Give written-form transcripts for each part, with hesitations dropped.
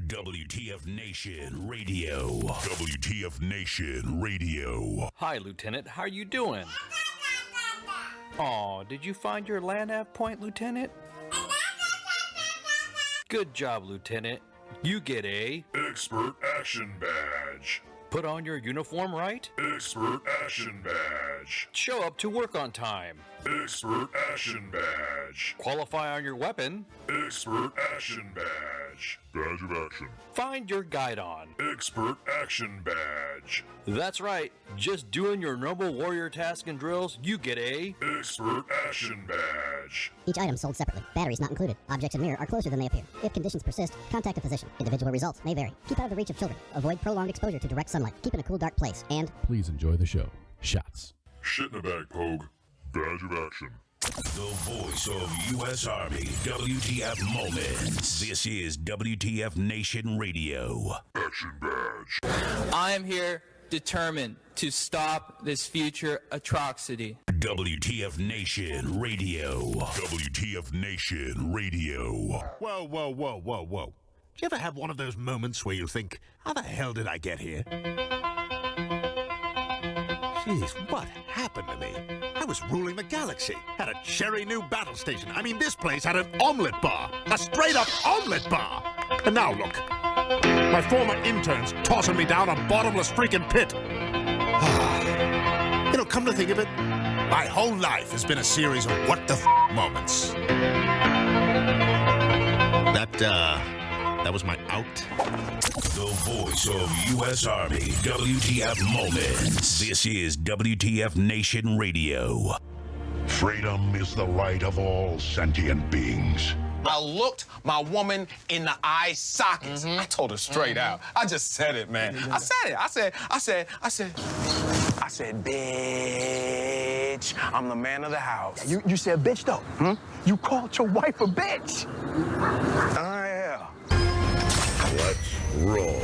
WTF Nation Radio. WTF Nation Radio. Hi, Lieutenant. How are you doing? Aw, did you find your land nav point, Lieutenant? Good job, Lieutenant. You get a Expert Action Badge. put on your uniform right, Expert Action Badge. show up to work on time, Expert Action Badge. qualify on your weapon, Expert Action Badge. Badge of Action. find your guide on. Expert Action Badge. That's right, just doing your noble warrior task and drills, you get a Expert Action Badge. Each item sold separately. Batteries not included. Objects in mirror are closer than they appear. If conditions persist, contact a physician. Individual results may vary. Keep out of the reach of children. Avoid prolonged exposure to direct sunlight. Keep in a cool, dark place. And Please enjoy the show. Shots. Shit in a bag, Pogue. Badge of Action. The voice of U.S. Army. WTF Moments. This is WTF Nation Radio. Action Badge. I am here determined to stop this future atrocity. WTF Nation Radio. WTF Nation Radio. Whoa, whoa, whoa, whoa, whoa. Do you ever have one of those moments where you think, how the hell did I get here? Jeez, what happened to me? I was ruling the galaxy, had a cherry new battle station. I mean, this place had an omelet bar, a straight-up omelet bar. And now look, my former intern's tossing me down a bottomless freaking pit. You know, come to think of it, my whole life has been a series of what the moments. That was my out. The voice of U.S. Army. WTF Moments. This is WTF Nation Radio. Freedom is the right of all sentient beings. I looked my woman in the eye sockets. I told her straight out. I just said it, man. I said it. I said, bitch, I'm the man of the house. You said bitch, though. You called your wife a bitch. Yeah. Let's roll.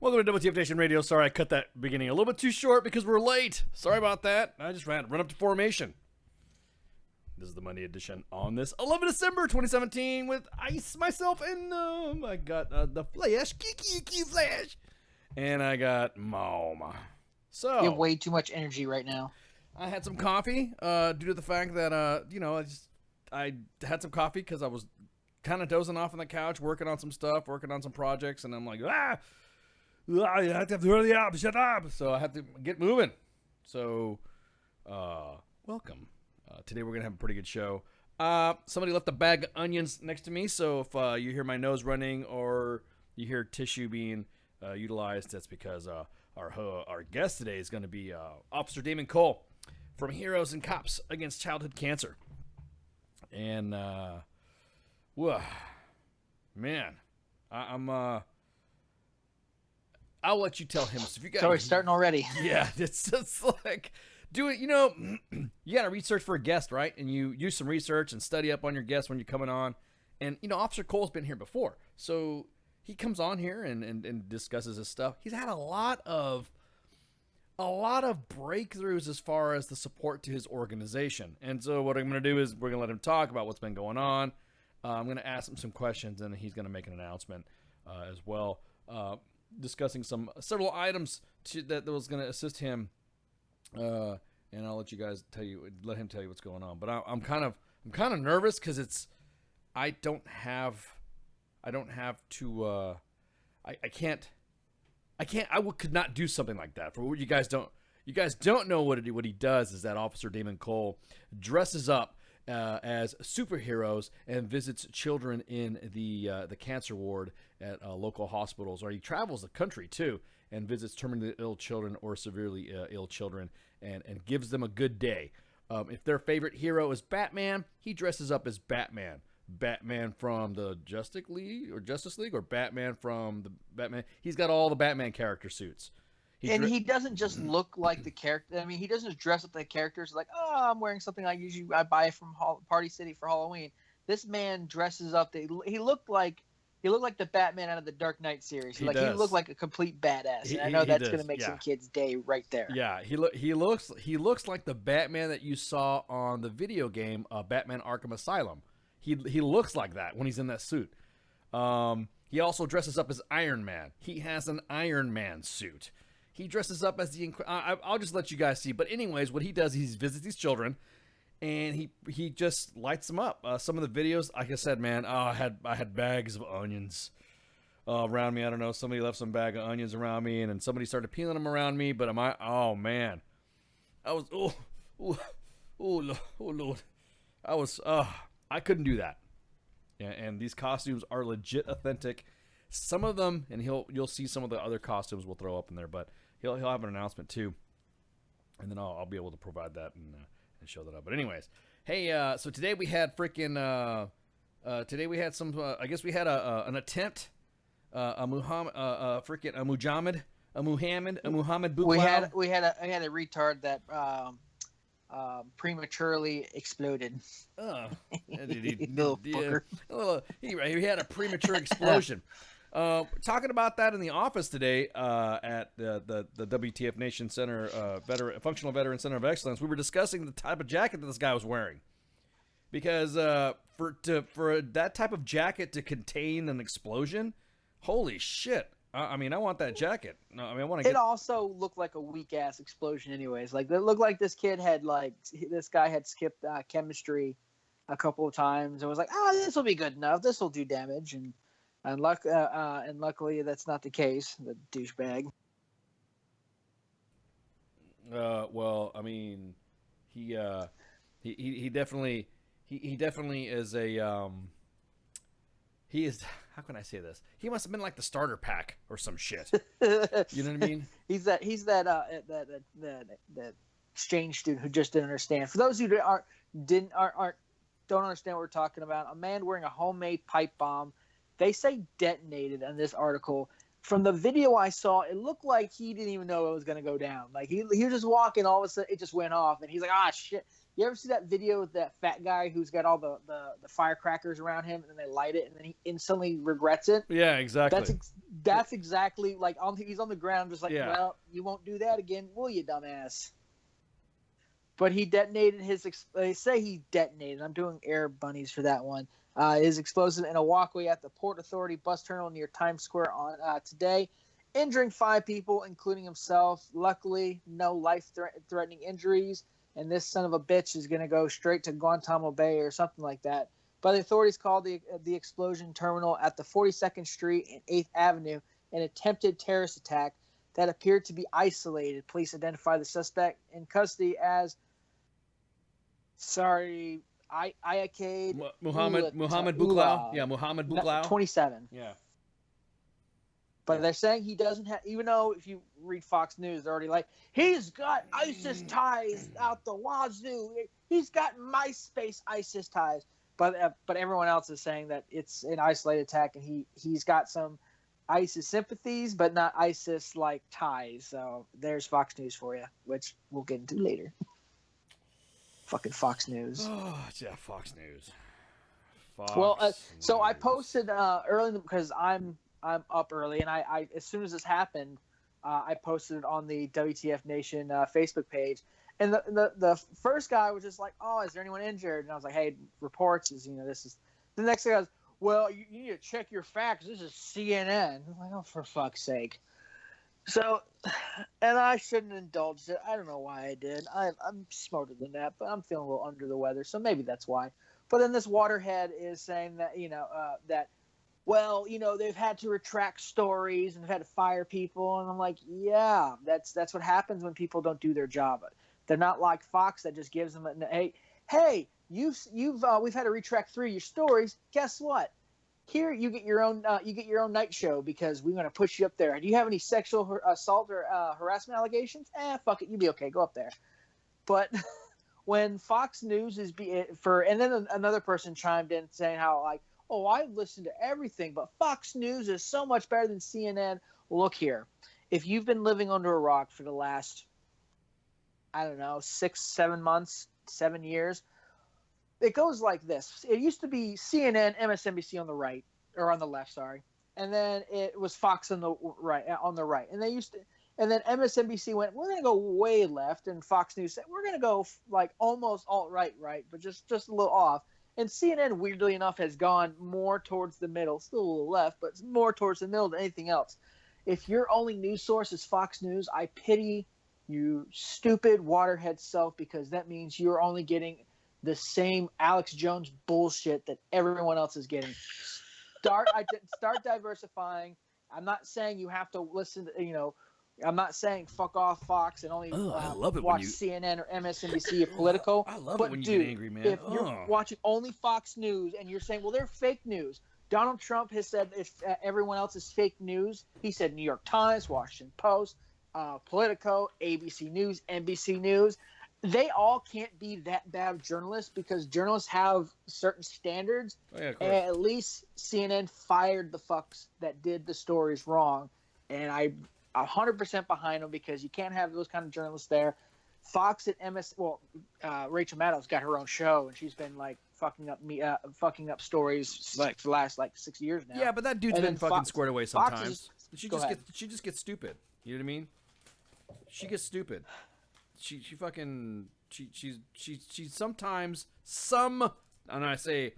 Welcome to WTF Nation Radio. Sorry I cut that beginning a little bit too short because we're late. Sorry about that. I just run up to formation. This is the Monday edition on this 11 December 2017 with Ice, myself, and I got the Flash, Kiki Flash, and I got Mom. So you have way too much energy right now. I had some coffee due to the fact that I had some coffee because I was kind of dozing off on the couch, working on some stuff, working on some projects, and I'm like, I have to hurry up, shut up. So I have to get moving. So, welcome. Today we're going to have a pretty good show. Somebody left a bag of onions next to me, so if you hear my nose running or you hear tissue being utilized, that's because our guest today is going to be Officer Damon Cole from Heroes and Cops Against Childhood Cancer. And, man, I'll let you tell him. So if you guys, sorry, starting already. Yeah, it's just like, do it. You know, you got to research for a guest, right? And you use some research and study up on your guest when you're coming on. And, you know, Officer Cole's been here before. So he comes on here and discusses his stuff. He's had a lot of breakthroughs as far as the support to his organization. And so what I'm going to do is we're going to let him talk about what's been going on. I'm going to ask him some questions, and he's going to make an announcement as well, discussing several items that was going to assist him. And I'll let him tell you what's going on. But I'm kind of nervous because I could not do something like that. For what you guys don't know what he does is that Officer Damon Cole dresses up as superheroes and visits children in the cancer ward at local hospitals, or he travels the country too and visits terminally ill children or severely ill children and gives them a good day. If their favorite hero is Batman, he dresses up as Batman. Batman from the Justice League or Batman from the Batman. He's got all the Batman character suits. He doesn't just look like the character. I mean, he doesn't just dress up the characters like, oh, I'm wearing something I buy from Party City for Halloween. This man dresses up. He looked like He looked like the Batman out of the Dark Knight series. He He does. looked like a complete badass. He- And I know he that's does, going to make yeah. some kids' day right there. Yeah, he looks like the Batman that you saw on the video game Batman Arkham Asylum. He looks like that when he's in that suit. He also dresses up as Iron Man. He has an Iron Man suit. He dresses up as the I'll just let you guys see. But anyways, what he does, he visits these children, and he just lights them up. Some of the videos, like I said, man, I had bags of onions around me. I don't know, somebody left some bag of onions around me, and then somebody started peeling them around me. But oh man, I was Lord, I couldn't do that. Yeah, and these costumes are legit authentic. Some of them, and you'll see some of the other costumes we'll throw up in there, but he'll have an announcement too, and then I'll be able to provide that and show that up. But anyways, hey, so today we had freaking I guess we had an attempt, a Muhammad Buklau. We had a retard that prematurely exploded. Oh, Little fucker. He had a premature explosion. Talking about that in the office today at the WTF Nation Center, Functional Veteran Center of Excellence, we were discussing the type of jacket that this guy was wearing. Because for that type of jacket to contain an explosion, holy shit! I mean, I want that jacket. No, I mean, I want to. It also looked like a weak ass explosion, anyways. Like it looked like this guy had skipped chemistry a couple of times and was like, this will be good enough. This will do damage, and luckily that's not the case. The douchebag. Well, I mean, he definitely is a he is. How can I say this? He must have been like the starter pack or some shit. You know what I mean? He's that exchange student who just didn't understand. For those who don't understand what we're talking about, a man wearing a homemade pipe bomb. They say detonated in this article. From the video I saw, it looked like he didn't even know it was going to go down. Like he was just walking, all of a sudden it just went off, and he's like, shit. You ever see that video with that fat guy who's got all the firecrackers around him, and then they light it, and then he instantly regrets it? Yeah, exactly. That's exactly like he's on the ground, just like, well, you won't do that again, will you, dumbass? But he detonated they say he detonated. I'm doing air bunnies for that one. His explosive in a walkway at the Port Authority bus terminal near Times Square on today, injuring 5 people, including himself. Luckily, no life-threatening injuries. And this son of a bitch is going to go straight to Guantanamo Bay or something like that. But the authorities called the explosion terminal at the 42nd Street and 8th Avenue an attempted terrorist attack that appeared to be isolated. Police identified the suspect in custody as Ayakade Muhammad Buklau. Yeah, Muhammad Buklau. 27. Yeah. But they're saying he doesn't have, even though if you read Fox News, they're already like, he's got ISIS ties out the wazoo. He's got MySpace ISIS ties. But everyone else is saying that it's an isolated attack, and he's got some ISIS sympathies, but not ISIS-like ties. So there's Fox News for you, which we'll get into later. Fucking Fox News. Oh, yeah, Fox News. So I posted early because I'm up early, and I as soon as this happened, I posted it on the WTF Nation Facebook page, and the first guy was just like, "Oh, is there anyone injured?" And I was like, "Hey, reports is this is." The next guy goes, "Well, you need to check your facts. This is CNN." I'm like, "Oh, for fuck's sake!" So, and I shouldn't indulge it. I don't know why I did. I'm smarter than that, but I'm feeling a little under the weather, so maybe that's why. But then this waterhead is saying that that. Well, they've had to retract stories and they've had to fire people. And I'm like, yeah, that's what happens when people don't do their job. They're not like Fox that just gives them hey, we've had to retract 3 of your stories. Guess what? Here you get your own night show because we're going to push you up there. Do you have any sexual assault or harassment allegations? Fuck it, you'll be okay. Go up there. But when Fox News and then another person chimed in saying how like, oh, I've listened to everything, but Fox News is so much better than CNN. Look here. If you've been living under a rock for the last, 6, 7 months, 7 years, it goes like this. It used to be CNN, MSNBC on the right, or on the left, sorry. And then it was Fox on the right, and they used to. And then MSNBC went, we're going to go way left, and Fox News said we're going to go like almost alt-right, right, but just a little off. And CNN, weirdly enough, has gone more towards the middle, still a little left, but more towards the middle than anything else. If your only news source is Fox News, I pity you, stupid waterhead self, because that means you're only getting the same Alex Jones bullshit that everyone else is getting. Start diversifying. I'm not saying you have to listen to, I'm not saying fuck off Fox and only I love it watch when you... CNN or MSNBC or Politico. I love but it when you dude, get angry, man. If you're watching only Fox News and you're saying, well, they're fake news. Donald Trump has said if everyone else is fake news. He said New York Times, Washington Post, Politico, ABC News, NBC News. They all can't be that bad of journalists because journalists have certain standards. Oh, yeah, of and course. at least CNN fired the fucks that did the stories wrong. And I'm 100% behind them because you can't have those kind of journalists there. Fox and Rachel Maddow's got her own show and she's been like fucking up stories like for the last like 6 years now. Yeah, but that dude's And been then fucking Fox- squared away Fox sometimes. is- She go just ahead. gets stupid. You know what I mean? She gets stupid. She fucking she sometimes and I say,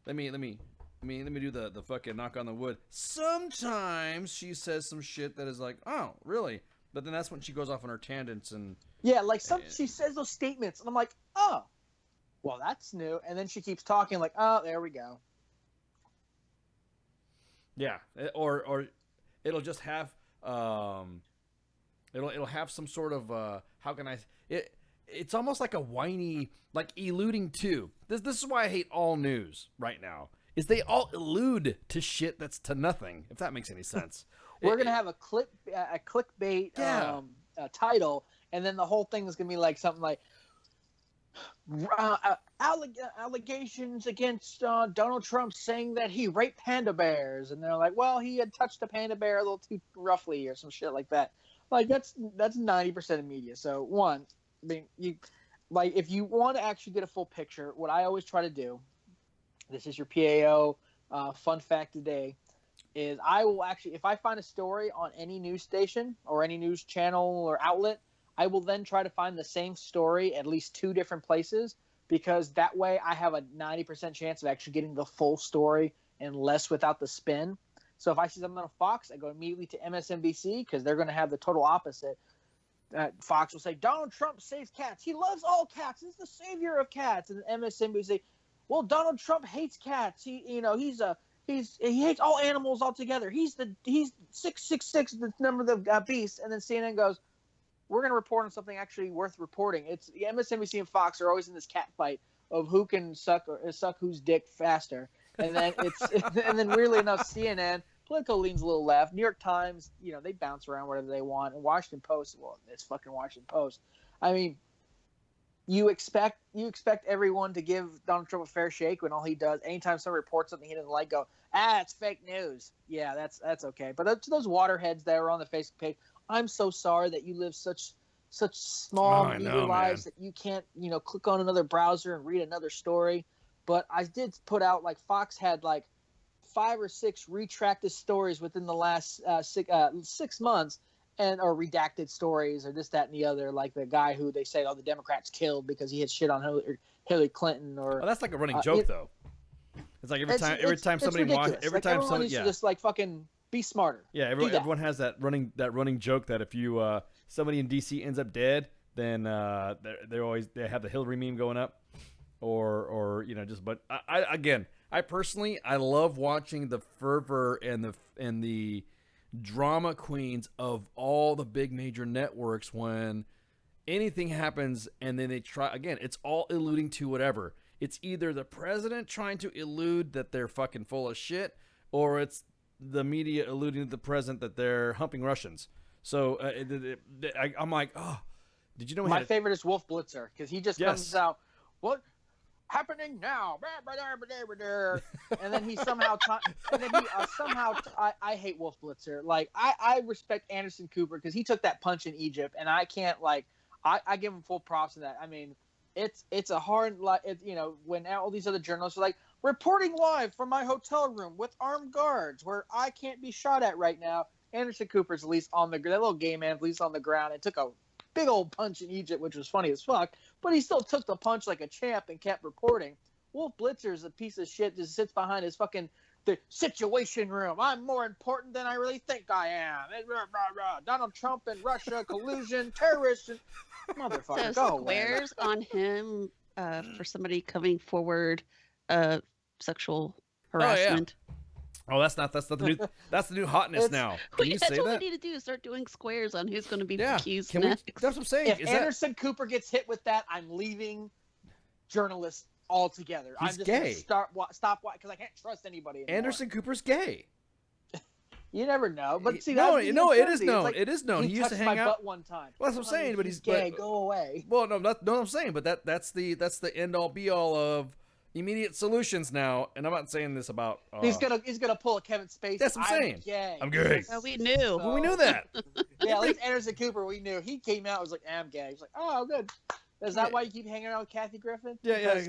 let me do the fucking knock on the wood. Sometimes she says some shit that is like, oh, really? But then that's when she goes off on her tangents and Yeah, like she says those statements, and I'm like, oh, well, that's new. And then she keeps talking, like, oh, there we go. yeah, or it'll just have it'll have some sort of how can I it's almost like a whiny, like eluding to. This is why I hate all news right now. Is they all allude to shit that's to nothing. If that makes any sense. We're gonna have a clickbait Yeah. title, and then the whole thing is gonna be like something like allegations against Donald Trump saying that he raped panda bears, and they're like, well, he had touched a panda bear a little too roughly or some shit like that. Like that's 90% of media. So one, I mean, if you want to actually get a full picture, what I always try to do, this is your PAO fun fact today, is I will actually, if I find a story on any news station or any news channel or outlet, I will then try to find the same story at least 2 different places, because that way I have a 90% chance of actually getting the full story and less without the spin. So if I see something on Fox, I go immediately to MSNBC because they're going to have the total opposite. Fox will say, Donald Trump saves cats. He loves all cats. He's the savior of cats. And MSNBC, well, Donald Trump hates cats. He hates all animals altogether. He's 666, the number of the beast. And then CNN goes, we're going to report on something actually worth reporting. It's the MSNBC and Fox are always in this cat fight of who can suck whose dick faster. And then and then weirdly enough, CNN, Politico leans a little left. New York Times, they bounce around whatever they want. And Washington Post, well, it's fucking Washington Post. I mean, you expect everyone to give Donald Trump a fair shake when all he does, anytime someone reports something he doesn't like, go, it's fake news. Yeah, that's okay. But to those waterheads that are on the Facebook page, I'm so sorry that you live such small meager lives that you can't, click on another browser and read another story. But I did put out, like, Fox had like 5 or 6 retracted stories within the last 6 months, or redacted stories or this, that, and the other, like the guy who they say, the Democrats killed because he had shit on Hillary Clinton, or that's like a running joke though. It's like every time somebody watches, everyone needs to just like fucking be smarter. Yeah, everyone has that running joke that if you somebody in DC ends up dead, then they have the Hillary meme going up, or just. But I personally love watching the fervor and the drama queens of all the big major networks when anything happens, and then they try again. It's all alluding to whatever. It's either the president trying to elude that they're fucking full of shit, or it's the media alluding to the president that they're humping Russians. So I'm like, oh, did you know? My favorite is Wolf Blitzer, because he just comes out, what happening now? And then he somehow, I hate Wolf Blitzer. Like I respect Anderson Cooper because he took that punch in Egypt, and I can't I give him full props to that. I mean, it's a hard, when all these other journalists are like, reporting live from my hotel room with armed guards where I can't be shot at right now. Anderson Cooper's at least on that little gay man, at least on the ground, and took a big old punch in Egypt, which was funny as fuck. But he still took the punch like a champ and kept reporting. Wolf Blitzer's a piece of shit. Just sits behind his fucking the situation room. I'm more important than I really think I am. Donald Trump and Russia collusion, terrorists, and motherfucker. So squares on him for somebody coming forward, sexual harassment. Oh, that's the new hotness now. Can you say that's what that? we need to do. Start doing squares on who's going to be accused Can next. that's what I'm saying. If Anderson Cooper gets hit with that, I'm leaving journalists altogether. He's I'm just gay. Stop because I can't trust anybody anymore. Anderson Cooper's gay. You never know, but see, no, it is known. like, it is known. He used to hang my out. butt one time. Well, that's what I'm saying. But he's gay. Go away. Well, no, I'm saying, but that's the end all be all of immediate solutions now. And I'm not saying this about. He's gonna pull a Kevin Spacey. That's what I'm saying. Gay. I'm gay. Well, we knew. Well, we knew that. Yeah, at least Anderson Cooper, we knew. He came out, was like, I'm gay. He's like, oh, good. Is that why you keep hanging around with Kathy Griffin? Yeah.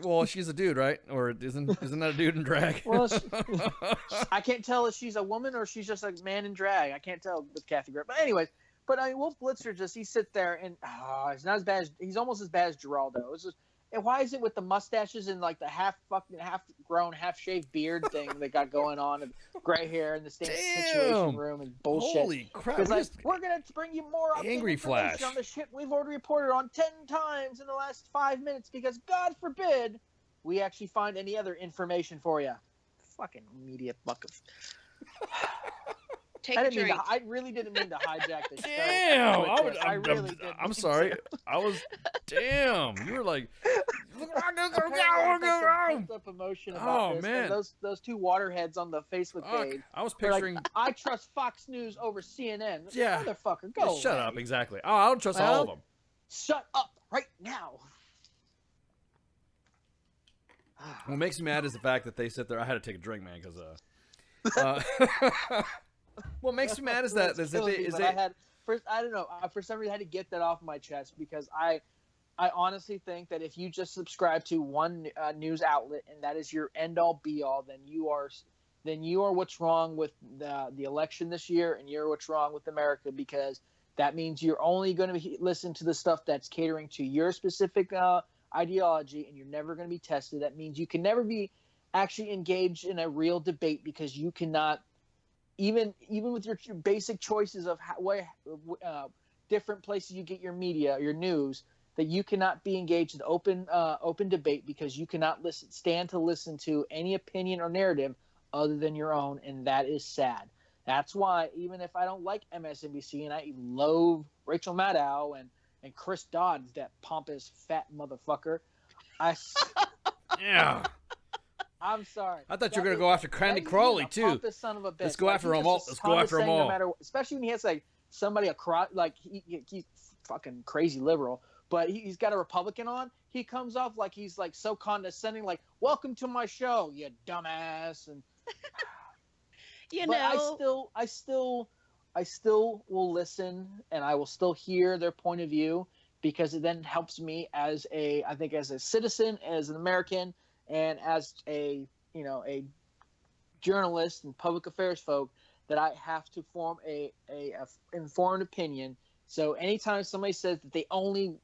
Well, she's a dude, right? Or isn't that a dude in drag? Well, I can't tell if she's a woman or she's just a man in drag. I can't tell with Kathy Griffin. But anyways, Wolf Blitzer he sits there and he's not as bad as he's almost as bad as Geraldo. It's just, and why is it with the mustaches and like the half grown, half shaved beard thing they got going on and gray hair in the situation room and bullshit? Holy crap! Because we're gonna bring you more angry flash on the shit we've already reported on 10 times in the last 5 minutes because God forbid we actually find any other information for you. Fucking media bucket. I really didn't mean to hijack the show. Damn! I'm sorry. I was. Damn! You were like. Up emotion about this. Man! And those two waterheads on the Facebook page. I was picturing. Like, I trust Fox News over CNN. Yeah, motherfucker, go. Shut up! Exactly. Oh, I don't trust all of them. Shut up right now. What makes me mad is the fact that they sit there. I had to take a drink, man, because what makes me mad is that I don't know. For some reason, I had to get that off my chest because I honestly think that if you just subscribe to one news outlet and that is your end all be all, then you are what's wrong with the election this year, and you're what's wrong with America, because that means you're only going to listen to the stuff that's catering to your specific ideology, and you're never going to be tested. That means you can never be actually engaged in a real debate because you cannot. Even with your basic choices of different places you get your media, your news, that you cannot be engaged in open debate because you cannot stand to listen to any opinion or narrative other than your own, and that is sad. That's why even if I don't like MSNBC and I loathe Rachel Maddow and Chris Dodd, that pompous fat motherfucker, yeah. I'm sorry. I thought you were going to go after Candy Crawley, too. Son of a bitch. Let's go after them all. Let's go after them all. No matter, especially when he has like somebody across, like he's fucking crazy liberal, but he's got a Republican on. He comes off like he's like so condescending, like "Welcome to my show, you dumbass." And I still will listen, and I will still hear their point of view because it then helps me as a citizen, as an American. And as a journalist and public affairs folk, that I have to form a informed opinion. So anytime somebody says that they only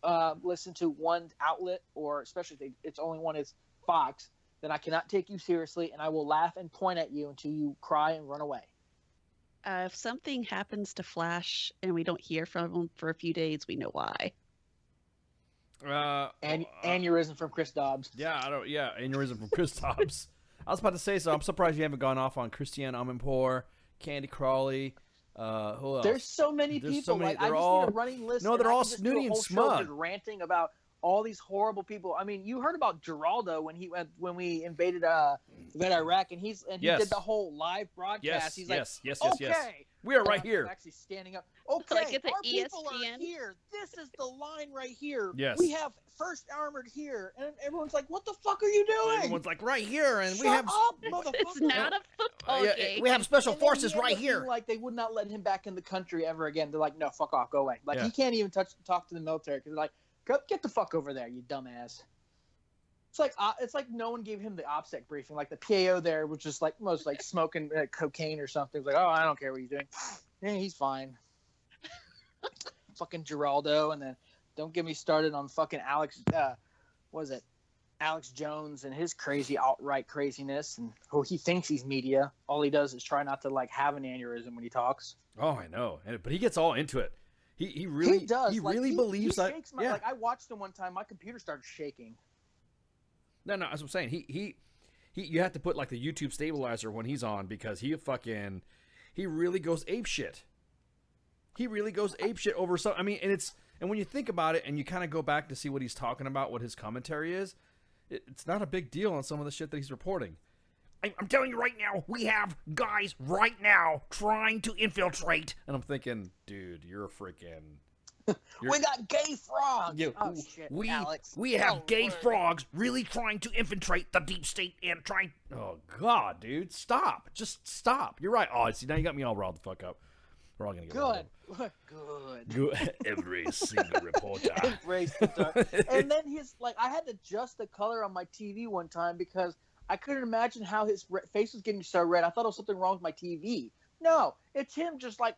listen to one outlet, or especially if it's only one is Fox, then I cannot take you seriously, and I will laugh and point at you until you cry and run away. If something happens to Flash and we don't hear from him for a few days, we know why. Aneurysm from Chris Dobbs. Aneurysm from Chris Dobbs. I was about to say, so I'm surprised you haven't gone off on Christiane Amanpour, Candy Crawley. Who else? There's so many people. I just need a running list. No, they're all snooty and smug. Ranting about all these horrible people. I mean, you heard about Geraldo when we invaded Iraq, and he did the whole live broadcast. Yes. He's Yes. okay, we are right here. I'm actually standing up. Okay, like it's our ESPN. people are here. This is the line right here. Yes. We have First Armored here, and everyone's like, "What the fuck are you doing?" Everyone's like, "Right here," and Shut we have. Up, motherfucker. It's not a football game. We have special forces right here. Like they would not let him back in the country ever again. They're like, "No, fuck off, go away." Like he can't even talk to the military because they're like, "Get the fuck over there, you dumbass." It's like no one gave him the OPSEC briefing. Like the PAO there was just like most like smoking cocaine or something. It was like, oh, I don't care what he's doing. Yeah, he's fine. Fucking Geraldo, and then don't get me started on fucking Alex. What is it? Alex Jones and his crazy alt-right craziness, and he thinks he's media. All he does is try not to like have an aneurysm when he talks. Oh, I know, but he gets all into it. He really does. He like, really believes that. Yeah. Like I watched him one time, my computer started shaking. No, that's what I'm saying. He you have to put like the YouTube stabilizer when he's on because he really goes ape shit. He really goes ape shit over some. I mean, and when you think about it and you kind of go back to see what he's talking about, what his commentary is, it's not a big deal on some of the shit that he's reporting. I'm telling you right now, we have guys right now trying to infiltrate. And I'm thinking, dude, you're a freaking... We got gay frogs. Yeah, oh, shit, Alex. We have gay frogs really trying to infiltrate the deep state and trying... Oh, God, dude, stop. Just stop. You're right. Oh, see, now you got me all riled the fuck up. We're all going to get Good. Every single reporter. Embrace the dark. And then I had to adjust the color on my TV one time because I couldn't imagine how his face was getting so red. I thought it was something wrong with my TV. No, it's him just like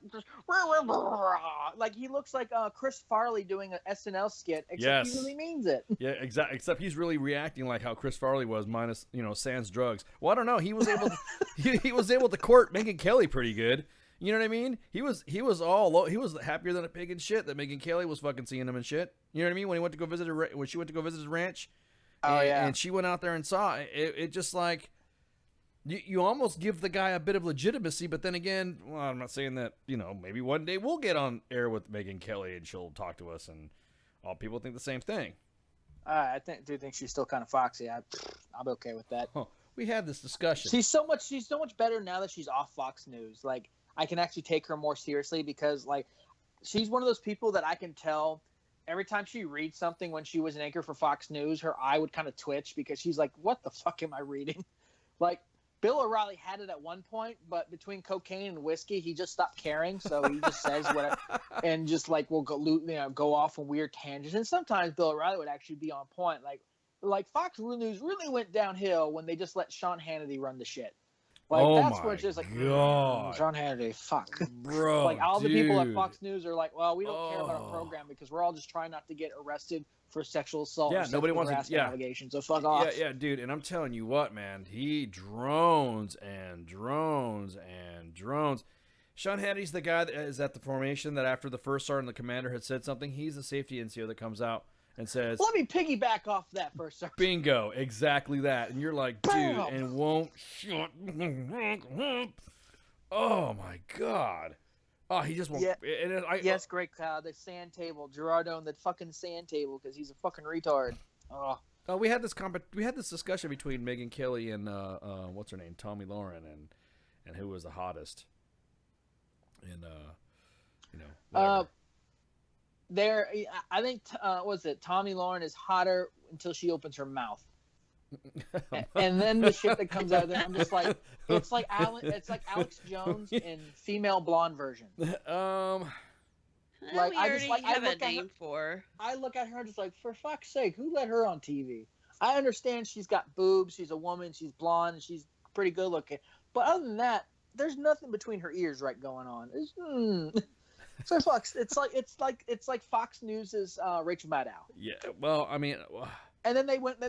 he looks like Chris Farley doing an SNL skit, except he really means it. Yeah, exactly. Except he's really reacting like how Chris Farley was, minus sans drugs. Well, I don't know. He was able to, he was able to court Megyn Kelly pretty good. You know what I mean? He was happier than a pig and shit that Megyn Kelly was fucking seeing him and shit. You know what I mean? When she went to go visit his ranch. And she went out there and saw it. It just like. You almost give the guy a bit of legitimacy, but then again, well, I'm not saying that, maybe one day we'll get on air with Megyn Kelly and she'll talk to us and all people think the same thing. I do think she's still kind of foxy. I'm okay with that. We had this discussion. She's so much better now that she's off Fox News. Like, I can actually take her more seriously because, like, she's one of those people that I can tell every time she reads something when she was an anchor for Fox News, her eye would kind of twitch because she's like, what the fuck am I reading? Like, Bill O'Reilly had it at one point, but between cocaine and whiskey, he just stopped caring. So he just says whatever, and just like will go off on weird tangents. And sometimes Bill O'Reilly would actually be on point. Like Fox News really went downhill when they just let Sean Hannity run the shit. Like that's where it's just like Sean Hannity, fuck, bro. Like all the people at Fox News are like, well, we don't care about our program because we're all just trying not to get arrested for sexual assault. Yeah, nobody wants to. Allegations. So fuck off. Yeah, dude. And I'm telling you what, man, he drones and drones and drones. Sean Hannity's the guy that is at the formation that after the first sergeant, the commander had said something. He's the safety NCO that comes out and says, "Let me piggyback off that first sergeant." Bingo, exactly that. And you're like, dude, and won't shut. Oh my god. Oh, he just won't. Yeah. Yes, great crowd. The sand table, Gerardo, and the fucking sand table because he's a fucking retard. Oh. We had this discussion between Megyn Kelly and what's her name, Tommy Lauren, and who was the hottest. And I think Tommy Lauren is hotter until she opens her mouth. And then the shit that comes out of there, I'm just like, it's like Alex Jones in female blonde version. Like I look at her just like, for fuck's sake, who let her on TV? I understand she's got boobs, she's a woman, she's blonde, and she's pretty good looking. But other than that, there's nothing between her ears right going on. So Fox, it's like Fox News's Rachel Maddow. Yeah, well, I mean. And then they went,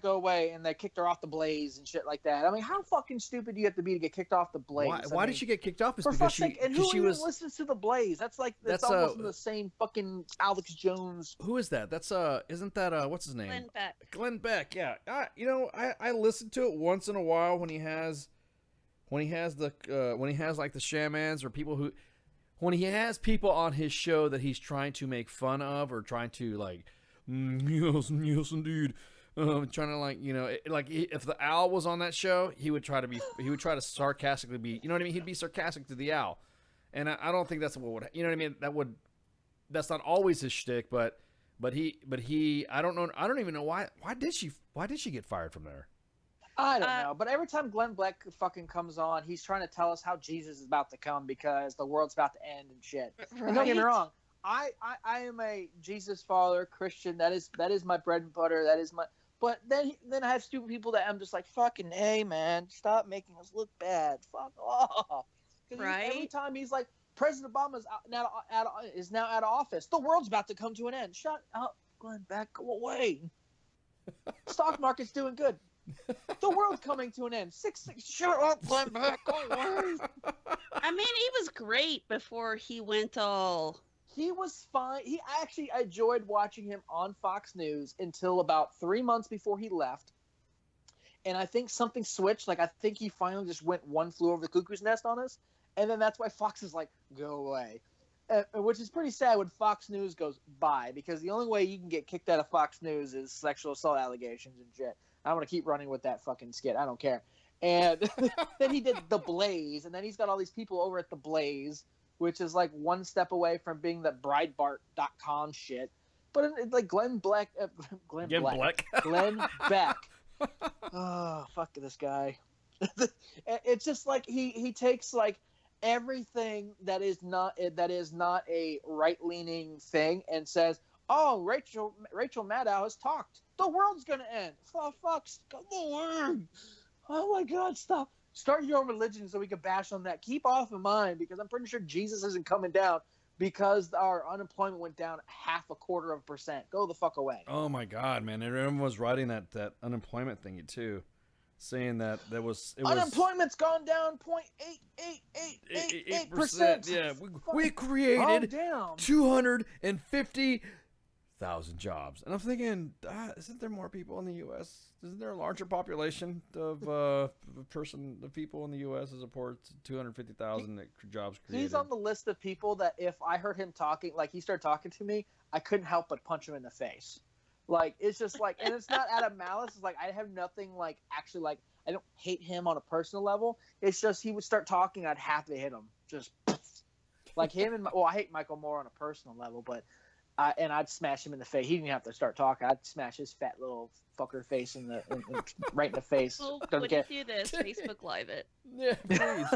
go away, and they kicked her off the Blaze and shit like that. I mean, how fucking stupid do you have to be to get kicked off the Blaze? Why did she get kicked off? For fuck's sake, and who even listens to the Blaze? That's almost the same fucking Alex Jones. Who is that? That's isn't that what's his name? Glenn Beck. Glenn Beck, yeah. I listen to it once in a while when he has like the shamans or people who, when he has people on his show that he's trying to make fun of or trying to like. Yes, indeed. Trying to like if the owl was on that show, he would try to sarcastically be, you know what I mean? He'd be sarcastic to the owl, and I don't think that's what would, you know what I mean? That's not always his shtick, but he I don't know. I don't even know why did she get fired from there? I don't know, but every time Glenn Beck fucking comes on, he's trying to tell us how Jesus is about to come because the world's about to end and shit. Right? And don't get me wrong. I am a Jesus follower Christian. That is my bread and butter. That is my. But then I have stupid people that I'm just like, fucking hey man, stop making us look bad. Fuck off. Right? Every time he's like, President Obama is now out of office. The world's about to come to an end. Shut up, Glenn Beck. Go away. Stock market's doing good. The world's coming to an end. Shut up, Glenn Beck. Go away. I mean, he was great before he went all. He was fine. I enjoyed watching him on Fox News until about 3 months before he left. And I think something switched. Like, I think he finally just went one flew over the cuckoo's nest on us. And then that's why Fox is like, go away. Which is pretty sad when Fox News goes bye, because the only way you can get kicked out of Fox News is sexual assault allegations and shit. I'm going to keep running with that fucking skit. I don't care. And then he did The Blaze, and then he's got all these people over at The Blaze, which is like one step away from being the Breitbart.com shit. But like Glenn Beck. Oh, fuck this guy. It's just like he takes like everything that is not a right-leaning thing and says, oh, Rachel Maddow has talked. The world's going to end. For fuck's sake. Oh my God, stop. Start your own religion so we can bash on that. Keep off of mine, because I'm pretty sure Jesus isn't coming down because our unemployment went down 0.25%. Go the fuck away. Oh my God, man. Everyone was writing that unemployment thingy too, saying that unemployment's gone down 0.8888%. Yeah, we created 250,000 jobs. And I'm thinking, isn't there more people in the U.S.? Isn't there a larger population of people in the U.S. as opposed to 250,000 jobs created? He's on the list of people that if I heard him talking, like he started talking to me, I couldn't help but punch him in the face. Like, it's just like, and it's not out of malice. It's like, I have nothing like, actually, like, I don't hate him on a personal level. It's just he would start talking, I'd have to hit him. Just like him and, I hate Michael Moore on a personal level, but and I'd smash him in the face. He didn't have to start talking. I'd smash his fat little fucker face right in the face. Well, when you do this, Facebook Live it. Yeah,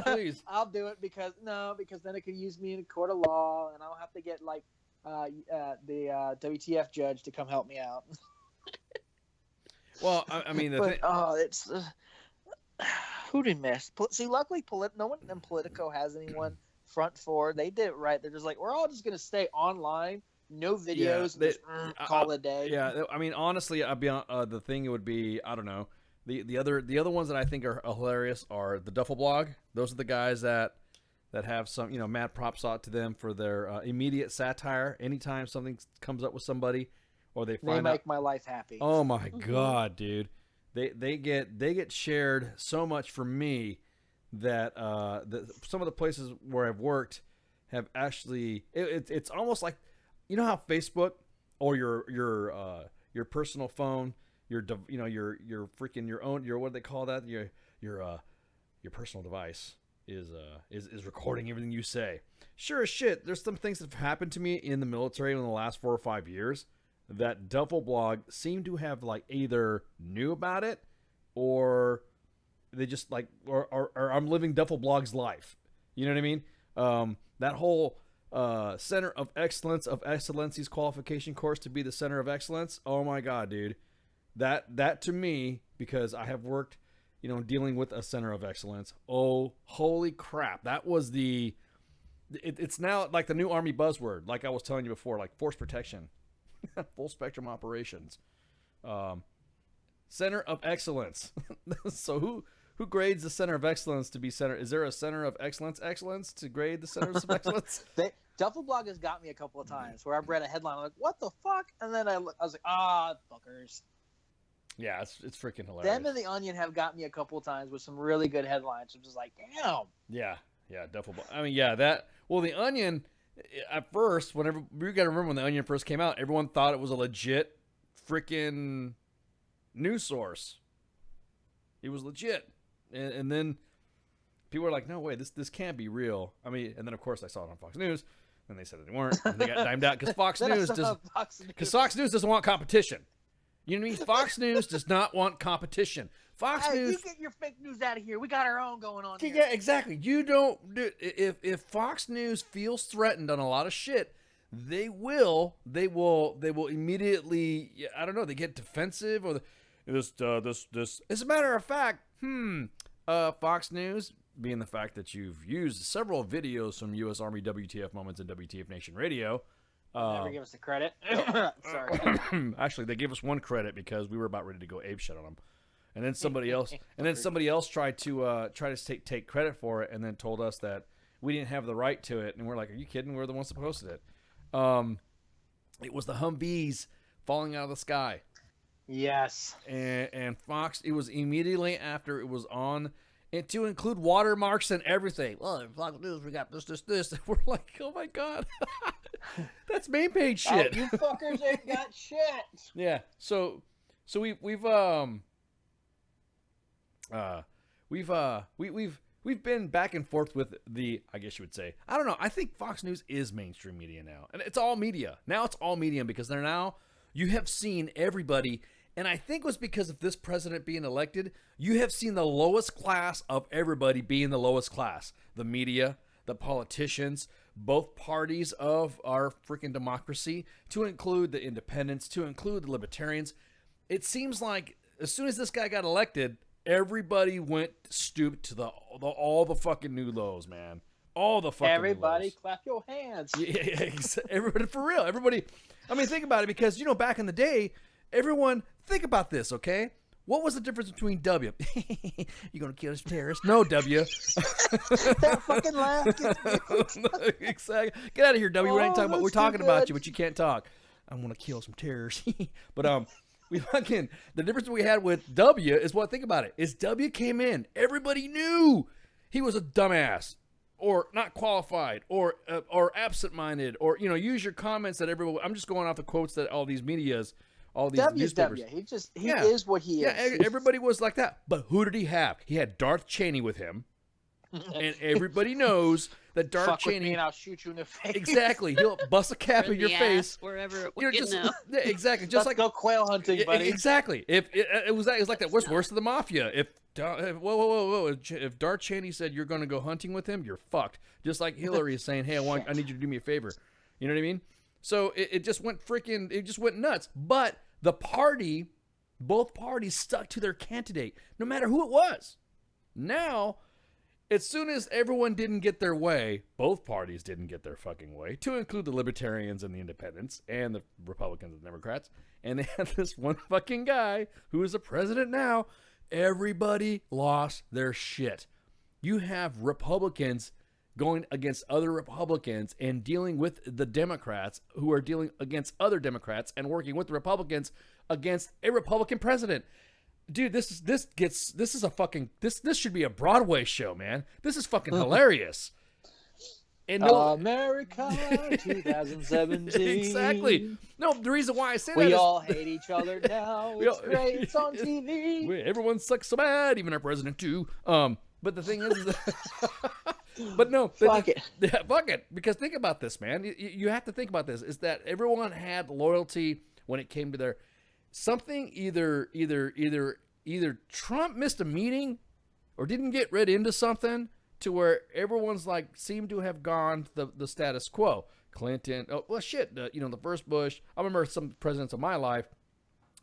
please. I'll do it because then it could use me in a court of law, and I'll have to get like the WTF judge to come help me out. Well, I mean, it's who did miss? See, luckily, no one in Politico has anyone front for. They did it right. They're just like, we're all just gonna stay online. No videos, call it a day. Yeah, I mean, honestly, I'd be the thing. It would be, I don't know. The other ones that I think are hilarious are the Duffel Blog. Those are the guys that have some, mad props out to them for their immediate satire. Anytime something comes up with somebody, or they make my life happy. Oh my God, dude, they get shared so much from me that some of the places where I've worked have actually it's almost like. You know how Facebook or your personal phone, your freaking your own what do they call that? Your personal device is recording everything you say. Sure as shit, there's some things that have happened to me in the military in the last 4 or 5 years that Duffel Blog seemed to have like either knew about it or they just like or I'm living Duffel Blog's life. You know what I mean? That whole Center of Excellency's qualification course to be the Center of Excellence. Oh my God, dude. That to me, because I have worked, dealing with a Center of Excellence. Oh, holy crap. That was it's now like the new Army buzzword. Like I was telling you before, like force protection, full spectrum operations, Center of Excellence. So who grades the Center of Excellence to be center? Is there a Center of Excellence to grade the Centers of Excellence? Duffel Blog has got me a couple of times where I've read a headline, I'm like, what the fuck? And then I was like, fuckers. Yeah, it's freaking hilarious. Them and The Onion have got me a couple of times with some really good headlines. I'm just like, damn. Yeah, Duffel Blog. I mean, yeah, The Onion, at first, whenever, you got to remember when The Onion first came out, everyone thought it was a legit freaking news source. It was legit. And then people were like, no way, this can't be real. I mean, and then of course I saw it on Fox News, and they said that they weren't. And they got dimed out because Fox News doesn't want competition. You know what I mean? Fox News does not want competition. Fox News. You get your fake news out of here. We got our own going on here. Yeah, exactly. You don't do if Fox News feels threatened on a lot of shit, they will immediately. I don't know. They get defensive This. As a matter of fact, Fox News, being the fact that you've used several videos from U.S. Army WTF Moments and WTF Nation Radio. Never give us the credit. Sorry. Actually, they gave us one credit because we were about ready to go apeshit on them, and then somebody else tried to take credit for it, and then told us that we didn't have the right to it, and we're like, "Are you kidding? We're the ones that posted it." It was the Humvees falling out of the sky. Yes. And Fox, it was immediately after it was on, and to include watermarks and everything. Well, in Fox News, we got this. And we're like, oh my God. That's main page shit. Oh, you fuckers ain't got shit. Yeah. So we've been back and forth with the, I guess you would say, I don't know. I think Fox News is mainstream media now, and it's all media. Now it's all media because you have seen everybody, and I think it was because of this president being elected, you have seen the lowest class of everybody being the lowest class. The media, the politicians, both parties of our freaking democracy, to include the independents, to include the libertarians. It seems like as soon as this guy got elected, everybody stooped to all the fucking new lows, man. All the fucking everybody new lows. Clap your hands. Yeah, everybody, for real. Everybody. I mean, think about it, because back in the day, everyone, think about this, okay? What was the difference between W? You gonna kill us terrorists? No, W. That fucking laugh. Exactly. Get out of here, W. We ain't talking about. We're talking about you, but you can't talk. I'm gonna kill some terrorists. But the difference we had with W is think about it. Is W came in, everybody knew he was a dumbass, or not qualified, or absent-minded, or use your comments that everyone. I'm just going off the quotes that all these medias, all these newspapers. He is what he is. Yeah, everybody was like that. But who did he have? He had Darth Cheney with him, and everybody knows that Darth Fuck Cheney. With me and I'll shoot you in the face. Exactly, he'll bust a cap in your face wherever. Yeah, exactly. Just Let's go quail hunting, buddy. Exactly. If it was like that. What's worse than the mafia? Whoa! If Darth Cheney said you're going to go hunting with him, you're fucked. Just like Hillary is saying, "Hey, I need you to do me a favor." You know what I mean? So it just went nuts. But both parties stuck to their candidate, no matter who it was. Now, as soon as everyone didn't get their way, both parties didn't get their fucking way, to include the libertarians and the independents and the Republicans and Democrats. And they had this one fucking guy who is the president now. Everybody lost their shit. You have Republicans going against other Republicans and dealing with the Democrats who are dealing against other Democrats and working with the Republicans against a Republican president. Dude, this should be a Broadway show, man. This is fucking hilarious. And America 2017. Exactly. No, the reason why I say that we is all hate each other now. It's great. It's on TV. Everyone sucks so bad, even our president too. But the thing is, but no, fuck it. Yeah, fuck it. Because think about this, man. You have to think about this. Is that everyone had loyalty when it came to their something? Either Trump missed a meeting, or didn't get read into something to where everyone's like seemed to have gone the status quo. Clinton, the first Bush. I remember some presidents of my life.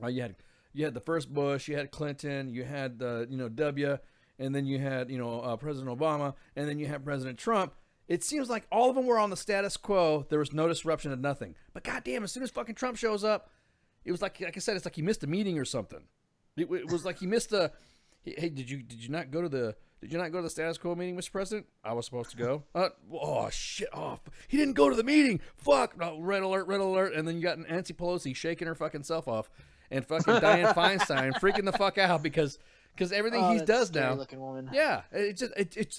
You had the first Bush, you had Clinton, you had W. And then you had, President Obama, and then you had President Trump. It seems like all of them were on the status quo. There was no disruption of nothing. But goddamn, as soon as fucking Trump shows up, it was like I said, it's like he missed a meeting or something. It was like he missed a. Hey, did you not go to the status quo meeting, Mr. President? I was supposed to go. Oh shit! Oh, he didn't go to the meeting. Fuck! No, red alert! And then you got Nancy Pelosi shaking her fucking self off, and fucking Dianne Feinstein freaking the fuck out because everything he does now, yeah, it's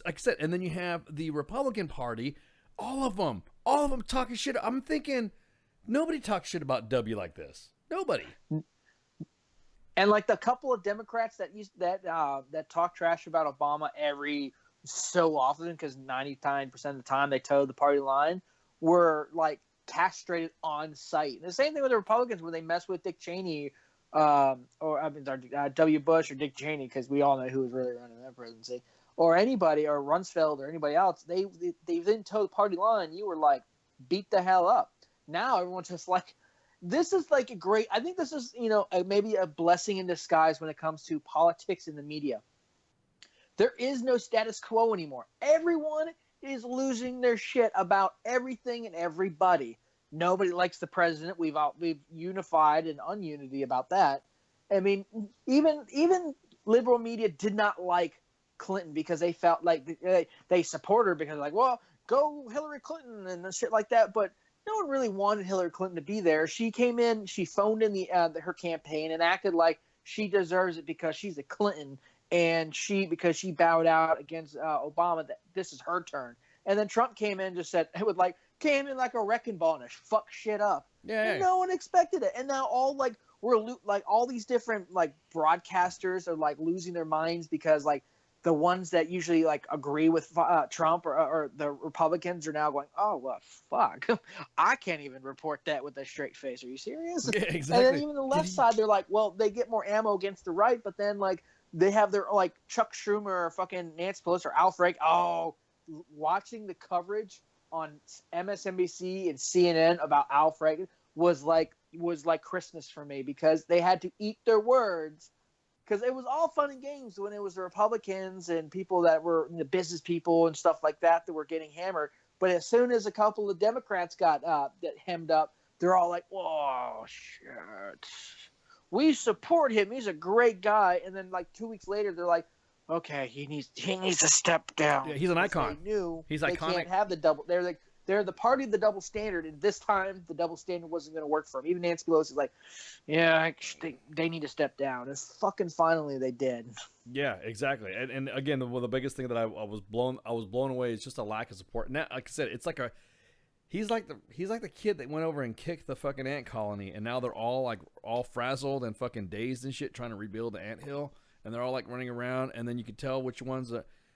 like I said. And then you have the Republican Party, all of them talking shit. I'm thinking nobody talks shit about W like this. Nobody. And like the couple of Democrats that talk trash about Obama every so often, because 99% of the time they toe the party line, were like castrated on site. And the same thing with the Republicans when they mess with Dick Cheney. W. Bush or Dick Cheney, because we all know who was really running that presidency, or anybody, or Rumsfeld or anybody else. They didn't toe the party line. You were like beat the hell up. Now everyone's just like, this is like a great. I think this is maybe a blessing in disguise when it comes to politics and the media. There is no status quo anymore. Everyone is losing their shit about everything and everybody. Nobody likes the president. We've unified and ununity about that. I mean, even liberal media did not like Clinton because they felt like they support her because like, well, go Hillary Clinton and shit like that. But no one really wanted Hillary Clinton to be there. She came in, she phoned in her campaign and acted like she deserves it because she's a Clinton and because she bowed out against Obama, that this is her turn. And then Trump came in and just said, came in like a wrecking ball and fuck shit up. Yeah. And no one expected it. And now all these different like broadcasters are like losing their minds because like the ones that usually like agree with Trump or the Republicans are now going, oh, well, fuck. I can't even report that with a straight face. Are you serious? Yeah, exactly. And then even the left side, they're like, well, they get more ammo against the right, but then like they have their like Chuck Schumer or fucking Nancy Pelosi or Al Franken. Oh, watching the coverage on MSNBC and CNN about Al Franken was like Christmas for me because they had to eat their words. Because it was all fun and games when it was the Republicans and people that were the business people and stuff like that were getting hammered. But as soon as a couple of Democrats got that hemmed up, they're all like, "Oh shit, we support him. He's a great guy." And then like 2 weeks later, they're like, "Okay, he needs to step down." Yeah, he's an icon. They knew he's they iconic. Can't have the double. They're like. They're the party of the double standard, and this time the double standard wasn't going to work for them. Even Nancy Pelosi's like, yeah, they need to step down. And fucking finally they did. Yeah, exactly. And again, the biggest thing that I was blown away is just a lack of support. Now, like I said, it's like he's like the kid that went over and kicked the fucking ant colony, and now they're all frazzled and fucking dazed and shit, trying to rebuild the anthill, and they're all like running around, and then you can tell which ones.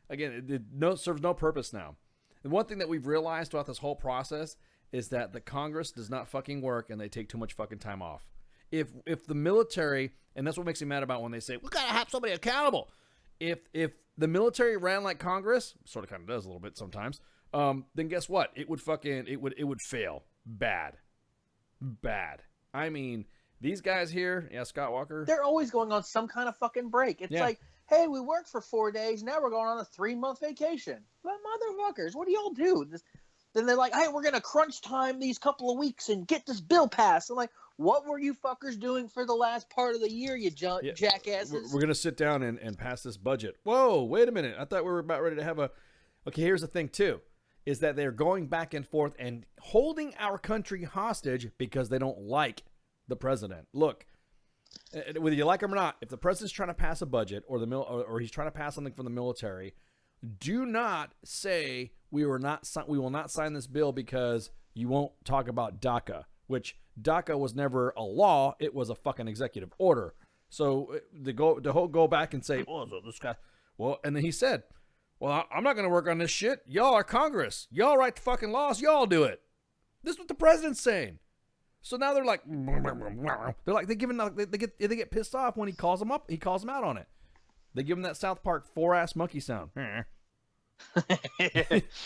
Again, it serves no purpose now. The one thing that we've realized throughout this whole process is that the Congress does not fucking work and they take too much fucking time off. If the military, and that's what makes me mad about when they say, we gotta have somebody accountable. If the military ran like Congress, sort of kind of does a little bit sometimes, then guess what? It would fail. Bad. I mean, these guys here, Scott Walker. They're always going on some kind of fucking break. It's like, hey, we worked for 4 days. Now we're going on a 3-month vacation. But motherfuckers, what do y'all do? Then they're like, hey, we're going to crunch time these couple of weeks and get this bill passed. I'm like, what were you fuckers doing for the last part of the year, you jackasses? We're going to sit down and pass this budget. Whoa, wait a minute. I thought we were about ready to have a... Okay, here's the thing, too, is that they're going back and forth and holding our country hostage because they don't like the president. Look, whether you like him or not, if the president's trying to pass a budget or he's trying to pass something from the military, do not say we will not sign this bill because you won't talk about DACA, which DACA was never a law; it was a fucking executive order. So to go back and say, "Oh, so this guy," well, and then he said, "Well, I'm not going to work on this shit. Y'all are Congress. Y'all write the fucking laws. Y'all do it." This is what the president's saying. So now they're like, they get pissed off when he calls them up. He calls them out on it. They give him that South Park 4-ass monkey sound. And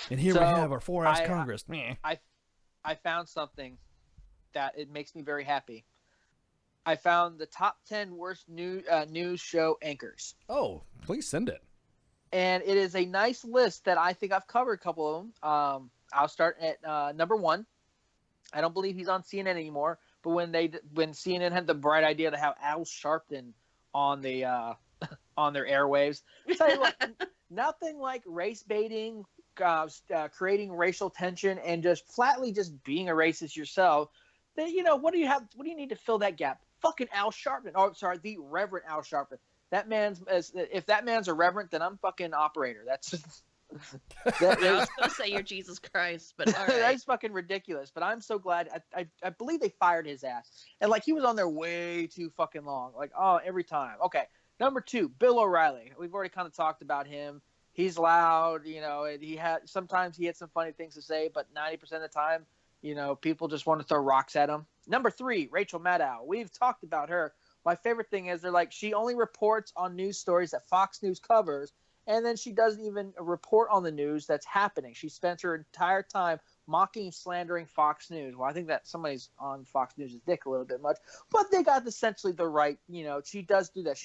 here we have our 4-ass Congress. I found something that it makes me very happy. I found the top 10 worst news show anchors. Oh, please send it. And it is a nice list that I think I've covered a couple of them. I'll start at number 1. I don't believe he's on CNN anymore, but when CNN had the bright idea to have Al Sharpton on the on their airwaves, tell you what, nothing like race baiting, creating racial tension, and just flatly just being a racist yourself. Then what do you need to fill that gap? Fucking Al Sharpton. Oh, sorry, the Reverend Al Sharpton. If that man's a reverend, then I'm fucking operator. That's. I was going to say you're Jesus Christ, but all right. That's fucking ridiculous. But I'm so glad. I believe they fired his ass, and like he was on there way too fucking long. Like every time. Okay, number 2, Bill O'Reilly. We've already kind of talked about him. He's loud. Sometimes he had some funny things to say, but 90% of the time, people just want to throw rocks at him. Number 3, Rachel Maddow. We've talked about her. My favorite thing is they're like she only reports on news stories that Fox News covers. And then she doesn't even report on the news that's happening. She spends her entire time mocking, slandering Fox News. Well, I think that somebody's on Fox News' dick a little bit much, but they got essentially the right, she does do that.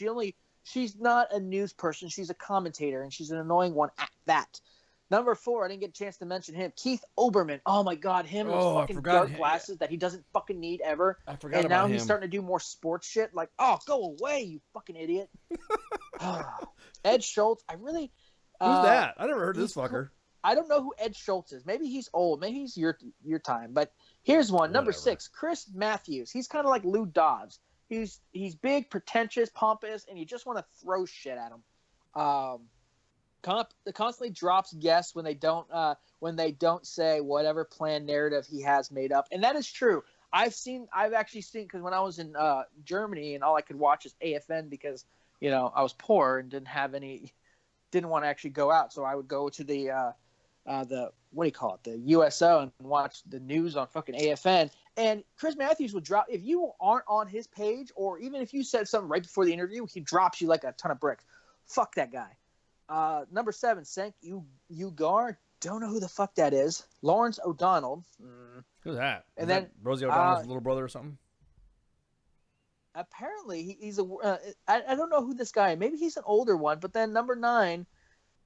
She's not a news person. She's a commentator, and she's an annoying one at that. Number 4, I didn't get a chance to mention him. Keith Olbermann. Oh my God, him and those fucking dark glasses that he doesn't fucking need ever. I forgot and about now him. he's starting to do more sports shit. Like, oh, go away, you fucking idiot. Ed Schultz. I really. Who's that? I never heard of this fucker. I don't know who Ed Schultz is. Maybe he's old. Maybe he's your time. But here's one. Number 6, Chris Matthews. He's kind of like Lou Dobbs. He's big, pretentious, pompous, and you just want to throw shit at him. Constantly drops guests when they don't say whatever planned narrative he has made up, and that is true. I've actually seen, because when I was in Germany and all I could watch is AFN because I was poor and didn't want to actually go out, so I would go to the what do you call it, the USO, and watch the news on fucking AFN. And Chris Matthews would drop, if you aren't on his page, or even if you said something right before the interview, he drops you like a ton of bricks. Fuck that guy. Number 7, Cenk Uygur. Don't know who the fuck that is. Lawrence O'Donnell. Who's that? And is then that Rosie O'Donnell's little brother or something? Apparently, he's I don't know who this guy is. Maybe he's an older one. But then number 9,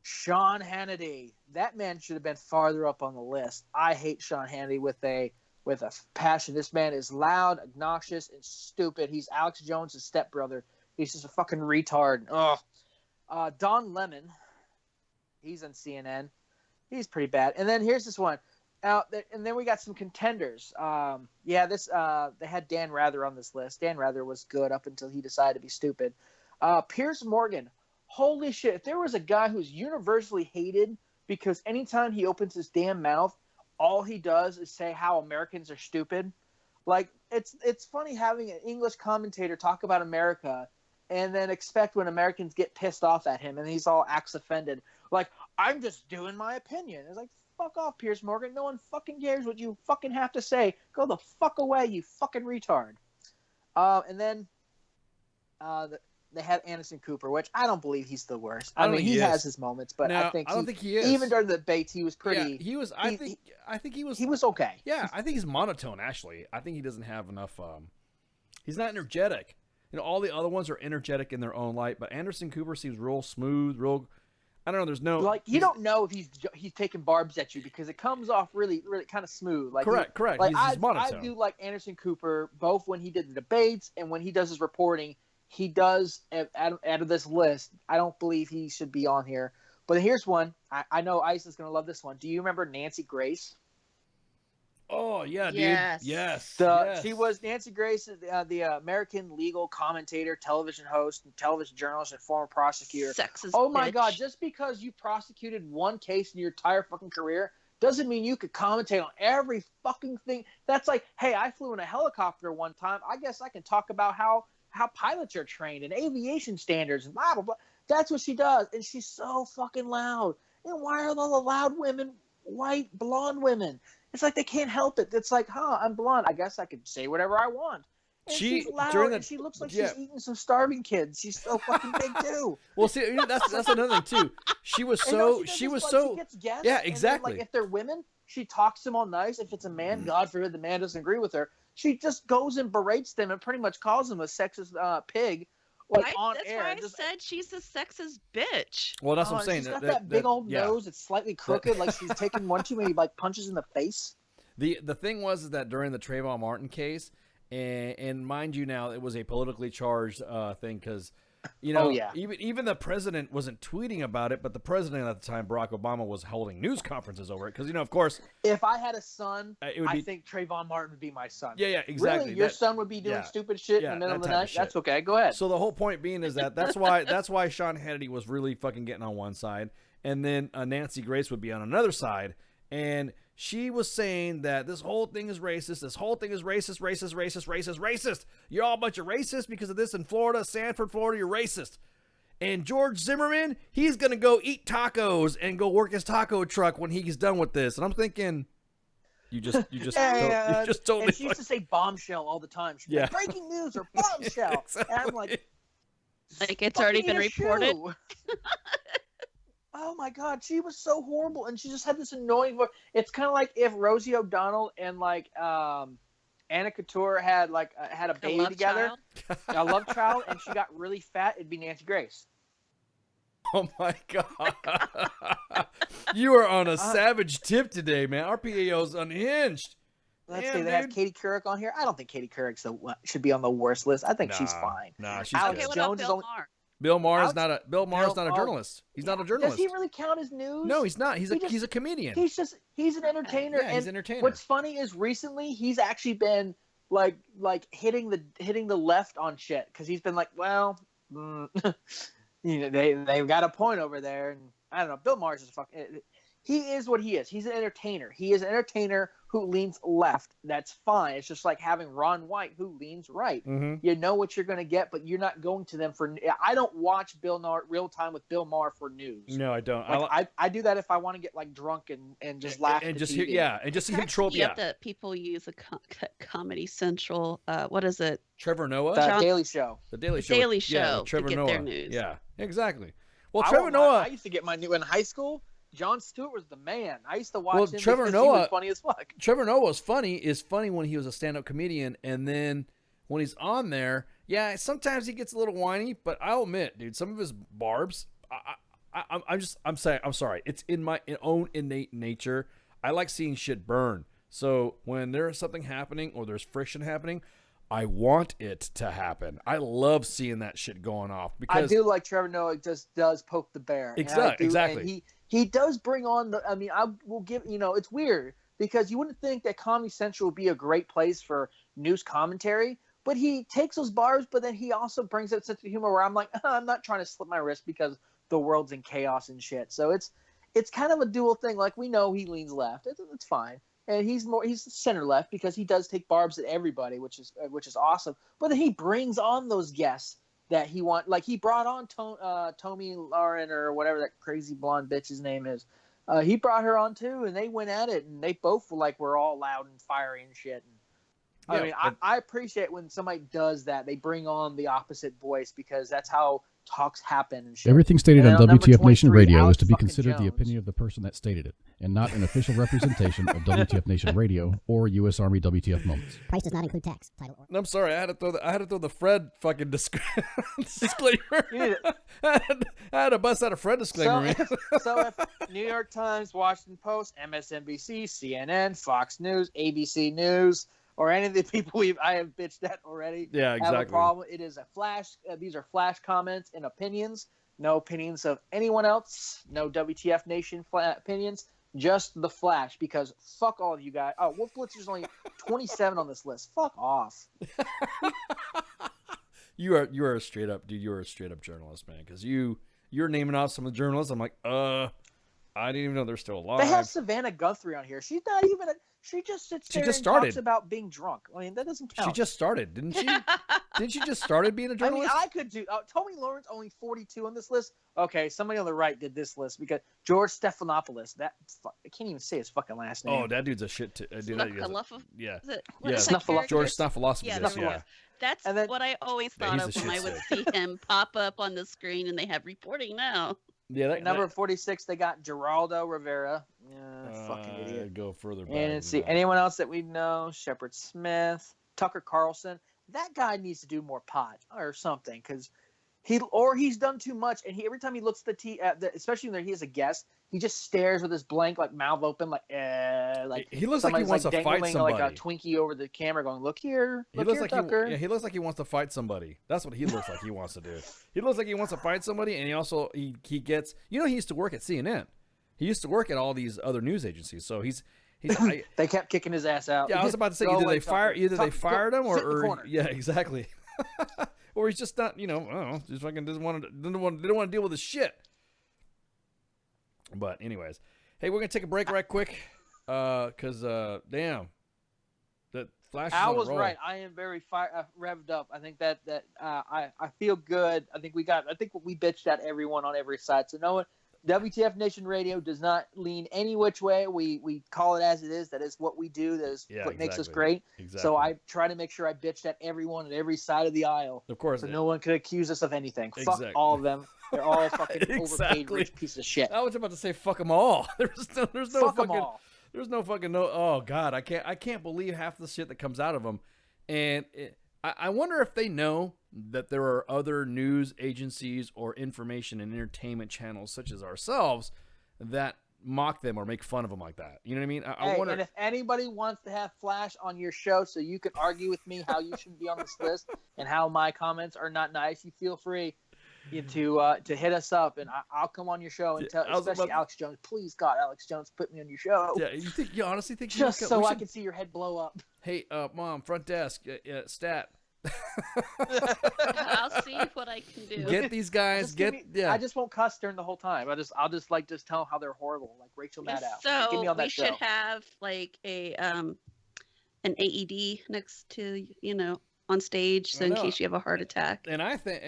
Sean Hannity. That man should have been farther up on the list. I hate Sean Hannity with a passion. This man is loud, obnoxious, and stupid. He's Alex Jones' stepbrother. He's just a fucking retard. Ugh. Don Lemon, he's on CNN. He's pretty bad. And then here's this one. And then we got some contenders. They had Dan Rather on this list. Dan Rather was good up until he decided to be stupid. Piers Morgan. Holy shit. If there was a guy who's universally hated because anytime he opens his damn mouth, all he does is say how Americans are stupid. Like, it's funny having an English commentator talk about America and then expect when Americans get pissed off at him and he's all acts offended. Like, I'm just doing my opinion. It's like, fuck off, Piers Morgan. No one fucking cares what you fucking have to say. Go the fuck away, you fucking retard. And then they have Anderson Cooper, which I don't believe he's the worst. I mean, he has his moments, but I don't think he is. Even during the debates, he was pretty. Yeah, he was. I think he was. He was okay. Yeah, I think he's monotone. Actually, I think he doesn't have enough. He's not energetic. All the other ones are energetic in their own light, but Anderson Cooper seems real smooth, real. I don't know. There's no you don't know if he's taking barbs at you because it comes off really, really kind of smooth. Like correct. Like he's monotone. I do like Anderson Cooper both when he did the debates and when he does his reporting. He does out of this list. I don't believe he should be on here. But here's one. I know Ice is going to love this one. Do you remember Nancy Grace? Oh, yeah, dude. Yes. Yes. She was Nancy Grace, the American legal commentator, television host, and television journalist, and former prosecutor. Sexist oh, my bitch. God. Just because you prosecuted one case in your entire fucking career doesn't mean you could commentate on every fucking thing. That's like, hey, I flew in a helicopter one time. I guess I can talk about how pilots are trained and aviation standards and blah, blah, blah. That's what she does. And she's so fucking loud. And why are all the loud women white, blonde women? It's like they can't help it. It's like, I'm blonde. I guess I could say whatever I want. And she's loud, and she looks like she's eating some starving kids. She's so fucking big, too. Well, see, that's another thing, too. She was so... She gets guests, yeah, exactly. Then, like, if they're women, she talks to them all nice. If it's a man, God forbid the man doesn't agree with her. She just goes and berates them and pretty much calls them a sexist pig, like on air. That's why I said she's a sexist bitch. Well, that's what I'm saying. She's got that big old nose. It's slightly crooked, like she's taking one too many like punches in the face. The thing was that during the Trayvon Martin case, and mind you, now it was a politically charged thing because. Even the president wasn't tweeting about it, but the president at the time, Barack Obama, was holding news conferences over it because, of course. If I had a son, I think Trayvon Martin would be my son. Yeah, exactly. Really, your son would be doing stupid shit in the middle of the night. That's okay. Go ahead. So the whole point being is that's why Sean Hannity was really fucking getting on one side, and then Nancy Grace would be on another side, and she was saying that this whole thing is racist. This whole thing is racist. You're all a bunch of racists because of this in Florida, Sanford, Florida. You're racist. And George Zimmerman, he's going to go eat tacos and go work his taco truck when he's done with this. And I'm thinking, you just totally. And she used to say bombshell all the time. She'd be like, breaking news or bombshell. Exactly. And I'm like it's already been reported. oh my god, she was so horrible, and she just had this annoying voice. It's kind of like if Rosie O'Donnell and like Anna Couture had a baby together, a love child, and she got really fat. It'd be Nancy Grace. Oh my god, you are on a savage tip today, man. Our PAO's unhinged. Let's see, they have Katie Couric on here. I don't think Katie Couric should be on the worst list. I think she's fine. Nah, she's Alex good. What Jones about is Bill only. Maher? Bill Maher's not a journalist. He's not a journalist. Does he really count as news? No, he's not. He's a comedian. He's an entertainer. Yeah, he's an entertainer. What's funny is recently he's actually been like hitting the left on shit because he's been like, well, they've got a point over there, and I don't know. Bill Maher's is fucking. He is what he is. He's an entertainer. He is an entertainer who leans left. That's fine. It's just like having Ron White who leans right. Mm-hmm. You know what you're going to get, but you're not going to them for. I don't watch Bill Maher real time with Bill Maher for news. No, I don't. I do that if I want to get like drunk and just laugh and at just the hear, TV. and just see him troll. Yeah, that people use a Comedy Central. What is it? Trevor Noah. The Daily Show. The Daily Show. Daily Yeah, Show with Trevor to get Noah. their news. Yeah, exactly. Well, I Trevor Noah. I used to get my new in high school. Jon Stewart was the man. I used to watch him Trevor because Noah, he was funny as fuck. Trevor Noah is funny when he was a stand-up comedian, and then when he's on there, yeah, sometimes he gets a little whiny, but I'll admit, dude, some of his barbs, I'm sorry, it's in my own innate nature. I like seeing shit burn. So when there's something happening or there's friction happening, I want it to happen. I love seeing that shit going off because I do like Trevor Noah just does poke the bear. Exactly. And he does bring on the. I mean, I will give. It's weird because you wouldn't think that Comedy Central would be a great place for news commentary, but he takes those bars, but then he also brings that sense of humor where I'm like, I'm not trying to slip my wrist because the world's in chaos and shit. So it's kind of a dual thing. Like we know he leans left. It's fine. And he's center left because he does take barbs at everybody, which is awesome. But then he brings on those guests that he want. Like he brought on Tommy Lauren or whatever that crazy blonde bitch's name is. He brought her on too, and they went at it, and they both were all loud and fiery and shit. And, I appreciate when somebody does that. They bring on the opposite voice because that's how talks happen and shit. Everything stated on WTF Nation Radio Alex is to be fucking considered the Jones. opinion of the person that stated it, and not an official representation of WTF Nation Radio or U.S. Army WTF Moments. Price does not include tax, title, or... I'm sorry, I had to throw the Fred fucking disclaimer. I had to bust out a Fred disclaimer, man. So if New York Times, Washington Post, MSNBC, CNN, Fox News, ABC News, or any of the people I have bitched at already Yeah, exactly. have a problem, it is a flash. These are flash comments and opinions. No opinions of anyone else. No WTF Nation opinions. Just the Flash, because fuck all of you guys. Oh, Wolf Blitzer's only 27 on this list. Fuck off. You are a straight up, dude. You're a straight up journalist, man. Because you're naming off some of the journalists. I'm like, I didn't even know they're still alive. They have Savannah Guthrie on here. She's not even. She just sits there and talks about being drunk. I mean, that doesn't count. She just started, didn't she? Didn't she just started being a journalist? I mean, I could do. Tommy Lawrence only 42 on this list. Okay, somebody on the right did this list because George Stephanopoulos. I can't even say his fucking last name. Oh, that dude's a shit. Dude, yeah. George Snuffleupagus. Yeah. That's what I always thought of when I would see him pop up on the screen and they have reporting now. Yeah, number 46, they got Geraldo Rivera. Yeah, fucking idiot. Go further back. And let's see, anyone else that we know? Shepard Smith, Tucker Carlson. That guy needs to do more pot or something because he's done too much. And every time he looks at especially when he has a guest, he just stares with his blank mouth open he looks like he wants to fight somebody. Like a Twinkie over the camera, going, "Look here, Tucker." He looks like he wants to fight somebody. That's what he looks like he wants to do. He looks like he wants to fight somebody, and he gets. You know, he used to work at CNN. He used to work at all these other news agencies. So he's. They kept kicking his ass out. Yeah, I was about to say either they fired him or yeah, exactly. Or he's just not, I don't know, just fucking didn't want to deal with his shit. But anyways, hey, we're gonna take a break right quick, cause damn, that Flash. Al was right. I am very revved up. I think that I feel good. I think we bitched at everyone on every side. So no one, WTF Nation Radio does not lean any which way. We call it as it is. That is what we do. That is what makes us great. Exactly. So I try to make sure I bitched at everyone at every side of the aisle. Of course. So no one could accuse us of anything. Fuck all of them. They're all fucking overpaid rich piece of shit. I was about to say fuck them all. There's no fuck fucking. All. There's no fucking no. Oh God, I can't believe half the shit that comes out of them, and I wonder if they know that there are other news agencies or information and entertainment channels such as ourselves that mock them or make fun of them like that. You know what I mean? I wonder. And if anybody wants to have Flash on your show so you can argue with me how you should be on this list and how my comments are not nice, you feel free to hit us up, and I'll come on your show and tell, especially Alex Jones. Please, God, Alex Jones, put me on your show. Yeah, you honestly think just so I can see your head blow up? Hey, Mom, front desk, stat. I'll see what I can do. Get these guys. I just won't cuss during the whole time. I'll just tell them how they're horrible, like Rachel Maddow. So get me on that we show. should have like an AED next to on stage, so in case you have a heart attack. And I think,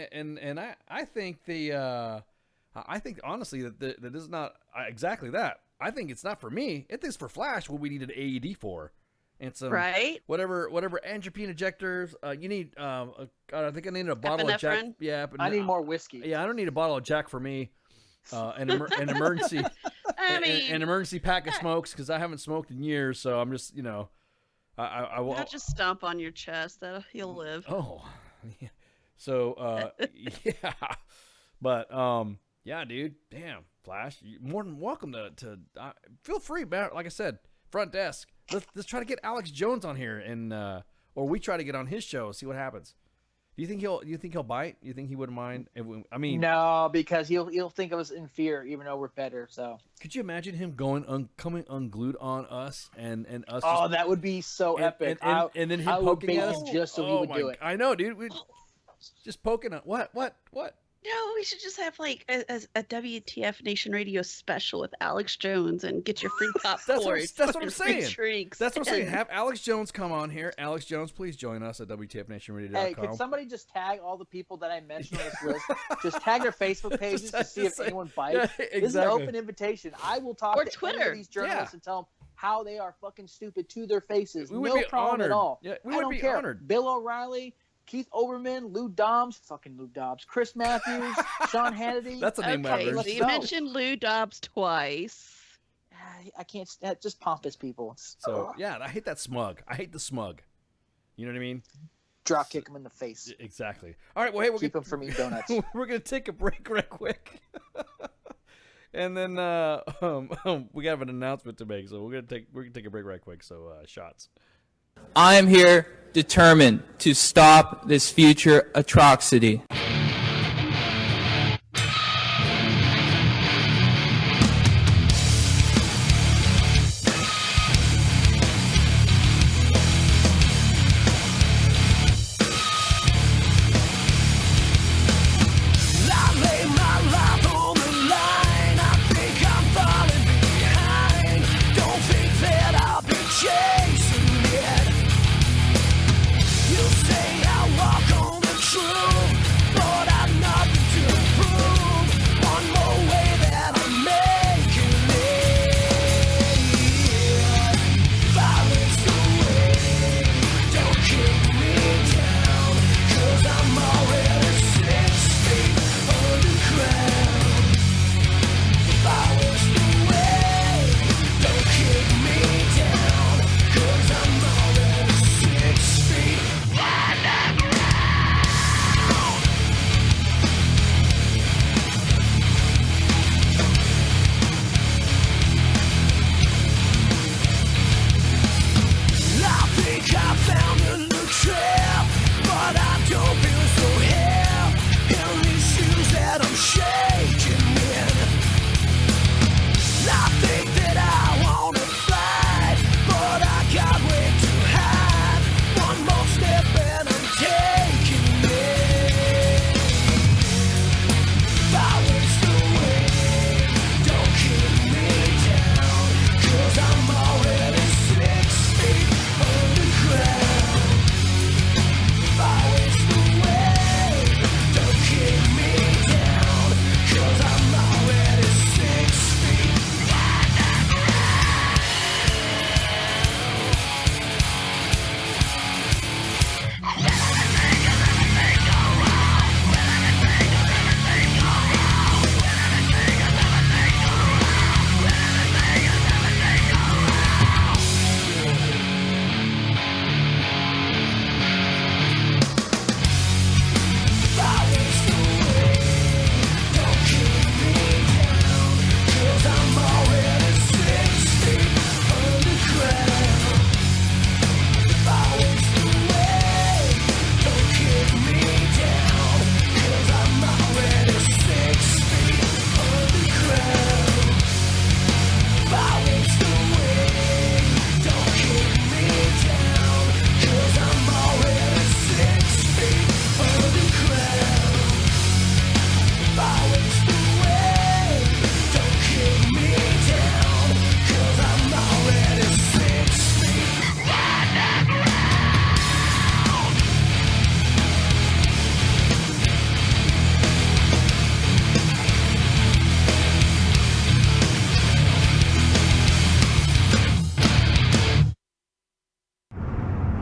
I think I think honestly that that is not exactly that. I think it's not for me. It is for Flash. What we need an AED for. And some whatever angioprine injectors. You need. God, I think I need a bottle of Jack. Yeah, but I need more whiskey. Yeah, I don't need a bottle of Jack for me. An emergency. an emergency pack of smokes because I haven't smoked in years. So I'm just I will. I'll just stomp on your chest. You'll live. Oh, yeah. So yeah, but yeah, dude. Damn, Flash, you're more than welcome to feel free, man. Like I said, front desk. Let's try to get Alex Jones on here, and or we try to get on his show, see what happens. Do you think he'll bite? You think he wouldn't mind? No, because he'll think of us in fear, even though we're better. So could you imagine him coming unglued on us and us? Oh, that would be so epic. And then him poking at us just so he would do it. I know, dude. Just poking at what? No, we should just have like a WTF Nation Radio special with Alex Jones and get your free popcorn. That's what I'm saying. Drinks. That's what I'm saying. Have Alex Jones come on here. Alex Jones, please join us at WTFNationRadio.com. Hey, could somebody just tag all the people that I mentioned on this list? Just tag their Facebook pages to see if anyone bites. Yeah, exactly. This is an open invitation. I will talk to Twitter. any of these journalists and tell them how they are fucking stupid to their faces. We would no be problem honored. at all. Yeah, we I would don't be care. honored. Bill O'Reilly, Keith Olbermann, Lou Dobbs, Chris Matthews, Sean Hannity. That's a name okay, ever. so you mentioned Lou Dobbs twice. I can't stand just pompous people. So yeah, I hate that smug. I hate the smug. You know what I mean? Drop kick him in the face. Exactly. All right. Well, hey, keep him from eating donuts. We're gonna take a break right quick, and then we have an announcement to make. So we're gonna take a break right quick. So shots. I am here determined to stop this future atrocity. You say I walk on the truth.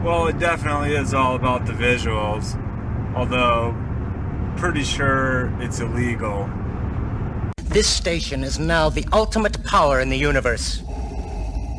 Well, it definitely is all about the visuals, although pretty sure it's illegal. This station is now the ultimate power in the universe.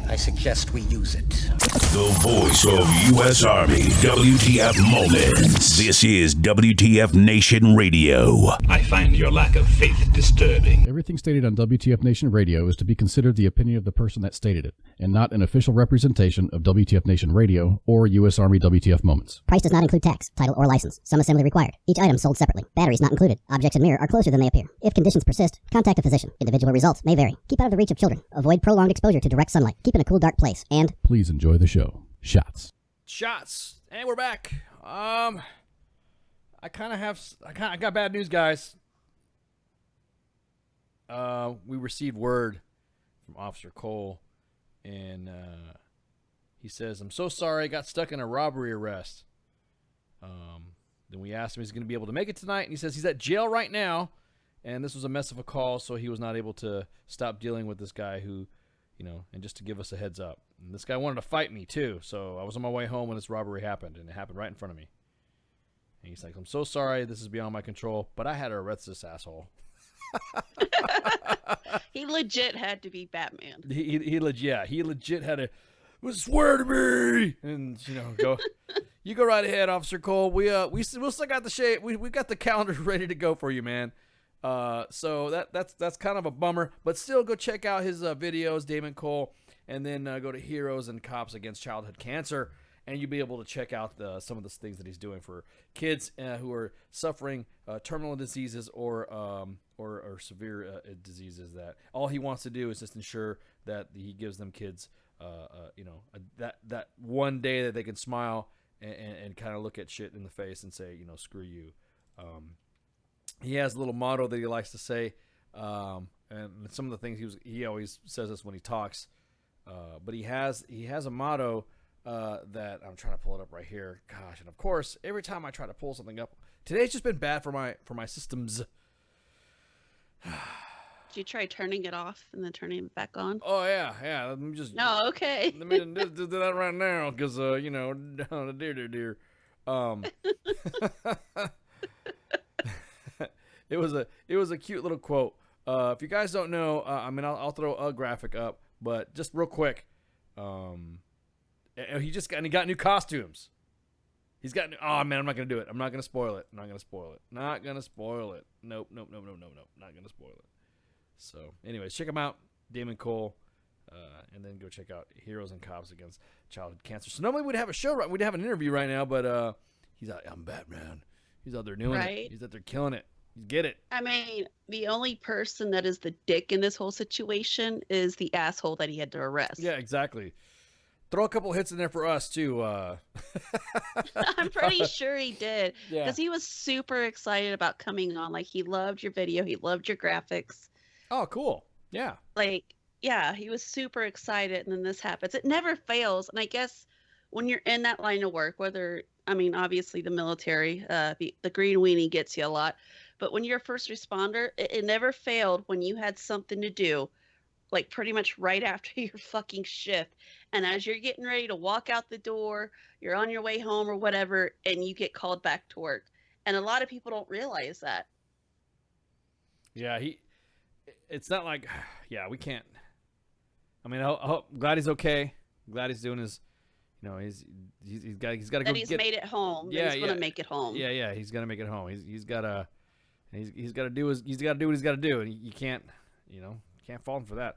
I suggest we use it. The voice of U.S. Army, WTF Moments. This is WTF Nation Radio. I find your lack of faith disturbing. Everything stated on WTF Nation Radio is to be considered the opinion of the person that stated it, and not an official representation of WTF Nation Radio or U.S. Army WTF Moments. Price does not include tax, title, or license. Some assembly required. Each item sold separately. Batteries not included. Objects in mirror are closer than they appear. If conditions persist, contact a physician. Individual results may vary. Keep out of the reach of children. Avoid prolonged exposure to direct sunlight. Keep in a cool, dark place. And please enjoy the show. Shots. And we're back. I got bad news, guys. We received word from Officer Cole, and he says, "I'm so sorry, I got stuck in a robbery arrest." Then we asked him if he's going to be able to make it tonight, and he says he's at jail right now, and this was a mess of a call, so he was not able to stop dealing with this guy who, and just to give us a heads up. And this guy wanted to fight me, too, so I was on my way home when this robbery happened, and it happened right in front of me. And he's like, "I'm so sorry, this is beyond my control, but I had to arrest this asshole." He legit had to be Batman. He legit had to swear to me, and go. You go right ahead, Officer Cole. We still got the shade. We got the calendar ready to go for you, man. So that's kind of a bummer, but still go check out his videos, Damon Cole, and then go to Heroes and Cops Against Childhood Cancer, and you'll be able to check out some of the things that he's doing for kids who are suffering terminal diseases or severe diseases. That all he wants to do is just ensure that he gives them kids, that one day that they can smile and kind of look at shit in the face and say, screw you. He has a little motto that he likes to say, and some of the things he always says this when he talks. But he has a motto that I'm trying to pull it up right here. Gosh, and of course, every time I try to pull something up, today's just been bad for my systems. Did you try turning it off and then turning it back on? Oh yeah. Let me just. No, okay. Let me do that right now, because dear. It was a cute little quote. If you guys don't know, I'll throw a graphic up, but just real quick, he got new costumes. He's got oh man, I'm not gonna do it. I'm not gonna spoil it. Not gonna spoil it. Nope. Not gonna spoil it. So, anyways, check him out, Damon Cole, and then go check out Heroes and Cops Against Childhood Cancer. So normally we'd have a show, we'd have an interview right now, but he's out. I'm Batman. He's out there doing it. He's out there killing it. Get it. I mean, the only person that is the dick in this whole situation is the asshole that he had to arrest. Yeah, exactly. Throw a couple hits in there for us, too. I'm pretty sure he did. Because he was super excited about coming on. Like, he loved your video. He loved your graphics. Oh, cool. Yeah. He was super excited, and then this happens. It never fails. And I guess when you're in that line of work, obviously the military, the green weenie gets you a lot. But when you're a first responder, it never failed when you had something to do, like pretty much right after your fucking shift. And as you're getting ready to walk out the door, you're on your way home or whatever, and you get called back to work. And a lot of people don't realize that. Yeah, it's not like, we can't. I'm glad he's okay. I'm glad he's doing his, he's got to go. That he's made it home. Yeah, he's gonna make it home. Yeah, he's gonna make it home. He's got to do what he's got to do, and you can't, can't fault him for that.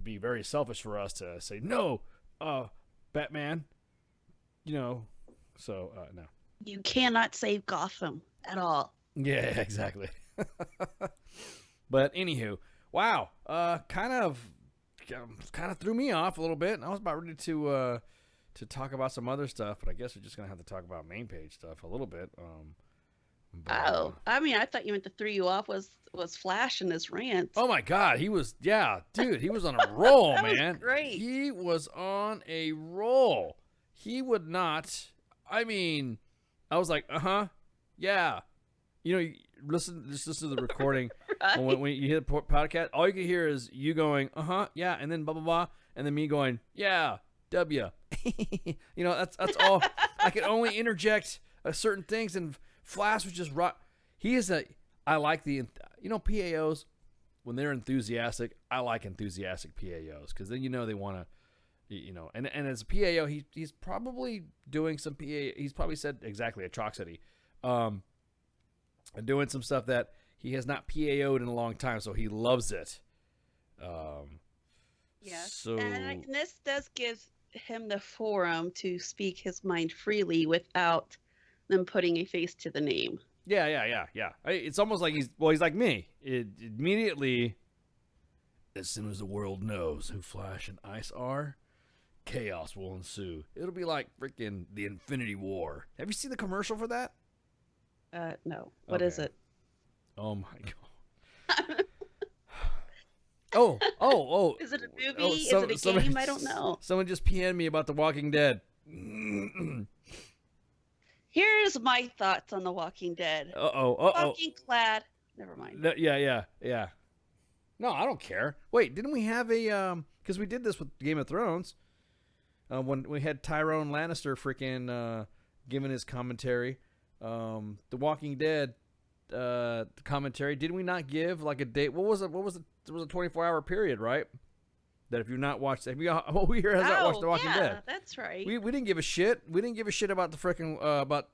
Be very selfish for us to say no, Batman. So no. You cannot save Gotham at all. Yeah, exactly. But anywho, wow, kind of threw me off a little bit, and I was about ready to talk about some other stuff, but I guess we're just gonna have to talk about main page stuff a little bit. I thought you meant to throw you off was Flash in his rant. Oh my God, he was he was on a roll, man. Was great. He was on a roll. He would not. I was like, yeah. Listen to the recording. Right. When you hear the podcast, all you can hear is you going, yeah, and then blah blah blah, and then me going, yeah, W. You know, that's all. I can only interject certain things, and Flash was just right. He is I like the, you know, PAOs when they're enthusiastic. I like enthusiastic PAOs because then you know they want to, you know, and as a PAO, he's probably doing some PA. He's probably said exactly atrocity, and doing some stuff that he has not PAO'd in a long time, so he loves it. Yeah. So And this does give him the forum to speak his mind freely without them putting a face to the name. yeah. It's almost like he's like me. Immediately, as soon as the world knows who Flash and Ice are, chaos will ensue. It'll be like freaking the Infinity War. Have you seen the commercial for that? No. What is it? Oh my god. Oh. Is it a movie? Is it a game? I don't know. Someone just PM'd me about The Walking Dead. Here's my thoughts on The Walking Dead. Fucking clad. Never mind. Yeah. No, I don't care. Wait, didn't we have a because we did this with Game of Thrones when we had Tyrone Lannister freaking giving his commentary, The Walking Dead commentary. Did we not give like a date? What was it? It was a 24-hour period, right? That if you've not watched, who here has not watched The Walking Dead? That's right. We didn't give a shit. We didn't give a shit about the freaking about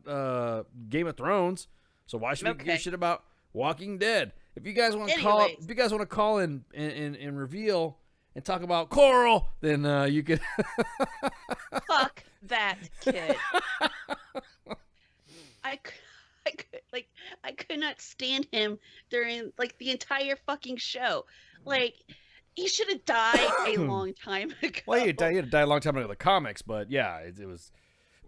Game of Thrones. So why should we give a shit about Walking Dead? If you guys want to call in and reveal and talk about Coral, then you could. Fuck that kid. I could not stand him during like the entire fucking show. Like he should have died a long time ago. Well, he had died a long time ago in the comics, but yeah, it was.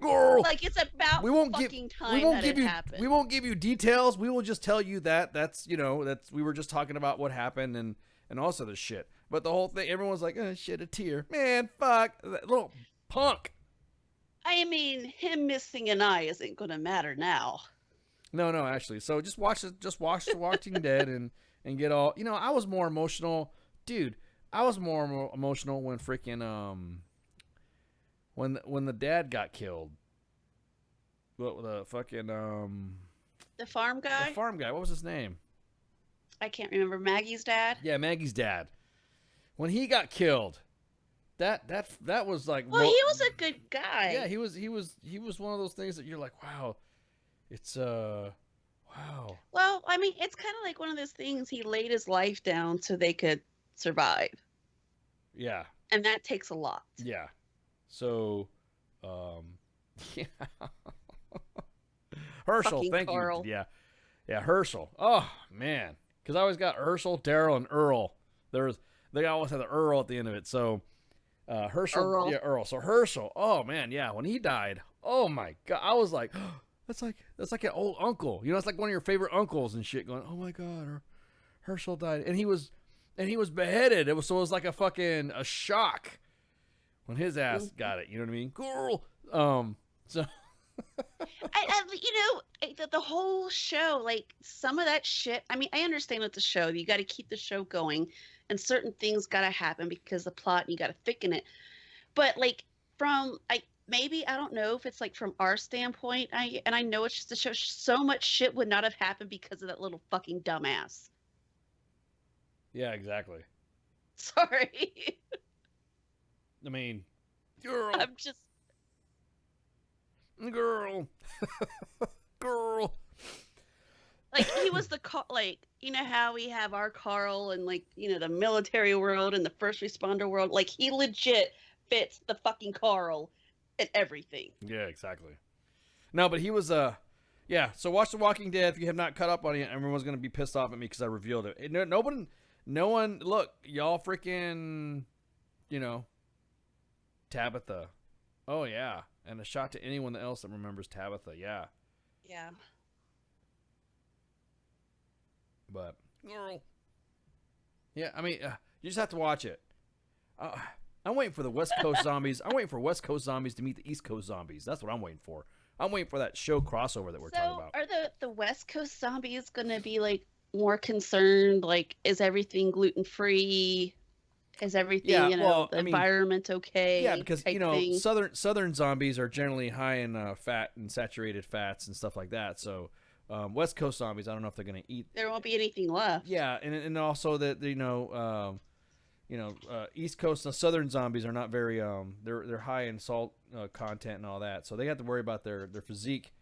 Like it's about time that it happened. We won't give you details. We will just tell you that that's we were just talking about what happened and also the shit. But the whole thing, everyone's like, oh, shit, a tear, man, fuck that little punk. I mean, him missing an eye isn't gonna matter now. No, actually. So just watch The Walking Dead and get all. You know, I was more emotional, dude. I was more emotional when freaking when the dad got killed. What the fucking the farm guy? The farm guy. What was his name? I can't remember. Maggie's dad? Yeah, Maggie's dad. When he got killed, that was like. Well, he was a good guy. Yeah, he was one of those things that you're like, wow, it's wow. Well, I mean, it's kind of like one of those things. He laid his life down so they could survive. Yeah. And that takes a lot. Yeah. So, yeah. Herschel, Fucking thank Carl. you. Yeah, Herschel. Oh man, because I always got Herschel, Daryl, and Earl. They always had the Earl at the end of it. So, Herschel, Earl. yeah, Earl. So Herschel. Oh man, yeah. When he died, oh my god, I was like, that's like an old uncle. You know, it's like one of your favorite uncles and shit. Going, oh my god, Herschel died, and he was beheaded. It was like a fucking shock when his ass got it. You know what I mean? Girl. So. The whole show, like some of that shit. I mean, I understand with the show, you got to keep the show going, and certain things got to happen because the plot, and you got to thicken it. But like from maybe I don't know if it's like from our standpoint. I know it's just a show. So much shit would not have happened because of that little fucking dumbass. Yeah, exactly. Sorry. I mean, girl. I'm just. Girl. Like he was like, you know how we have our Carl and like, you know, the military world and the first responder world. Like he legit fits the fucking Carl and everything. Yeah, exactly. No, but he was yeah. So watch The Walking Dead if you have not caught up on it. Everyone's gonna be pissed off at me because I revealed it. No one. Look, y'all freaking, you know, Tabitha. Oh yeah. And a shot to anyone else that remembers Tabitha. Yeah. Yeah. But, girl. Yeah, I mean, you just have to watch it. I'm waiting for the West Coast zombies. I'm waiting for West Coast zombies to meet the East Coast zombies. That's what I'm waiting for. I'm waiting for that show crossover that we're talking about. Are the West Coast zombies going to be like more concerned? Like, is everything gluten-free? Is everything, Yeah, the well, I mean, environment okay? Yeah, because type thing? southern zombies are generally high in fat and saturated fats and stuff like that. So West Coast zombies, I don't know if they're gonna eat. There won't be anything left. Yeah, and also that East Coast and Southern zombies are not very they're high in salt content and all that, so they have to worry about their physique,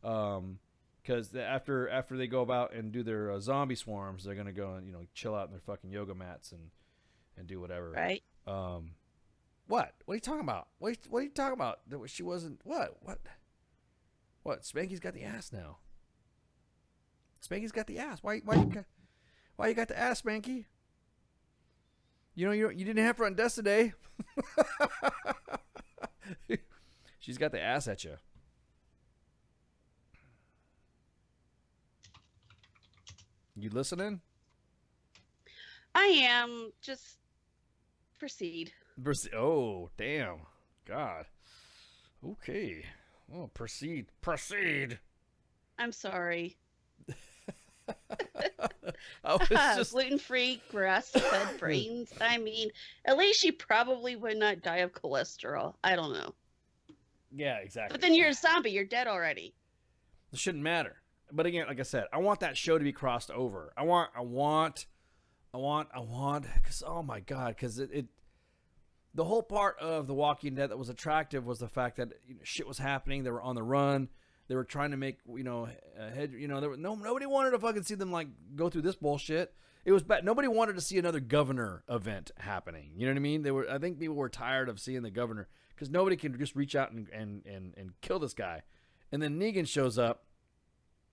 because after they go about and do their zombie swarms, they're gonna go and chill out in their fucking yoga mats and do whatever. Right. What are you talking about? What are you talking about? That she wasn't what? Spanky's got the ass now. Spanky's got the ass. Why you got the ass, Spanky? You didn't have front desk today. She's got the ass at you. You listening? I am. Just proceed. Oh, damn. God. Okay. Oh, proceed. I'm sorry. Just... Gluten-free, grass-fed brains. I mean, at least you probably would not die of cholesterol. I don't know. Yeah, exactly. But then you're a zombie. You're dead already. It shouldn't matter. But again, like I said, I want that show to be crossed over. I want, because, oh my God, because the whole part of The Walking Dead that was attractive was the fact that shit was happening. They were on the run. They were trying to make, head, there was nobody wanted to fucking see them like go through this bullshit. It was bad. Nobody wanted to see another governor event happening. You know what I mean? I think people were tired of seeing the governor because nobody can just reach out and kill this guy. And then Negan shows up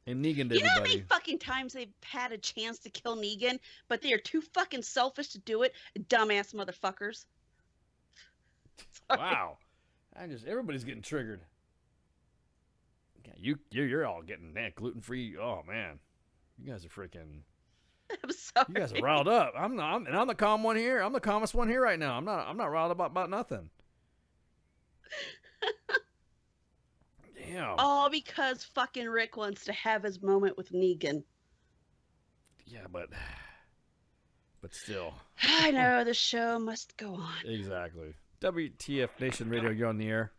and Negan did everybody. You know how many fucking times they've had a chance to kill Negan, but they are too fucking selfish to do it? Dumbass motherfuckers. Sorry. Wow. Everybody's getting triggered. You're all getting that gluten-free. Oh man, you guys are freaking. I'm sorry. You guys are riled up. I'm the calm one here. I'm the calmest one here right now. I'm not riled about nothing. Damn. All because fucking Rick wants to have his moment with Negan. Yeah, but still. I know the show must go on. Exactly. WTF Nation Radio, you're on the air.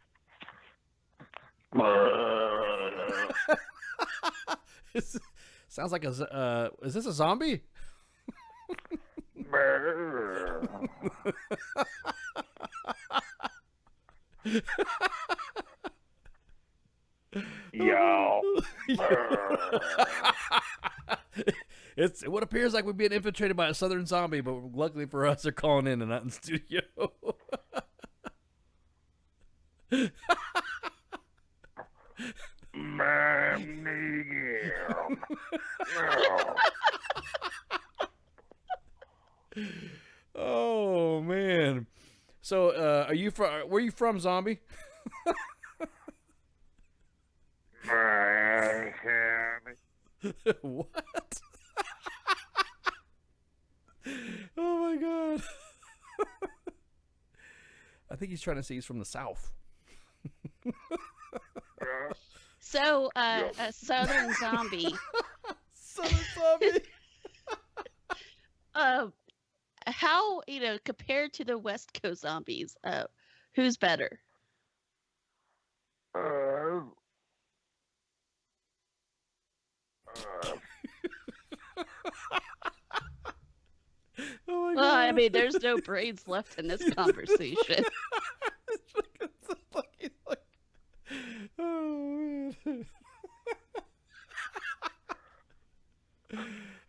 Sounds like is this a zombie? Yo. It's what appears like we're being infiltrated by a southern zombie, but luckily for us, they're calling in and not in studio. Oh man! So, are you from? Where are you from, zombie? What? Oh my god! I think he's trying to say he's from the South. So, a southern zombie. Southern zombie. How, compared to the West Coast zombies, who's better? Oh my well, god. I mean, there's no brains left in this conversation. Oh man.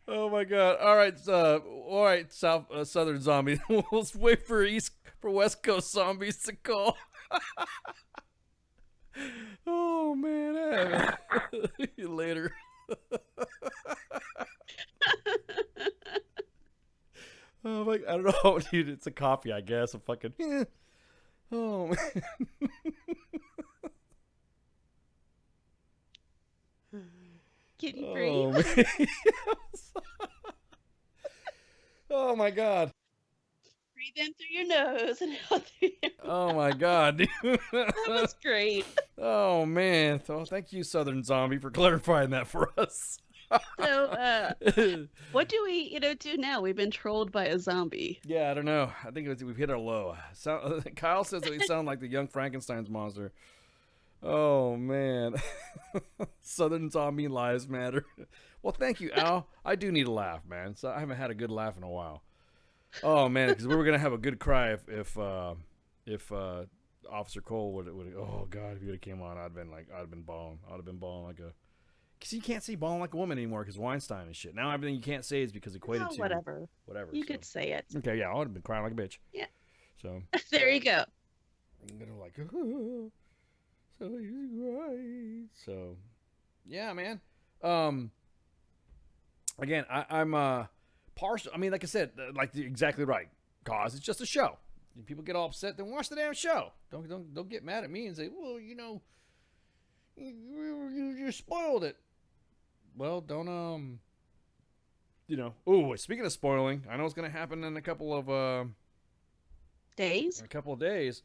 Oh my god. All right, southern zombie. We'll wait for West Coast zombies to call. Oh man. Later. Oh my, I don't know, dude. It's a coffee, I guess. A fucking. Oh man. Can you breathe? Man. Oh my god. Breathe in through your nose and out through your mouth. Oh my god, dude. That was great. Oh man. Oh, thank you, Southern Zombie, for clarifying that for us. So, what do we, do now? We've been trolled by a zombie. Yeah, I don't know. I think we've hit our low. Kyle says that we sound like the young Frankenstein's monster. Oh, man. Southern zombie lives matter. Well, thank you, Al. I do need a laugh, man. So I haven't had a good laugh in a while. Oh, man, because we were going to have a good cry if Officer Cole would oh, God, if he would have came on, I'd have been bawling. I'd have been bawling like a... Because you can't say bawling like a woman anymore because Weinstein and shit. Now everything you can't say is because equated to... Whatever. You could say it. Okay, yeah, I would have been crying like a bitch. Yeah. So... There you go. I'm like... Oh, so he's right. So, yeah, man. Again, I'm partial. I mean, like I said, like exactly right. Cause it's just a show. If people get all upset, then watch the damn show. Don't get mad at me and say, well, you spoiled it. Well, don't Oh, speaking of spoiling, I know it's gonna happen in a couple of days. In a couple of days.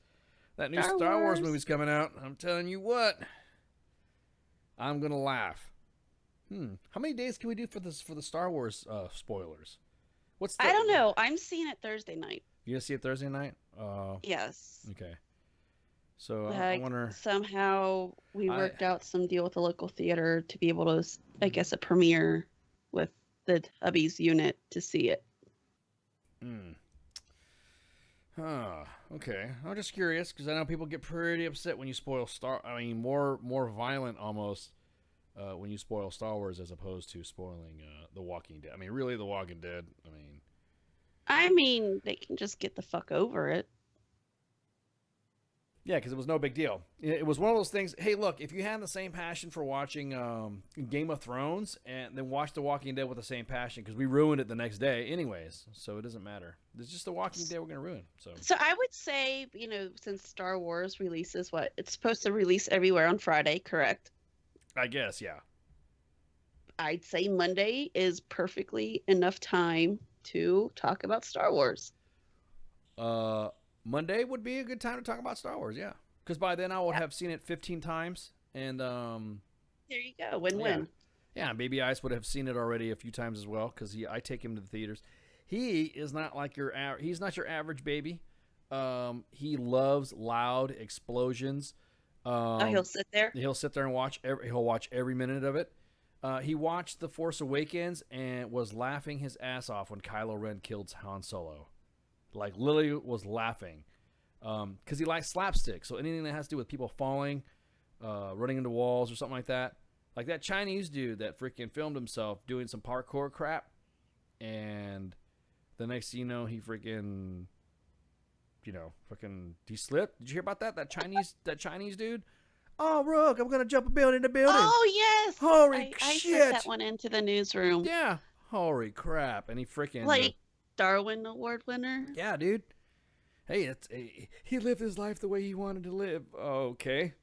That new Star Wars movie's coming out. I'm telling you what. I'm gonna laugh. How many days can we do for the Star Wars spoilers? I don't know. I'm seeing it Thursday night. You gonna see it Thursday night? Yes. Okay. So I wonder. Somehow we worked out some deal with the local theater to be able to, I guess, a premiere with the hubby's unit to see it. Okay. I'm just curious because I know people get pretty upset when you spoil more violent almost when you spoil Star Wars as opposed to spoiling The Walking Dead. I mean, really, The Walking Dead. I mean, they can just get the fuck over it. Yeah, because it was no big deal. It was one of those things. Hey, look, if you had the same passion for watching Game of Thrones, and then watch The Walking Dead with the same passion, because we ruined it the next day, anyways. So it doesn't matter. It's just The Walking Dead we're gonna ruin. So I would say, since Star Wars releases it's supposed to release everywhere on Friday, correct? I guess, yeah. I'd say Monday is perfectly enough time to talk about Star Wars. Monday would be a good time to talk about Star Wars, yeah. Because by then I would have seen it 15 times, and there you go, win-win. Yeah, Baby Ice would have seen it already a few times as well, because I take him to the theaters. He is not like he's not your average baby. He loves loud explosions. He'll sit there? He'll sit there and watch. He'll watch every minute of it. He watched The Force Awakens and was laughing his ass off when Kylo Ren killed Han Solo. Like, literally was laughing. Because he likes slapstick. So anything that has to do with people falling, running into walls or something like that. Like that Chinese dude that freaking filmed himself doing some parkour crap. And the next thing you know, he freaking... he slipped. Did you hear about that? That Chinese dude? Oh, Rook, I'm going to jump a building to building. Oh, yes. Holy I shit. sent that one into the newsroom. Yeah. Holy crap. And he freaking... Like, Darwin Award winner? Yeah, dude. Hey, he lived his life the way he wanted to live. Okay.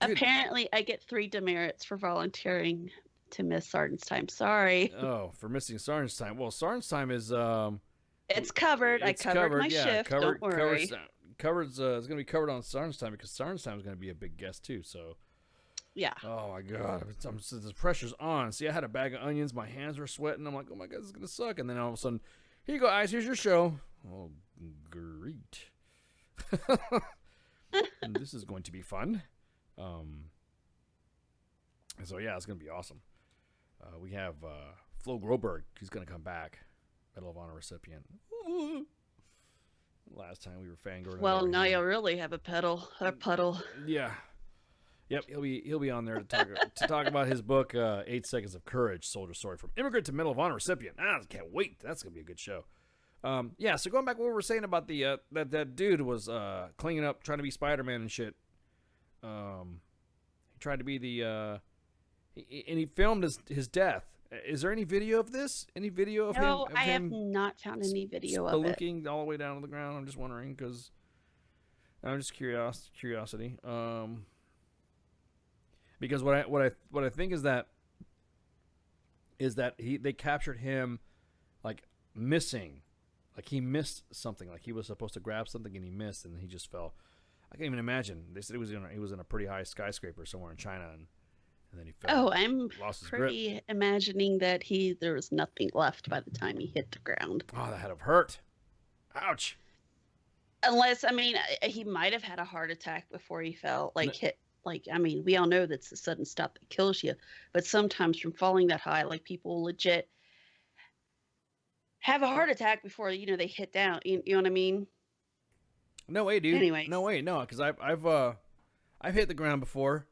Dude. Apparently, I get 3 demerits for volunteering to miss Sergeant's time. Sorry. Oh, for missing Sergeant's time. Well, Sergeant's time is... It's covered. I covered my shift. Don't worry. It's going to be covered on Sergeant's time because Sergeant's time is going to be a big guest too. So, yeah. Oh my God, the pressure's on. See, I had a bag of onions. My hands were sweating. I'm like, oh my God, this is going to suck. And then all of a sudden, here you go, Ice. Here's your show. Oh, great. And this is going to be fun. So yeah, it's going to be awesome. We have Flo Groberg. He's going to come back. Medal of Honor recipient. Last time we were fangirling. Well, now you'll really have a puddle. Yeah. Yep, he'll be on there to talk about his book, 8 Seconds of Courage, Soldier Story from Immigrant to Medal of Honor recipient. I can't wait. That's gonna be a good show. Yeah. So going back to what we were saying about the that dude was cleaning up, trying to be Spider-Man and shit. He tried to be and he filmed his death. Is there any video of this? Any video of him? No, I have not found any video of it. Spelunking all the way down to the ground. I'm just wondering because I'm just curiosity. Because what I think is that they captured him like missing, like he missed something, like he was supposed to grab something and he missed and he just fell. I can't even imagine. They said he was in a pretty high skyscraper somewhere in China and and then he fell. Oh, I'm lost his grip. pretty imagining that there was nothing left by the time he hit the ground. Oh, that had to have hurt. Ouch. Unless, I mean, he might have had a heart attack before he fell. I mean, we all know that's the sudden stop that kills you. But sometimes from falling that high, like people legit have a heart attack before, they hit down. You know what I mean? No way, dude. Anyways. No way, no, because I've hit the ground before.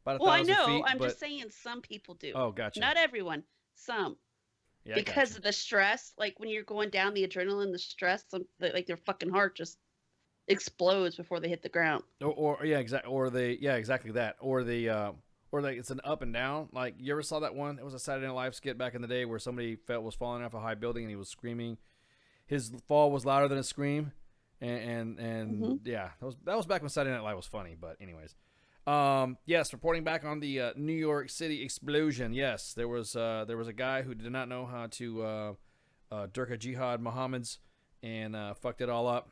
About 1,000 Well, I know. feet, I'm but... just saying some people do. Oh, gotcha. Not everyone. Some. Yeah, because of the stress, like when you're going down, the adrenaline, the stress, like their fucking heart just explodes before they hit the ground. Exactly that. Or like it's an up and down. Like you ever saw that one? It was a Saturday Night Live skit back in the day where somebody was falling off a high building and he was screaming. His fall was louder than a scream, and yeah, that was back when Saturday Night Live was funny. But anyways, yes, reporting back on the New York City explosion. Yes, there was a guy who did not know how to Durga Jihad Muhammad's and fucked it all up.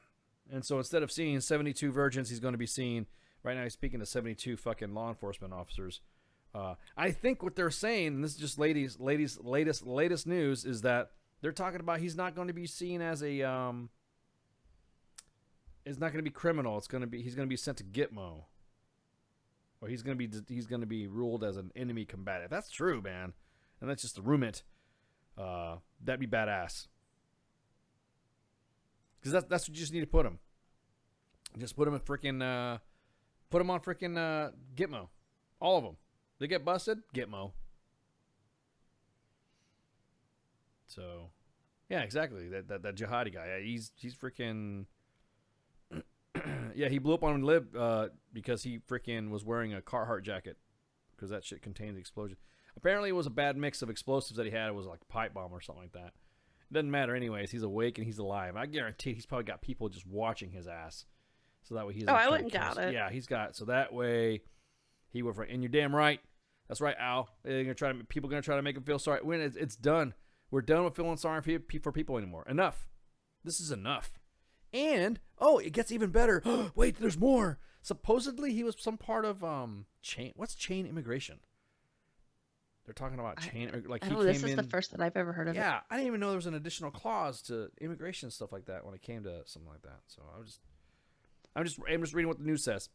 And so instead of seeing 72 virgins, he's going to be seeing, right now he's speaking to 72 fucking law enforcement officers. I think what they're saying, and this is just latest news, is that they're talking about he's not going to be seen as a it's not going to be criminal. He's going to be sent to Gitmo, or he's going to be ruled as an enemy combatant. If that's true, man, and that's just a rumor, that'd be badass. Because that's what you just need to put him. Just put him in freaking put him on freaking Gitmo. All of them. They get busted, Gitmo. So, yeah, exactly. That jihadi guy. He's freaking. Yeah, he blew up on Lib because he freaking was wearing a Carhartt jacket because that shit contained the explosion. Apparently, it was a bad mix of explosives that he had. It was like a pipe bomb or something like that. It doesn't matter anyways. He's awake and he's alive. I guarantee he's probably got people just watching his ass. So that way he's. Oh, I wouldn't doubt it. Yeah, he's got. So that way, he went for. And you're damn right. That's right, Al. People are gonna try to make him feel sorry. When it's done, we're done with feeling sorry for people anymore. Enough. This is enough. And it gets even better. Wait, there's more. Supposedly he was some part of chain. What's chain immigration? They're talking about chain. Like this is the first that I've ever heard of. Yeah, I didn't even know there was an additional clause to immigration and stuff like that when it came to something like that. So I'm just reading what the news says.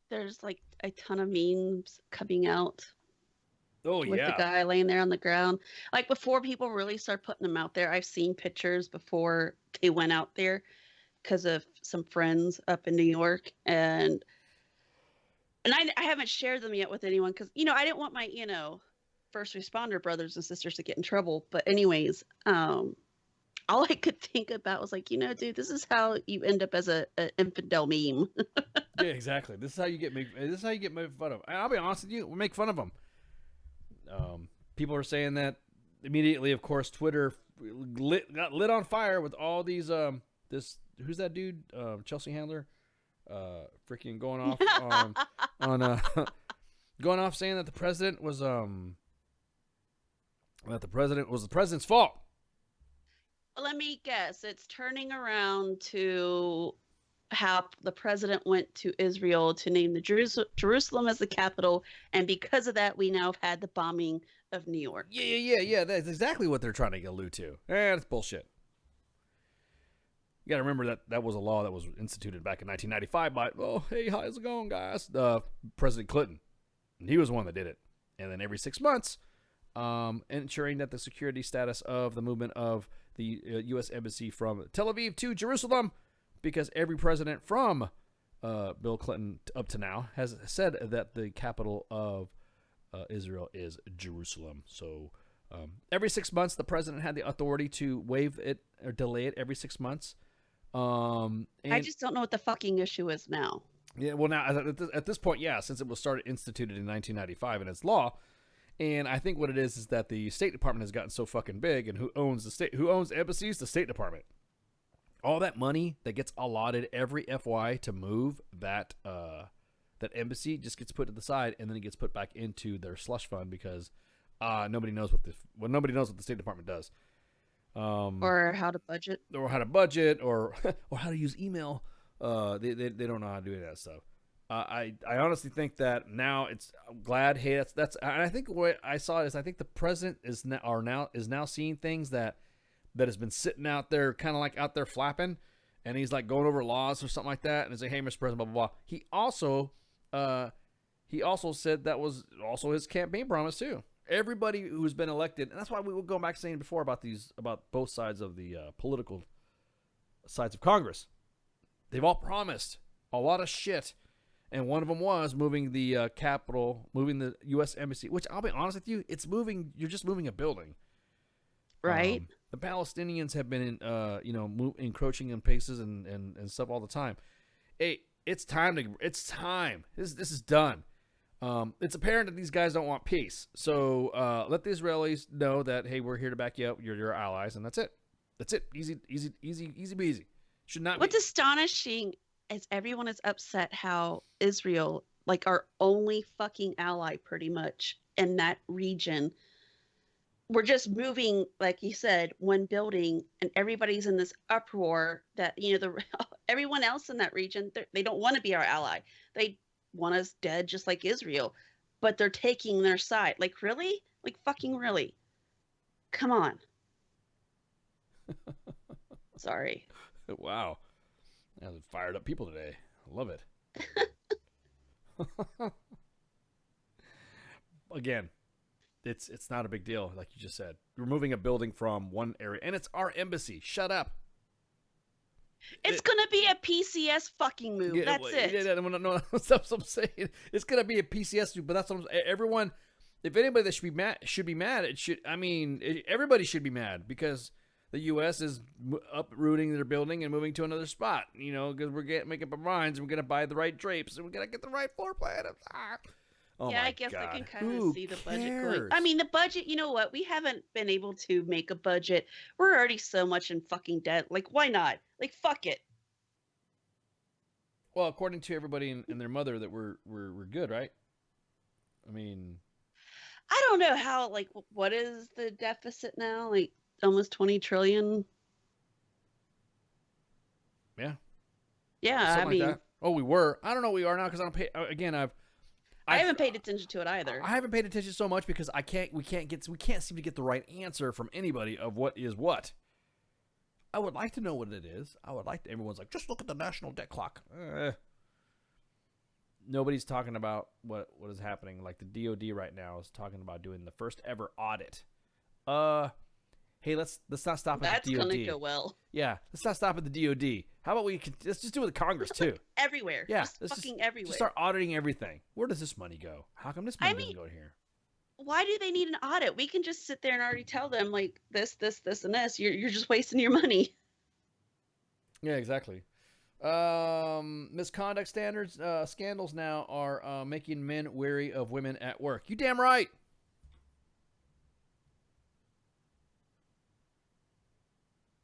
There's like a ton of memes coming out. Oh, with the guy laying there on the ground. Like before people really start putting them out there, I've seen pictures before they went out there because of some friends up in New York, and I haven't shared them yet with anyone because I didn't want my first responder brothers and sisters to get in trouble. But anyways, all I could think about was like, dude, this is how you end up as an infidel meme. Yeah, exactly. This is how you get made fun of. I'll be honest with you, we make fun of them. People are saying that immediately. Of course, Twitter got lit on fire with all these. Who's that dude? Chelsea Handler, freaking going off on going off saying that the president was the president's fault. Let me guess. It's turning around to how the president went to Israel to name the Jerusalem as the capital, and because of that, we now have had the bombing of New York. Yeah. That's exactly what they're trying to allude to. That's bullshit. You got to remember that was a law that was instituted back in 1995 by, hey, how's it going, guys? President Clinton. And he was the one that did it. And then every 6 months, ensuring that the security status of the movement of the U.S. Embassy from Tel Aviv to Jerusalem, because every president from Bill Clinton up to now has said that the capital of Israel is Jerusalem. So every 6 months, the president had the authority to waive it or delay it every 6 months. I just don't know what the fucking issue is now. Yeah, well, now at this point, yeah, since it was instituted in 1995 and it's law. And I think what it is that the State Department has gotten so fucking big, and who owns embassies? The State Department. All that money that gets allotted every FY to move that embassy just gets put to the side, and then it gets put back into their slush fund because nobody knows what the State Department does, or how to budget, or how to use email. They don't know how to do that stuff. I honestly think that now it's glad. Hey, that's. And I think what I saw is I think the president is now seeing things that has been sitting out there, kind of like out there flapping, and he's like going over laws or something like that, and he's like, "Hey, Mr. President, blah blah blah." He also said that was also his campaign promise too. Everybody who's been elected, and that's why we were going back saying before about both sides of the political sides of Congress. They've all promised a lot of shit. And one of them was moving the Capitol, moving the U.S. Embassy, which I'll be honest with you, it's moving. You're just moving a building. Right. The Palestinians have been, encroaching in places and stuff all the time. Hey, it's time. It's time. This is done. It's apparent that these guys don't want peace. So let the Israelis know that, hey, we're here to back you up. You're your allies, and that's it. That's it. Easy peasy. Should not. What's astonishing is everyone is upset how Israel, like our only fucking ally pretty much in that region, we're just moving, like you said, one building, and everybody's in this uproar that, everyone else in that region, they don't want to be our ally. They want us dead just like Israel, but they're taking their side. Like, really? Like, fucking really? Come on. Sorry. Wow. Yeah, fired up people today. I love it. Again, it's not a big deal, like you just said. We're moving a building from one area, and it's our embassy. Shut up. It's gonna be a PCS fucking move. That's it. Yeah, no, that's what I'm saying. It's gonna be a PCS move, but that's what everyone. If anybody that should be mad, it should. I mean, everybody should be mad because the U.S. is uprooting their building and moving to another spot. Because we're making up our minds and we're gonna buy the right drapes and we're gonna get the right floor plan. Oh yeah, my I guess God. I can kind of see the budget going. cares? I mean, the budget, you know what? We haven't been able to make a budget. We're already so much in fucking debt. Like, why not? Like, fuck it. Well, according to everybody and their mother, that we're good, right? I mean, I don't know how, like, what is the deficit now? Like, almost 20 trillion? yeah. Yeah, Something I mean, like that. Oh, we were. I don't know what we are now because I don't pay. Again, I haven't paid attention to it either. I haven't paid attention so much because we can't seem to get the right answer from anybody of what is what. I would like to know what it is. Everyone's like, just look at the national debt clock. Nobody's talking about what is happening. Like the DOD right now is talking about doing the first ever audit. Hey, let's not stop at the DOD. That's gonna go well. Yeah, let's not stop at the DOD. How about let's just do it with Congress too? Everywhere. Yeah, just fucking everywhere. Just start auditing everything. Where does this money go? How come this money doesn't go here? Why do they need an audit? We can just sit there and already tell them like this, and this. You're just wasting your money. Yeah, exactly. Misconduct scandals now are making men wary of women at work. You damn right.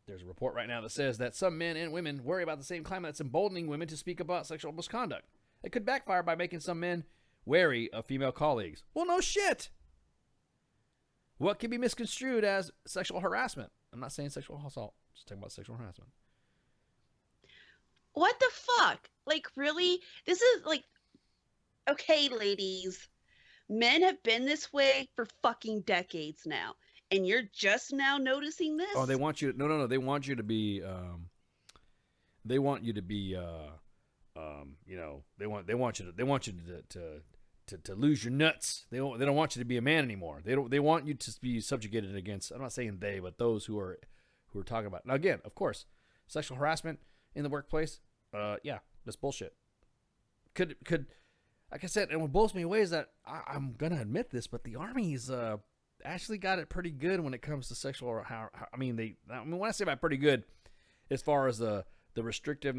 There's a report right now that says that some men and women worry about the same climate that's emboldening women to speak about sexual misconduct. It could backfire by making some men wary of female colleagues. Well, no shit. What can be misconstrued as sexual harassment? I'm not saying sexual assault. Just talking about sexual harassment. What the fuck? Like, really? This is like, okay, ladies. Men have been this way for fucking decades now. And you're just now noticing this? Oh, they want you. No. They want you to be. They want you to be. They want you to lose your nuts. They don't want you to be a man anymore. They want you to be subjugated against. I'm not saying they, but those who are talking about. Now again, of course, sexual harassment in the workplace. Yeah, that's bullshit. Could like I said, and what blows me away is that I'm gonna admit this, but the Army's actually got it pretty good when it comes to sexual. When I say by pretty good, as far as the restrictive,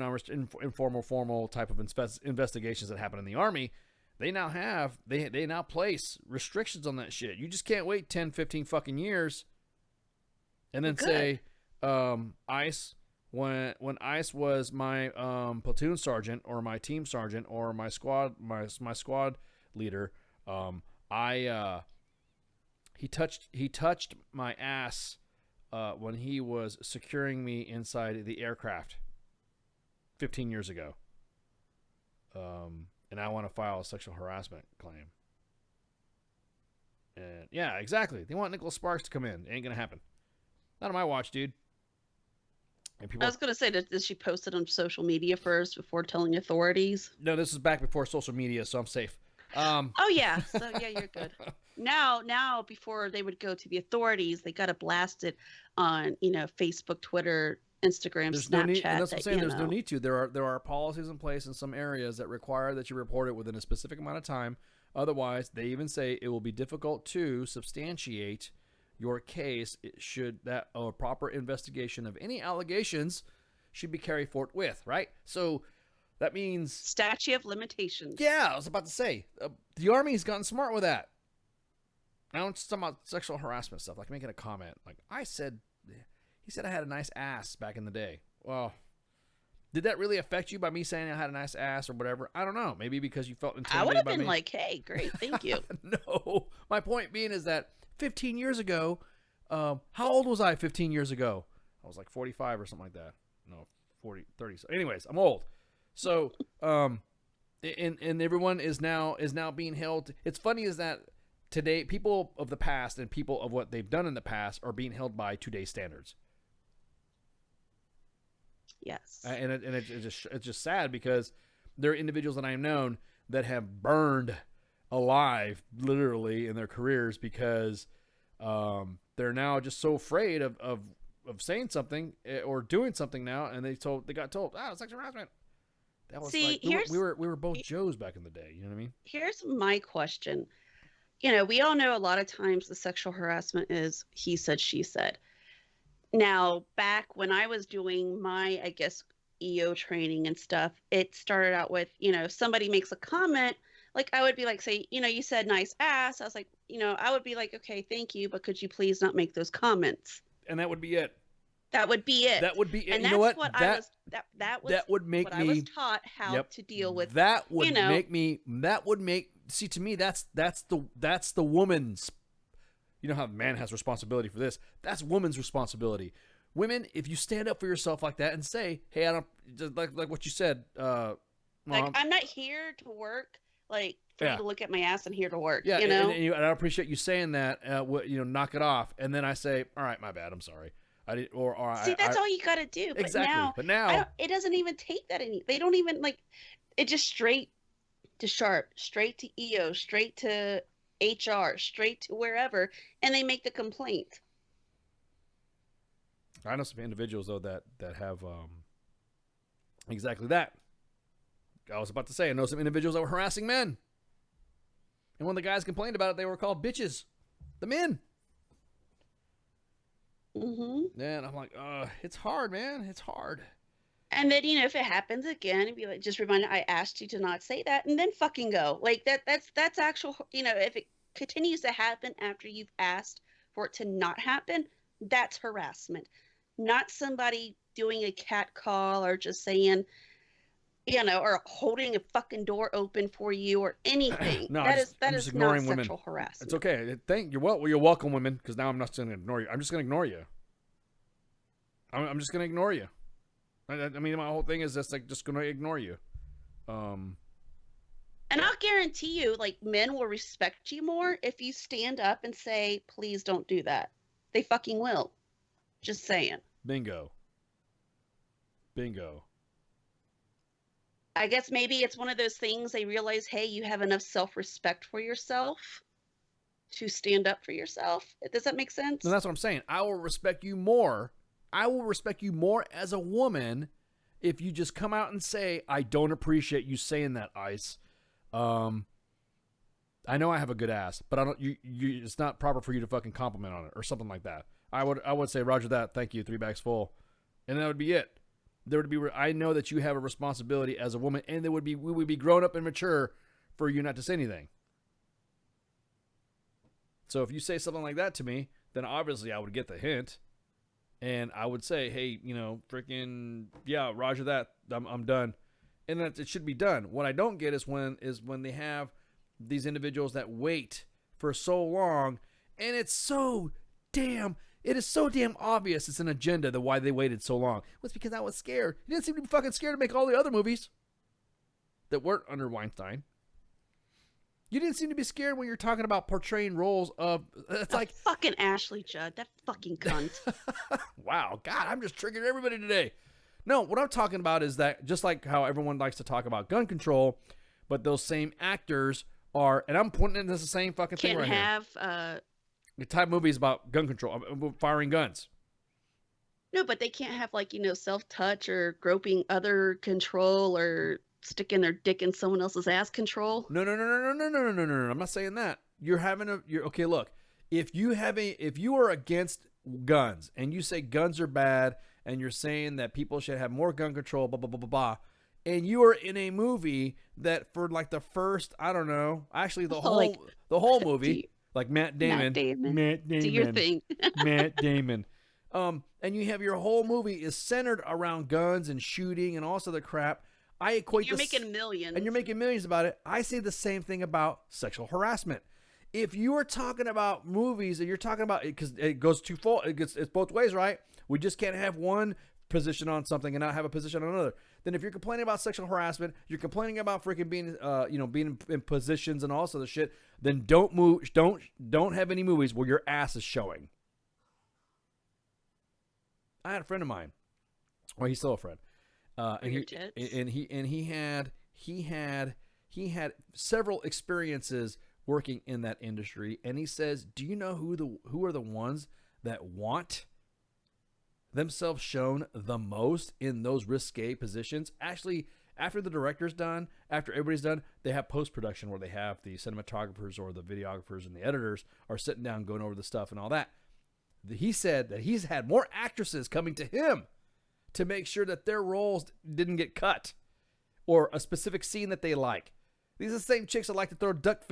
informal, formal type of investigations that happen in the Army, they now place restrictions on that shit. You just can't wait 10, 15 fucking years and then say, ICE, when ICE was my platoon sergeant or my team sergeant or my squad leader, he touched my ass when he was securing me inside the aircraft 15 years ago. and I want to file a sexual harassment claim. And yeah, exactly. They want Nicholas Sparks to come in. It ain't gonna happen. Not on my watch, dude. And people, I was going to say, did she post it on social media first before telling authorities? no, this is back before social media, so I'm safe. Oh yeah, so yeah, you're good. Now, before they would go to the authorities, they got to blast it on, Facebook, Twitter, Instagram, There's Snapchat. no need, and that's what I'm saying. you There's no know. need to. There are policies in place in some areas that require that you report it within a specific amount of time. Otherwise, they even say it will be difficult to substantiate your case. It should that a proper investigation of any allegations should be carried forthwith, right? So that means Statute of limitations. yeah, I was about to say the Army's gotten smart with that. Now it's talking about sexual harassment stuff, like making a comment, like he said I had a nice ass back in the day. Well, did that really affect you by me saying I had a nice ass or whatever? I don't know. Maybe because you felt intimidated I would have by been me. like, hey, great, thank you. No, my point being is that 15 years ago, how old was I 15 years ago? I was like 45 or something like that. No, 40, 30. So anyways, I'm old. So, and everyone is now being held. It's funny is that today people of the past and people of what they've done in the past are being held by today's standards. Yes. And it's just sad because there are individuals that I've known that have burned alive literally in their careers because they're now just so afraid of saying something or doing something now, and they got told, it's sexual harassment. That was See, we were both Joes back in the day. You know what I mean? Here's my question. We all know a lot of times the sexual harassment is he said, she said. Now, back when I was doing my, I guess, EO training and stuff, it started out with, somebody makes a comment, like I would be like, say, you said nice ass. I was like, I would be like, okay, thank you, but could you please not make those comments? And that would be it. That would be it. That would be it. And you know what? That would make what me. I was taught how to deal with. That would make me. That would make. See, to me, that's the woman's. You know how the man has responsibility for this. That's woman's responsibility. Women, if you stand up for yourself like that and say, "Hey, I don't," just like what you said. Like I'm not here to work. Like for you to look at my ass, I'm here to work. Yeah, And I appreciate you saying that. Knock it off. And then I say, "All right, my bad. I'm sorry. I did." See, that's all you got to do. Exactly. But now it doesn't even take that. They don't even it. Just straight to sharp, straight to EO, straight to HR, straight to wherever, and they make the complaint. I know some individuals though that have exactly that. I was about to say I know some individuals that were harassing men, and when the guys complained about it, they were called bitches. The men. Mm-hmm. Yeah, and I'm like, it's hard, man. It's hard. And then if it happens again, it'd be like, just remind, I asked you to not say that, and then fucking go. Like that's actual. If it continues to happen after you've asked for it to not happen, that's harassment. Not somebody doing a cat call or just saying, or holding a fucking door open for you or anything. No, that is not women. sexual harassment. It's okay. You're welcome, women. Because now I'm not going to ignore you. I'm just going to ignore you. I'm just going to ignore you. I mean, my whole thing is just going to ignore you. And I'll guarantee you, men will respect you more if you stand up and say, "Please don't do that." They fucking will. Just saying. Bingo. I guess maybe it's one of those things they realize, hey, you have enough self-respect for yourself to stand up for yourself. Does that make sense? No, that's what I'm saying. I will respect you more. I will respect you more as a woman if you just come out and say, "I don't appreciate you saying that, Ice. I know I have a good ass, but I don't. It's not proper for you to fucking compliment on it or something like that." I would say, "Roger that. Thank you. 3 bags full," and that would be it. There would be. I know that you have a responsibility as a woman, and we would be grown up and mature for you not to say anything. So if you say something like that to me, then obviously I would get the hint, and I would say, "Hey, freaking yeah, Roger that. I'm done," and that it should be done. What I don't get is when they have these individuals that wait for so long, and it's so damn. It is so damn obvious it's an agenda that why they waited so long. Well, it's because I was scared. You didn't seem to be fucking scared to make all the other movies. that weren't under Weinstein. You didn't seem to be scared when you're talking about portraying roles of. It's like fucking Ashley Judd, that fucking cunt. Wow, God, I'm just triggering everybody today. No, what I'm talking about is that just like how everyone likes to talk about gun control, but those same actors are, and I'm pointing at this the same fucking thing right here. Can't have the type of movies about gun control, firing guns. No, but they can't have like, self-touch or groping other control or sticking their dick in someone else's ass control. No. I'm not saying that. Okay, look. If you are against guns and you say guns are bad and you're saying that people should have more gun control, blah, blah, blah, blah, blah, and you are in a movie that for like the first, I don't know, actually the whole movie, like Matt Damon. Do your thing. Matt Damon. And you have your whole movie is centered around guns and shooting and all this other crap. I equate You're making millions. And you're making millions about it. I say the same thing about sexual harassment. If you are talking about movies and you're talking about it, because it goes it's both ways, right? We just can't have one position on something and not have a position on another. Then if you're complaining about sexual harassment, you're complaining about freaking being, being in positions and all this other shit, then don't have any movies where your ass is showing. I had a friend of mine. Well, he's still a friend. And he had several experiences working in that industry, and he says, "Do you know who are the ones that want themselves shown the most in those risque positions?" Actually, after the director's done, after everybody's done, they have post-production where they have the cinematographers or the videographers and the editors are sitting down going over the stuff and all that. He said that he's had more actresses coming to him to make sure that their roles didn't get cut or a specific scene that they like. These are the same chicks that like to throw duck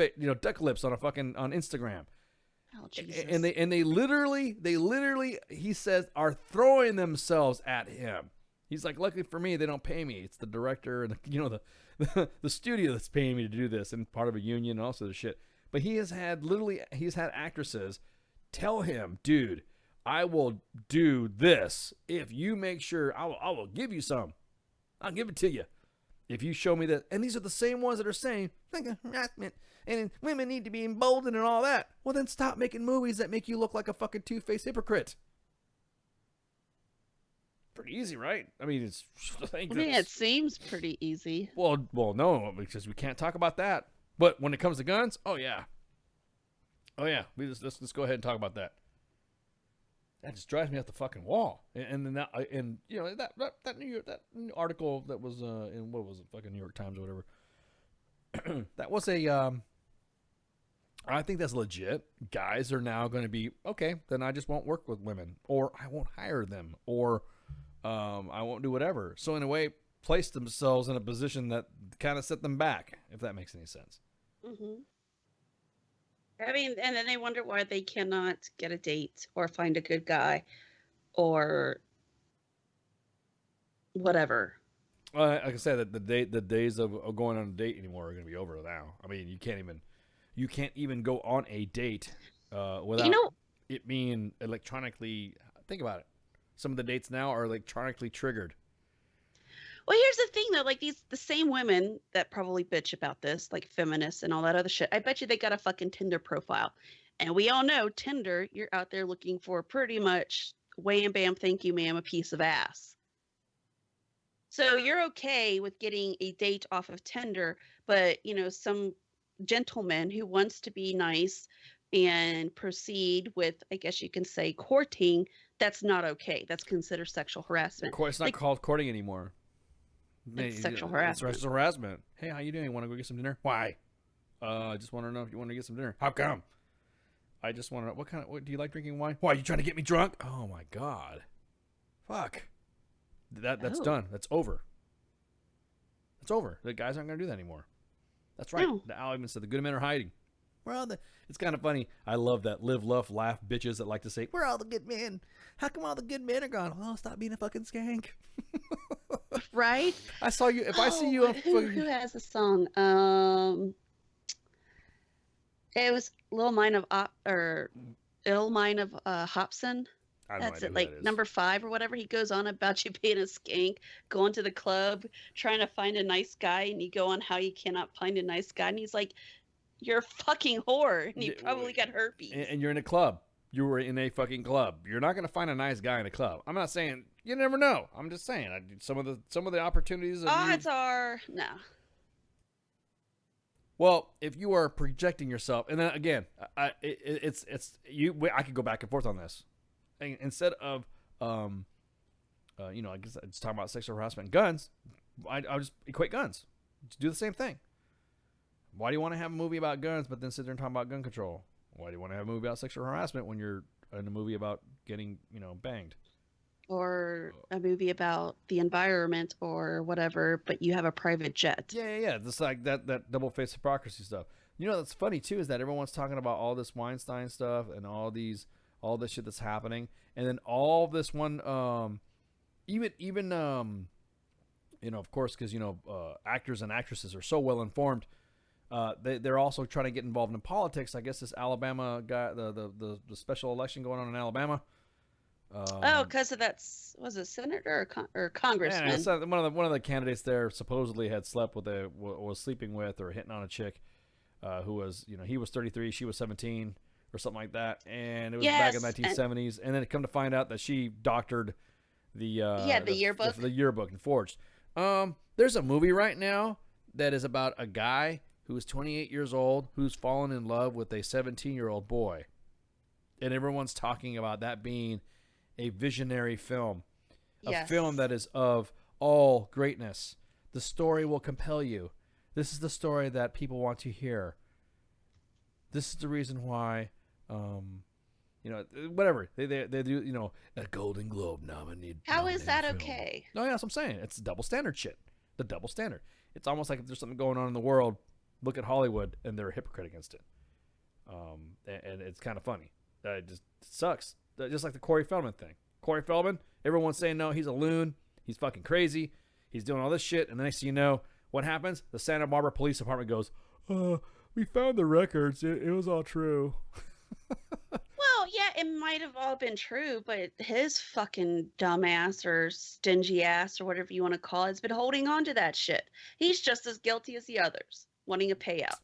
lips on on Instagram. Oh, Jesus. And they literally, he says, are throwing themselves at him. He's like, luckily for me, they don't pay me. It's the director and the studio that's paying me to do this, and part of a union and also the shit. But he's had actresses tell him, dude, I will do this if you make sure I will give you some. I'll give it to you if you show me that. And these are the same ones that are saying harassment and women need to be emboldened and all that. Well, then stop making movies that make you look like a fucking two-faced hypocrite. Pretty easy, right? I mean, it seems pretty easy. Well, no, because we can't talk about that. But when it comes to guns, oh yeah, let's go ahead and talk about that. That just drives me up the fucking wall. And then that article that was in what was it, fucking New York Times or whatever. That was I think that's legit. Guys are now going to be okay. Then I just won't work with women, or I won't hire them, or I won't do whatever. So in a way, place themselves in a position that kind of set them back, if that makes any sense. Mm-hmm. I mean, and then they wonder why they cannot get a date or find a good guy or whatever. Like I said, the days of going on a date anymore are going to be over now. I mean, you can't even go on a date without it being electronically. Think about it. Some of the dates now are electronically triggered. Well, here's the thing, though. Like the same women that probably bitch about this, like feminists and all that other shit, I bet you they got a fucking Tinder profile. And we all know Tinder, you're out there looking for pretty much wham, bam, thank you, ma'am, a piece of ass. So you're okay with getting a date off of Tinder, but, some gentleman who wants to be nice and proceed with, I guess you can say, courting, that's not okay. That's considered sexual harassment. Of course, it's not called courting anymore. It's sexual harassment. It's sexual harassment. Hey, how you doing? Want to go get some dinner? Why? I just want to know if you want to get some dinner. How come? I just want to know what do you like drinking wine? Why, are you trying to get me drunk? Oh my God. Fuck. That's done. That's over. It's over. The guys aren't going to do that anymore. That's right. No. The owl even said the good men are hiding. Well, it's kind of funny. I love that live, love, laugh bitches that like to say, "Where are all the good men? How come all the good men are gone?" Oh, stop being a fucking skank. Right? I saw you. If I see you, who has a song? It was Little Mine of Hobson. That's it, like number 5 or whatever. He goes on about you being a skank, going to the club, trying to find a nice guy, and you go on how you cannot find a nice guy, and he's like, "You're a fucking whore, and you probably got herpes." And you're in a club. You were in a fucking club. You're not going to find a nice guy in a club. I'm not saying you never know. I'm just saying some of the opportunities. Odds are no. Well, if you are projecting yourself, and then again, it's you. I could go back and forth on this. Instead of, I guess it's talking about sexual harassment and guns, I'll just equate guns. Just do the same thing. Why do you want to have a movie about guns, but then sit there and talk about gun control? Why do you want to have a movie about sexual harassment when you're in a movie about getting, banged? Or a movie about the environment or whatever, but you have a private jet. Yeah. Just like that double-faced hypocrisy stuff. That's funny, too, is that everyone's talking about all this Weinstein stuff and all this shit that's happening, and then all this one, of course, because actors and actresses are so well informed, they're also trying to get involved in politics. I guess this Alabama guy, the special election going on in Alabama. Because of was it senator or congressman? Yeah, one of the candidates there supposedly had slept with was sleeping with or hitting on a chick, who was he was 33, she was 17. Or something like that, and it was back in the 1970s, and then it come to find out that she doctored the yearbook, the yearbook and forged. There's a movie right now that is about a guy who is 28 years old who's fallen in love with a 17-year-old boy, and everyone's talking about that being a visionary film, a film that is of all greatness. The story will compel you. This is the story that people want to hear. This is the reason why. Whatever they do, a Golden Globe nominated. How is that film. Okay? No, yeah, that's what I'm saying. It's double standard shit. The double standard. It's almost like if there's something going on in the world, look at Hollywood and they're a hypocrite against it. And it's kind of funny. It just sucks. Just like the Corey Feldman thing. Corey Feldman, everyone's saying no, he's a loon. He's fucking crazy. He's doing all this shit. And the next thing you know, what happens? The Santa Barbara Police Department goes, we found the records. It was all true. Well, yeah, it might have all been true, but his fucking dumbass or stingy ass or whatever you want to call it has been holding on to that shit. He's just as guilty as the others, wanting a payout.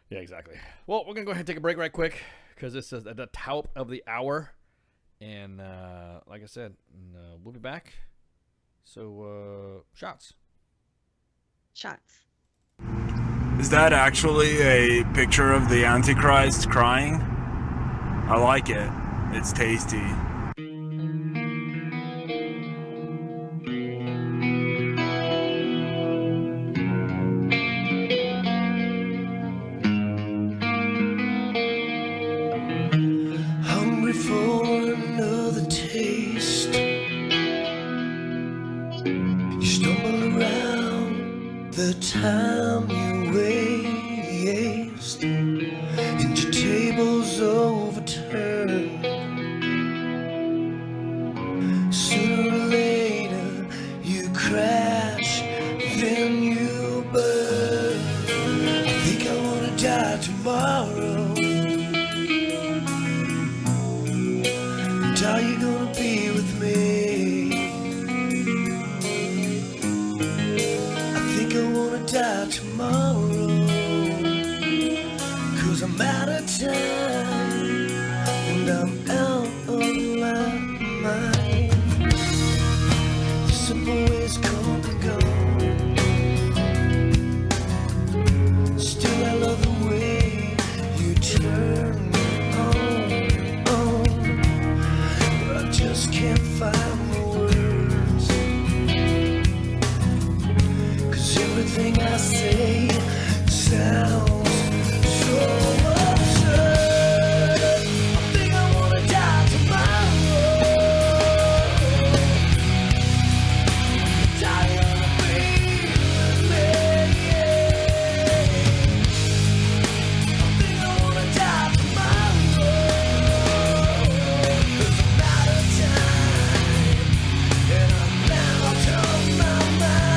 Yeah, exactly. Well, we're going to go ahead and take a break right quick because this is at the top of the hour. And like I said, we'll be back. So, shots. Shots. Is that actually a picture of the Antichrist crying? I like it. It's tasty. Hungry for another taste. You stumble around the time you waste, and your table's overturned. Sooner or later you crash, then you burn. I think I wanna die tomorrow. And are you gonna be with me? I think I wanna die tomorrow, 'cause I'm out of time and I'm out of my mind. The simple ways come and go. Still I love the way you turn me on, but I just can't find the words, 'cause everything I say sounds so absurd. I think I wanna die tomorrow. Die on the baby. I think I wanna die tomorrow, 'cause I'm out of time and I'm out of my mind.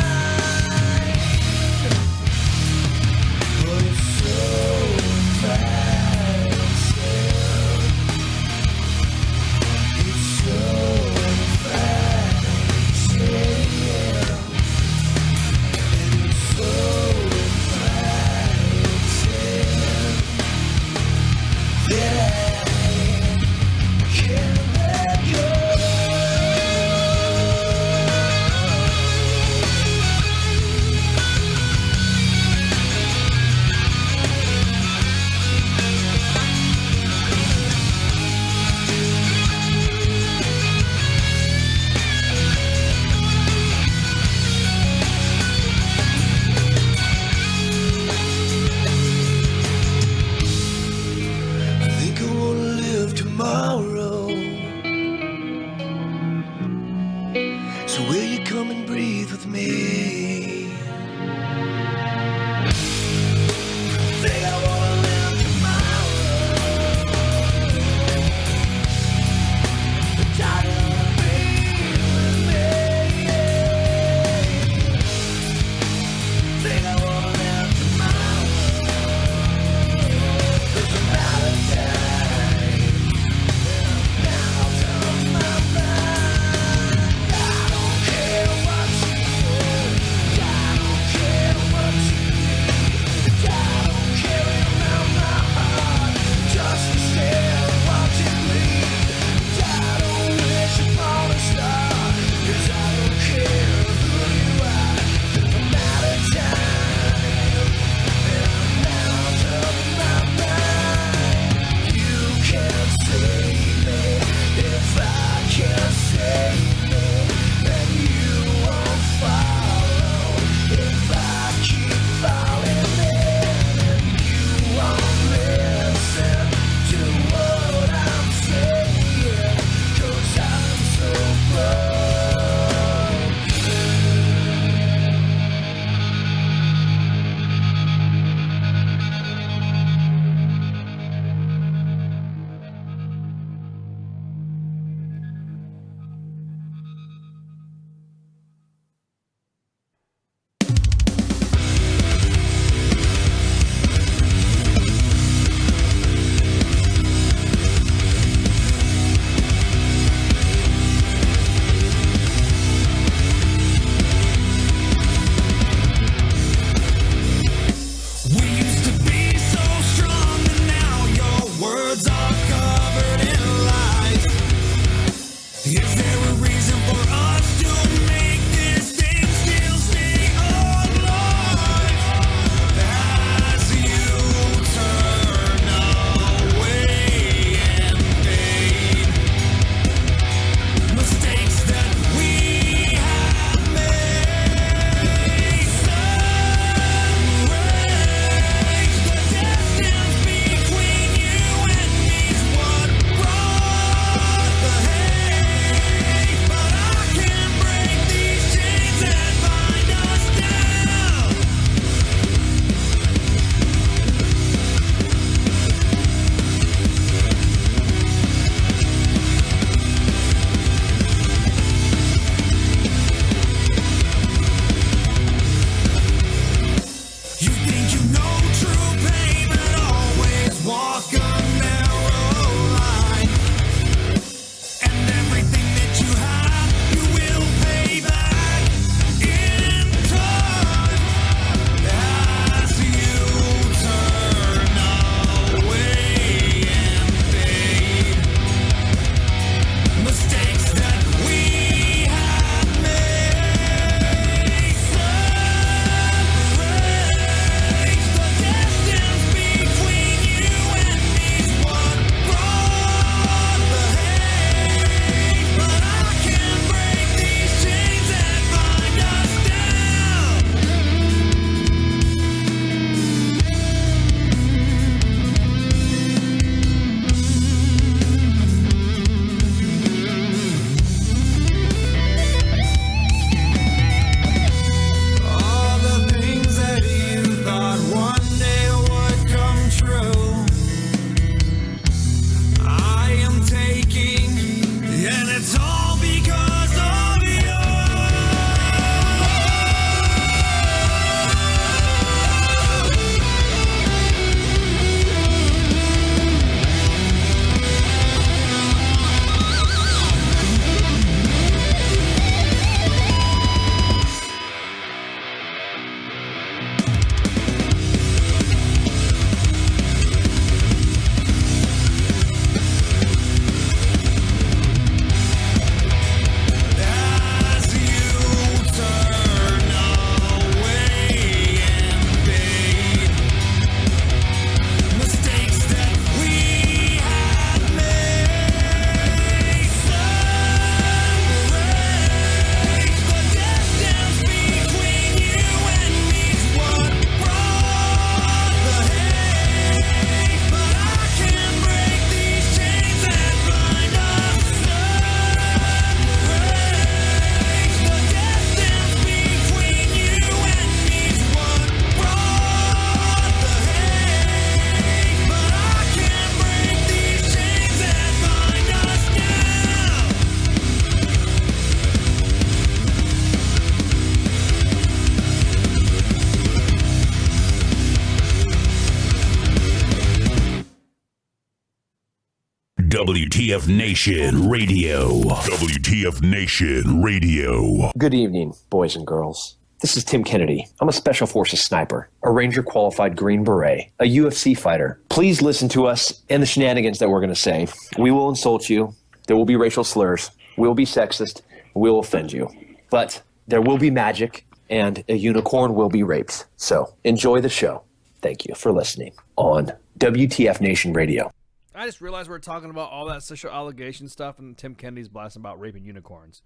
WTF Nation Radio. WTF Nation Radio. Good evening, boys and girls. This is Tim Kennedy. I'm a Special Forces sniper, a Ranger-qualified Green Beret, a UFC fighter. Please listen to us and the shenanigans that we're going to say. We will insult you. There will be racial slurs. We will be sexist. We will offend you. But there will be magic, and a unicorn will be raped. So enjoy the show. Thank you for listening on WTF Nation Radio. I just realized we're talking about all that sexual allegation stuff, and Tim Kennedy's blasting about raping unicorns.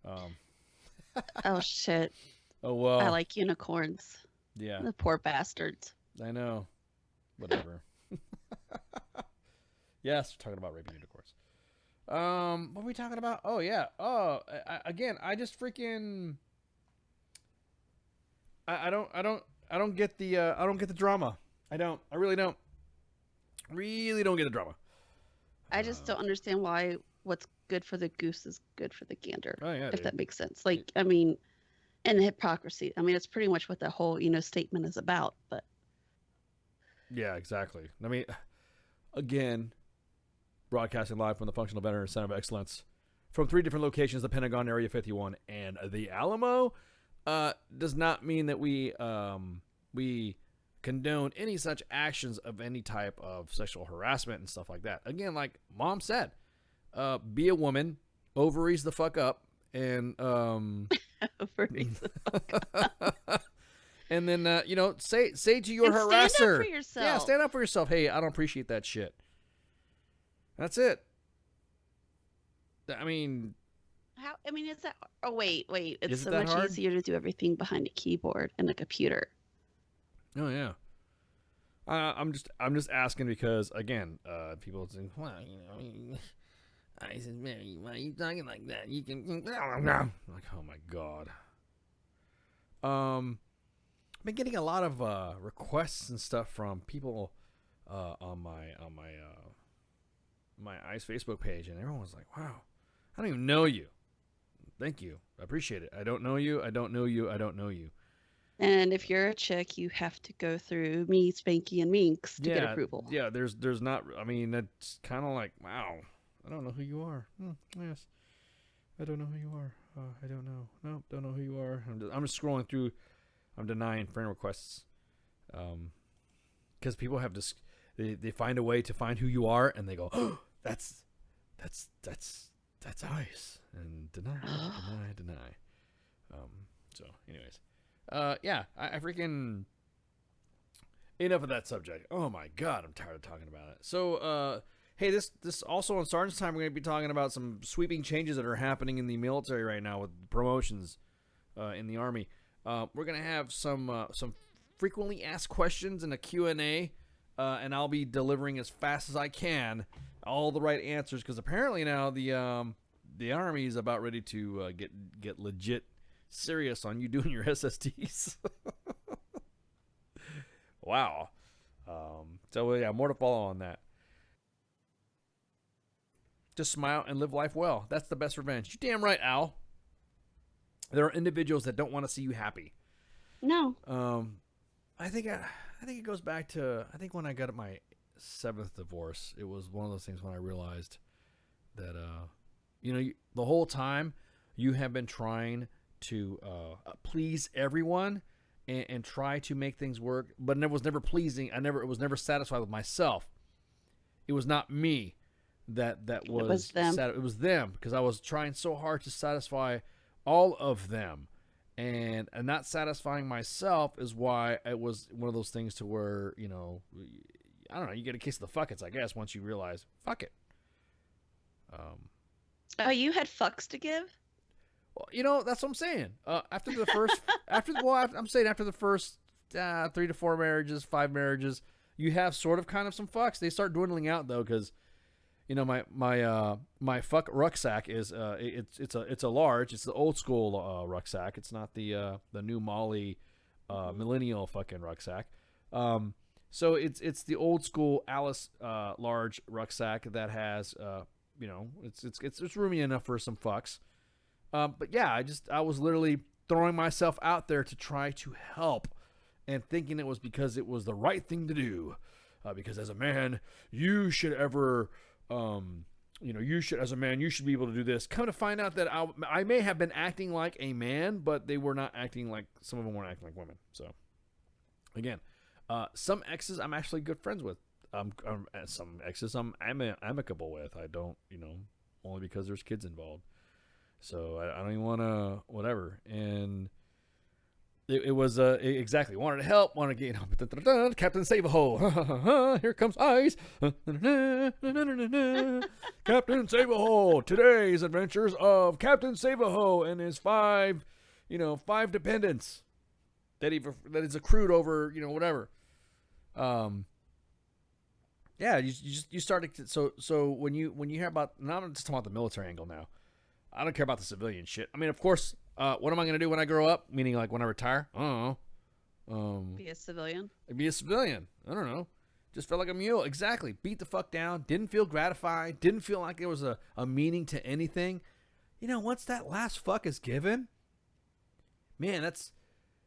Oh, shit. Oh, well. I like unicorns. Yeah. The poor bastards. I know. Whatever. Yes, we're talking about raping unicorns. What were we talking about? Oh, yeah. Oh, I just freaking... I don't get the drama. I really don't. Really don't get the drama. I just don't understand why what's good for the goose is good for the gander. Oh, yeah, if dude. that makes sense. Like, I mean, and the hypocrisy. I mean, it's pretty much what the whole, statement is about. But yeah, exactly. I mean, again, broadcasting live from the Functional Veteran Center of Excellence from 3 different locations: the Pentagon, Area 51, and the Alamo. Does not mean that we condone any such actions of any type of sexual harassment and stuff like that. Again, like Mom said, be a woman, ovaries the fuck up, and ovaries the fuck up. And then say to your and harasser, stand up for yourself. Yeah, stand up for yourself. Hey, I don't appreciate that shit. That's it. I mean, is that? Oh, wait. It's Is it so that much hard? easier to do everything behind a keyboard and a computer. Oh yeah. I'm just asking because again, people think, well, I said, Mary, why are you talking like that? You can like, oh my god. I've been getting a lot of requests and stuff from people on my ICE Facebook page, and everyone's like, wow, I don't even know you. Thank you. I appreciate it. I don't know you. I don't know you. I don't know you. And if you're a chick, you have to go through me, Spanky, and Minx to get approval. Yeah, there's not. I mean, it's kind of like, wow, I don't know who you are. Yes, I don't know who you are. I don't know. Nope, don't know who you are. I'm just scrolling through. I'm denying friend requests, because people have this. They find a way to find who you are, and they go, oh, that's ICE, and deny. So, anyways. Yeah, I freaking... Enough of that subject. Oh my god, I'm tired of talking about it. So, hey, this also on Sergeant's Time, we're going to be talking about some sweeping changes that are happening in the military right now with promotions in the Army. We're going to have some frequently asked questions in a Q&A, and I'll be delivering as fast as I can all the right answers, because apparently now the Army is about ready to get legit serious on you doing your SSTs. Wow. So yeah, more to follow on that. Just smile and live life well. That's the best revenge. You damn right, Al. There are individuals that don't want to see you happy. No. I think it goes back to, I think when I got my 7th divorce, it was one of those things when I realized that the whole time you have been trying to please everyone and try to make things work, but it was never pleasing. It was never satisfied with myself. It was not me that was, it was them. It was them, because I was trying so hard to satisfy all of them, and not satisfying myself is why it was one of those things to where, I don't know, you get a case of the fuck it's, I guess, once you realize, fuck it. Oh, you had fucks to give? Well, that's what I'm saying. After the first, after the first 3 to 4 marriages, 5 marriages, you have sort of kind of some fucks. They start dwindling out though, because my fuck rucksack is it's a large. It's the old school rucksack. It's not the new Molly millennial fucking rucksack. So it's the old school Alice large rucksack that has it's roomy enough for some fucks. But yeah, I was literally throwing myself out there to try to help, and thinking it was because it was the right thing to do. Because as a man, you should ever you know, you should, as a man, you should be able to do this. Come to find out that I may have been acting like a man, but they were not acting like, some of them weren't acting like women. So, again, some exes I'm actually good friends with. Some exes I'm amicable with. I don't, you know, only because there's kids involved. So I don't even want to, whatever. And it was exactly, wanted to help, wanted to get Captain Save-A-Hole. Here comes Ice. Captain Save-A-Hole. Today's adventures of Captain Save-A-Hole and his 5 dependents that is accrued over, you know, whatever. Yeah, you started to, so when you hear about, now I'm just talking about the military angle now. I don't care about the civilian shit. I mean, of course, what am I going to do when I grow up? Meaning, like, when I retire? I don't know. Be a civilian? Be a civilian. I don't know. Just felt like a mule. Exactly. Beat the fuck down. Didn't feel gratified. Didn't feel like there was a meaning to anything. You know, once that last fuck is given, man,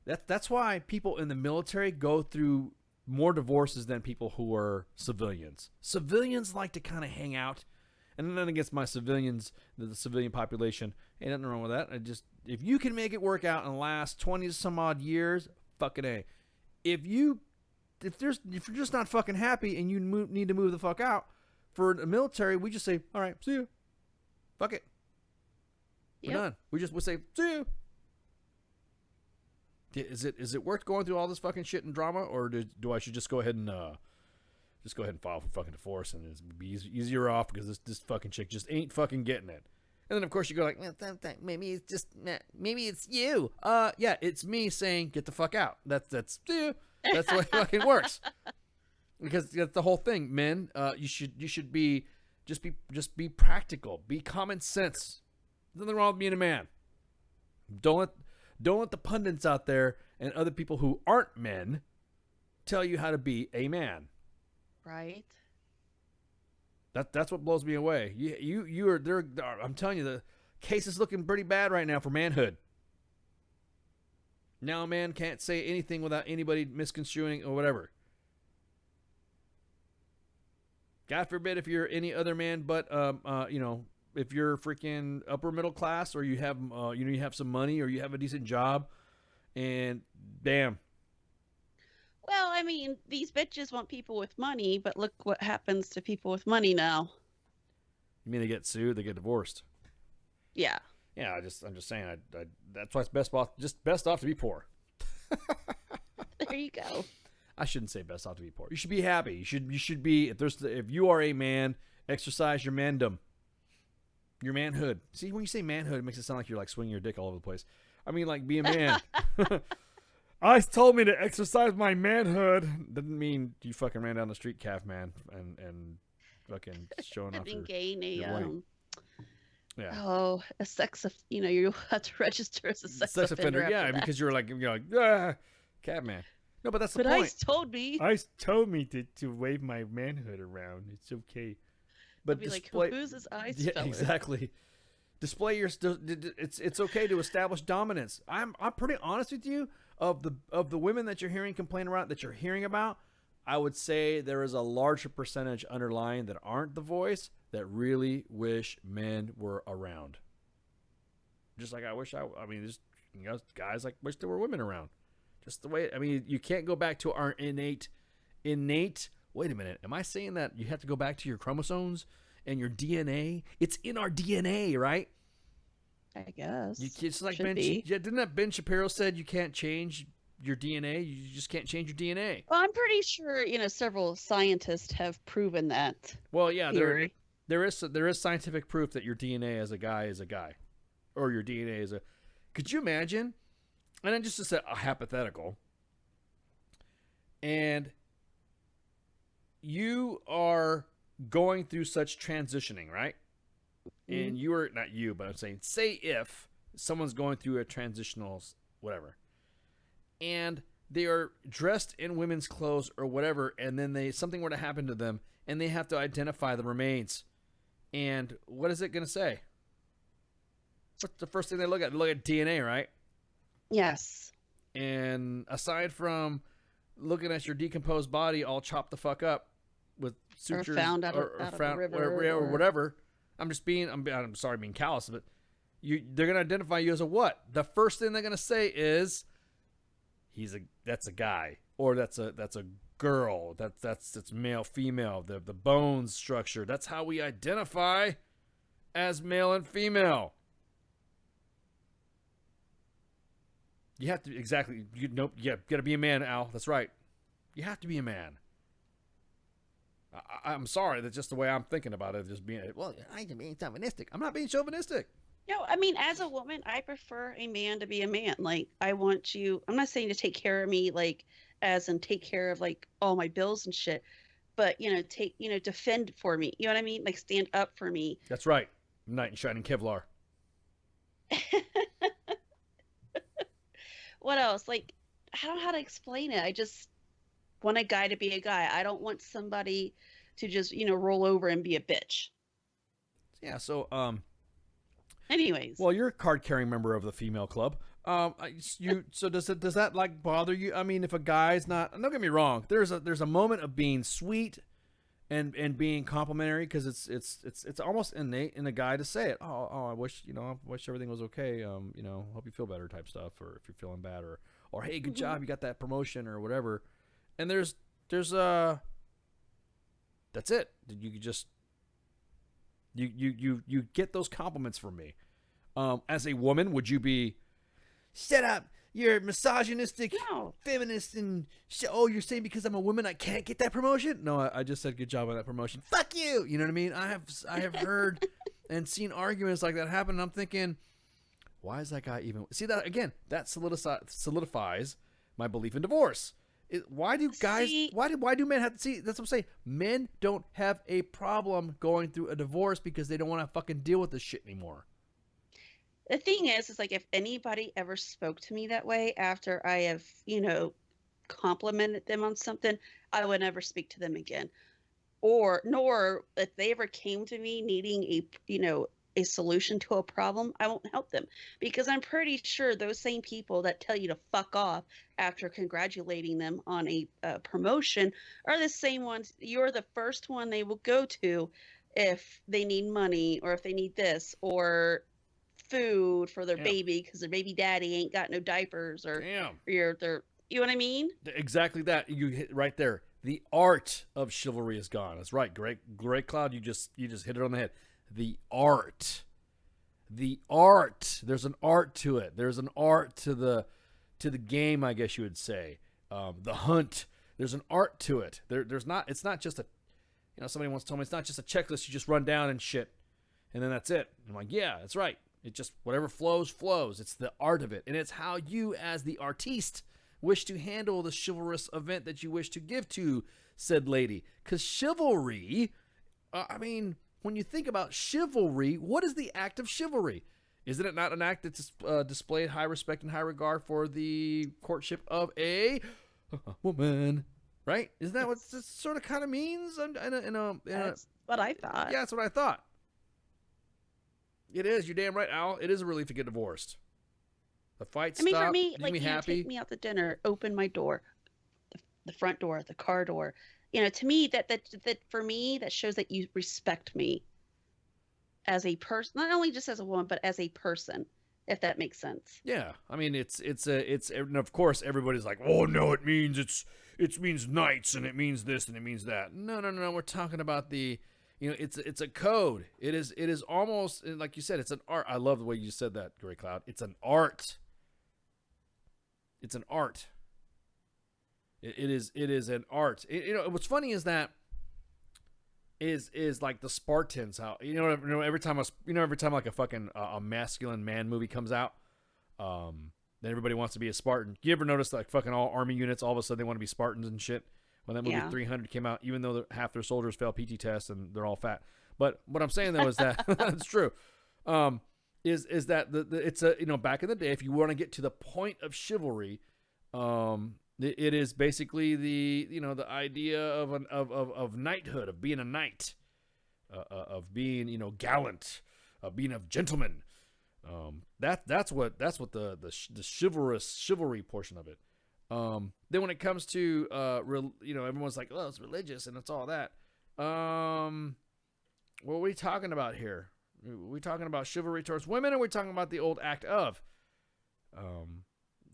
that's why people in the military go through more divorces than people who are civilians. Civilians like to kind of hang out. And nothing against my civilians, the civilian population. Ain't nothing wrong with that. If you can make it work out and last 20 some odd years, fucking A. If you're just not fucking happy and you need to move the fuck out, for the military, we just say, all right, see you. Fuck it. We're done. We say, see you. Is it worth going through all this fucking shit and drama, or do I should just go ahead and file for fucking divorce and it's be easier off because this fucking chick just ain't fucking getting it. And then of course you go like, maybe it's you. Yeah, it's me saying get the fuck out. That's the way it fucking works. Because that's the whole thing, men. You should be practical, be common sense. Nothing wrong with being a man. Don't let the pundits out there and other people who aren't men tell you how to be a man. Right. That's what blows me away. You are there. I'm telling you, the case is looking pretty bad right now for manhood. Now a man can't say anything without anybody misconstruing or whatever. God forbid if you're any other man, but you know, if you're freaking upper middle class or you have you have some money or you have a decent job, and bam. Well, I mean, these bitches want people with money, but look what happens to people with money now. You mean they get sued, they get divorced? Yeah. Yeah, I'm just saying. That's why it's best off to be poor. There you go. I shouldn't say best off to be poor. You should be happy. You should be if you are a man, exercise your mandom, your manhood. See, when you say manhood, it makes it sound like you're like swinging your dick all over the place. I mean, like, be a man. Ice told me to exercise my manhood. Didn't mean you fucking ran down the street, calf man, and fucking showing off your weight. Yeah. Oh, a sex, you have to register as a sex offender. Yeah, because you're like, calf man. No, but that's the point. Ice told me. Ice told me to wave my manhood around. It's okay. But be like, who's this Ice fella? Exactly. Display your. It's okay to establish dominance. I'm pretty honest with you. Of the women that you're hearing complain about, I would say there is a larger percentage underlying that aren't the voice that really wish men were around. Just like I wish there's guys like wish there were women around. Just the way, you can't go back to our innate. Wait a minute, am I saying that you have to go back to your chromosomes and your DNA? It's in our DNA, right? I guess. It's like didn't that Ben Shapiro said you can't change your DNA? You just can't change your DNA. Well, I'm pretty sure several scientists have proven that. Well, yeah, there is scientific proof that your DNA as a guy is a guy, or your DNA is a. Could you imagine? And then just to set a hypothetical. And you are going through such transitioning, right? And you are, not you, but I'm saying, say if someone's going through a transitional whatever, and they are dressed in women's clothes or whatever, and then something were to happen to them, and they have to identify the remains. And what is it going to say? What's the first thing they look at? They look at DNA, right? Yes. And aside from looking at your decomposed body all chopped the fuck up, Or sutures found out of a river or whatever. I'm sorry being callous, but they're gonna identify you as a what? The first thing they're gonna say is that's a guy, or that's a girl, that's male, female, the bone structure. That's how we identify as male and female. You have to you gotta be a man, Al. That's right. You have to be a man. I'm sorry, that's just the way I'm thinking about it. Just being, well, I'm being chauvinistic. I'm not being chauvinistic. No, I mean, as a woman, I prefer a man to be a man. Like, I want you, I'm not saying to take care of me, like, as in take care of, like, all my bills and shit, but, defend for me. You know what I mean? Like, stand up for me. That's right. Knight in shining Kevlar. What else? Like, I don't know how to explain it. I just want a guy to be a guy. I don't want somebody to just, roll over and be a bitch. Yeah, so, anyways. Well, you're a card-carrying member of the female club. So does that like bother you? I mean, if a guy's not, don't get me wrong, there's a moment of being sweet and being complimentary, because it's almost innate in a guy to say it. I wish everything was okay. Hope you feel better type stuff, or if you're feeling bad, or hey, good job, you got that promotion or whatever. And there's that's it. You just you get those compliments from me. As a woman, would you be, shut up, you're misogynistic, feminist, and you're saying because I'm a woman I can't get that promotion? No, I just said good job on that promotion. Fuck you. You know what I mean? I have heard and seen arguments like that happen, and I'm thinking, why is that guy even see that again? That solidifies my belief in divorce. Why do men have to see? That's what I'm saying. Men don't have a problem going through a divorce because they don't want to fucking deal with this shit anymore. The thing is like, if anybody ever spoke to me that way after I have, complimented them on something, I would never speak to them again. Nor if they ever came to me needing a solution to a problem, I won't help them, because I'm pretty sure those same people that tell you to fuck off after congratulating them on a promotion are the same ones you're the first one they will go to if they need money, or if they need this, or food for their baby because their baby daddy ain't got no diapers, or you know what I mean? Exactly that. You hit right there. The art of chivalry is gone. That's right. Great Cloud. You just hit it on the head. The art. There's an art to it. There's an art to the game, I guess you would say. The hunt. There's an art to it. There's not. It's not just a. Somebody once told me it's not just a checklist you just run down and shit, and then that's it. I'm like, yeah, that's right. It just whatever flows. It's the art of it, and it's how you, as the artiste, wish to handle the chivalrous event that you wish to give to said lady. Because chivalry, when you think about chivalry, what is the act of chivalry? Isn't it not an act that's displayed high respect and high regard for the courtship of a woman? Right? Isn't that what this sort of kind of means? That's what I thought. Yeah, that's what I thought. It is. You're damn right, Al. It is a relief to get divorced. The fight stopped. For me, you be happy. Take me out to dinner, open my door, the front door, the car door. To me, that for me, that shows that you respect me as a person, not only just as a woman, but as a person, if that makes sense. Yeah, it's and of course everybody's like, oh no, it means knights, and it means this, and it means that. No, we're talking about the, it's a code. It is almost like you said, it's an art. I love the way you said that, Gray Cloud. It's an art. It's an art. It is an art. What's funny is that is like the Spartans. How every time like a fucking a masculine man movie comes out, then everybody wants to be a Spartan. You ever notice like fucking all army units all of a sudden they want to be Spartans and shit? When that movie 300 came out, even though half their soldiers fail PT tests and they're all fat. But what I'm saying though is that it's true. Is that it's a back in the day, if you want to get to the point of chivalry, it is basically the idea of knighthood, of being a knight, of being gallant, of being a gentleman. That's what the chivalry portion of it. Then when it comes to everyone's like, oh, it's religious and it's all that. What are we talking about here? Are we talking about chivalry towards women, or are we talking about the old act of?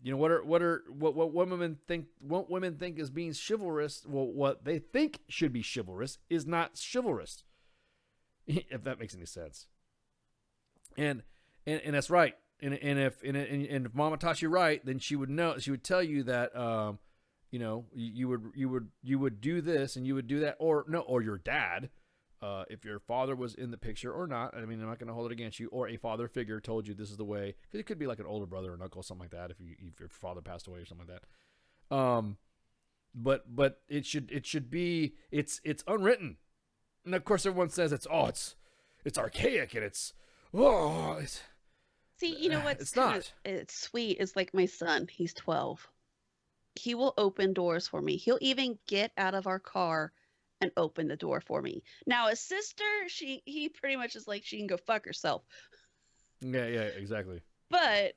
What women think is being chivalrous? Well, what they think should be chivalrous is not chivalrous. If that makes any sense. And that's right. And if Mama taught you right, then she would know. She would tell you that you would do this and you would do that, or your dad, if your father was in the picture or not. I mean, I'm not going to hold it against you. Or a father figure told you this is the way, because it could be like an older brother or an uncle, something like that. If your father passed away or something like that. But it should be it's unwritten, and of course everyone says it's archaic and it's. See, you know what's it's not. It's sweet. It's like my son. He's 12. He will open doors for me. He'll even get out of our car and open the door for me. Now, his sister, he pretty much is like, she can go fuck herself. Yeah, exactly. But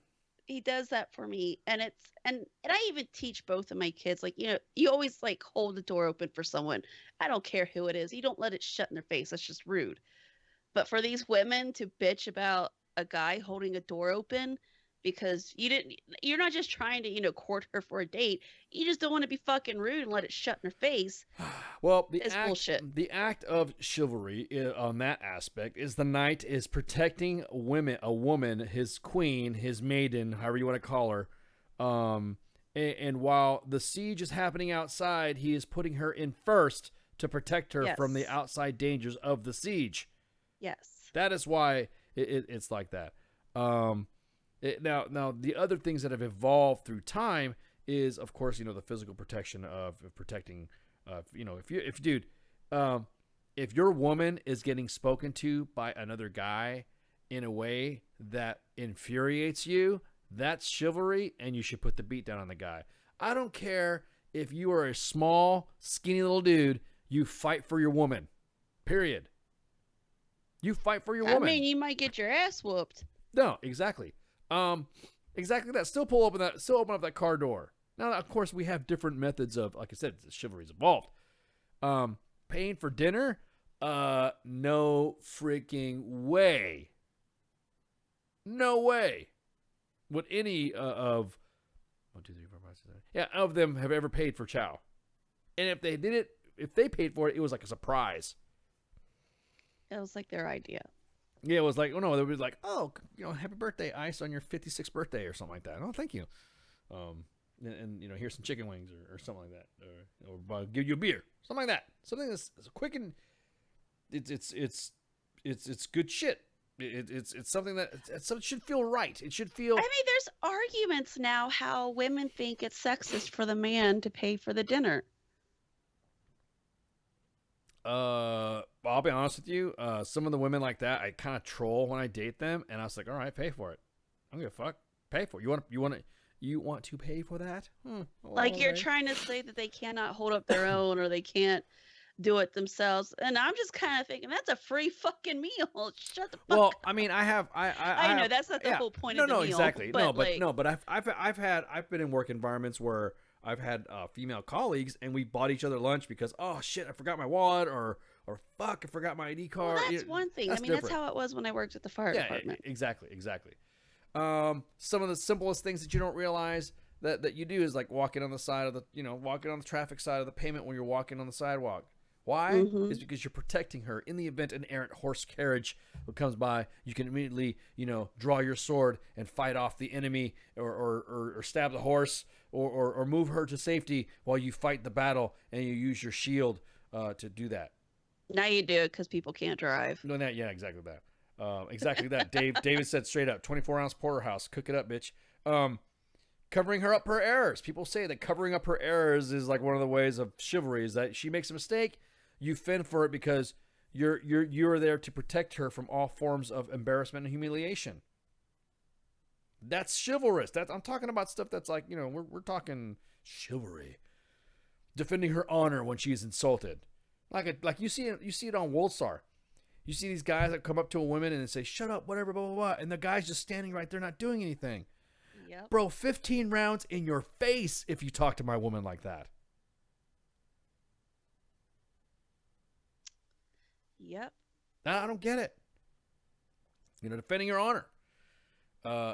he does that for me, and I even teach both of my kids, like, you always like hold the door open for someone. I don't care who it is. You don't let it shut in their face. That's just rude. But for these women to bitch about a guy holding a door open because you're not just trying to, court her for a date. You just don't want to be fucking rude and let it shut in her face. Well, it's bullshit. The act of chivalry on that aspect is the knight is protecting a woman, his queen, his maiden, however you want to call her. And while the siege is happening outside, he is putting her in first to protect her from the outside dangers of the siege. Yes. That is why it's like that. Now the other things that have evolved through time is, of course, the physical protection of protecting, if your woman is getting spoken to by another guy in a way that infuriates you, that's chivalry, and you should put the beat down on the guy. I don't care if you are a small, skinny little dude, you fight for your woman. Period. You fight for your woman. I mean, you might get your ass whooped. No, exactly. Exactly that. Still open up that car door. Now, of course, we have different methods of, like I said, chivalry's evolved. Paying for dinner? No freaking way. No way would any of 1, 2, 3, 4, 5, 6, 7, of them have ever paid for chow. And if they did it, if they paid for it, it was like a surprise. It was like their idea. Yeah, it was like, they would be like, happy birthday, Ice, on your 56th birthday or something like that. Oh, thank you. And here's some chicken wings or something like that, or give you a beer, something like that. Something that's quick and it's good shit. It's something that it should feel right. It should feel. I mean, there's arguments now how women think it's sexist for the man to pay for the dinner. I'll be honest with you. Some of the women like that, I kind of troll when I date them, and I was like, all right, pay for it. I don't give a fuck. Pay for it. You want to pay for that? Like you're trying to say that they cannot hold up their own or they can't do it themselves, and I'm just kind of thinking that's a free fucking meal. Shut the fuck. Well, up. I mean, I know that's not the whole point of the meal. Exactly. But but I've been in work environments where I've had female colleagues, and we bought each other lunch because, oh shit, I forgot my wallet, or fuck, I forgot my ID card. Well, that's one thing. That's different. That's how it was when I worked at the fire department. Exactly. Some of the simplest things that you don't realize that you do is like walking on the side of walking on the traffic side of the pavement when you're walking on the sidewalk. Why? Mm-hmm. Is because you're protecting her. In the event an errant horse carriage comes by, you can immediately, draw your sword and fight off the enemy, or stab the horse, or move her to safety while you fight the battle, and you use your shield to do that. Now you do it because people can't drive. No, exactly that. Exactly that. David said straight up, 24-ounce porterhouse, cook it up, bitch. Covering her up her errors. People say that covering up her errors is like one of the ways of chivalry. Is that she makes a mistake, you fend for it because you're there to protect her from all forms of embarrassment and humiliation. That's chivalrous. I'm talking about stuff that's like, we're talking chivalry. Defending her honor when she's insulted. Like you see it on World Star. You see these guys that come up to a woman and say, shut up, whatever, blah, blah, blah. And the guy's just standing right there not doing anything. Yep. Bro, 15 rounds in your face if you talk to my woman like that. Yep. I don't get it. You know, defending your honor.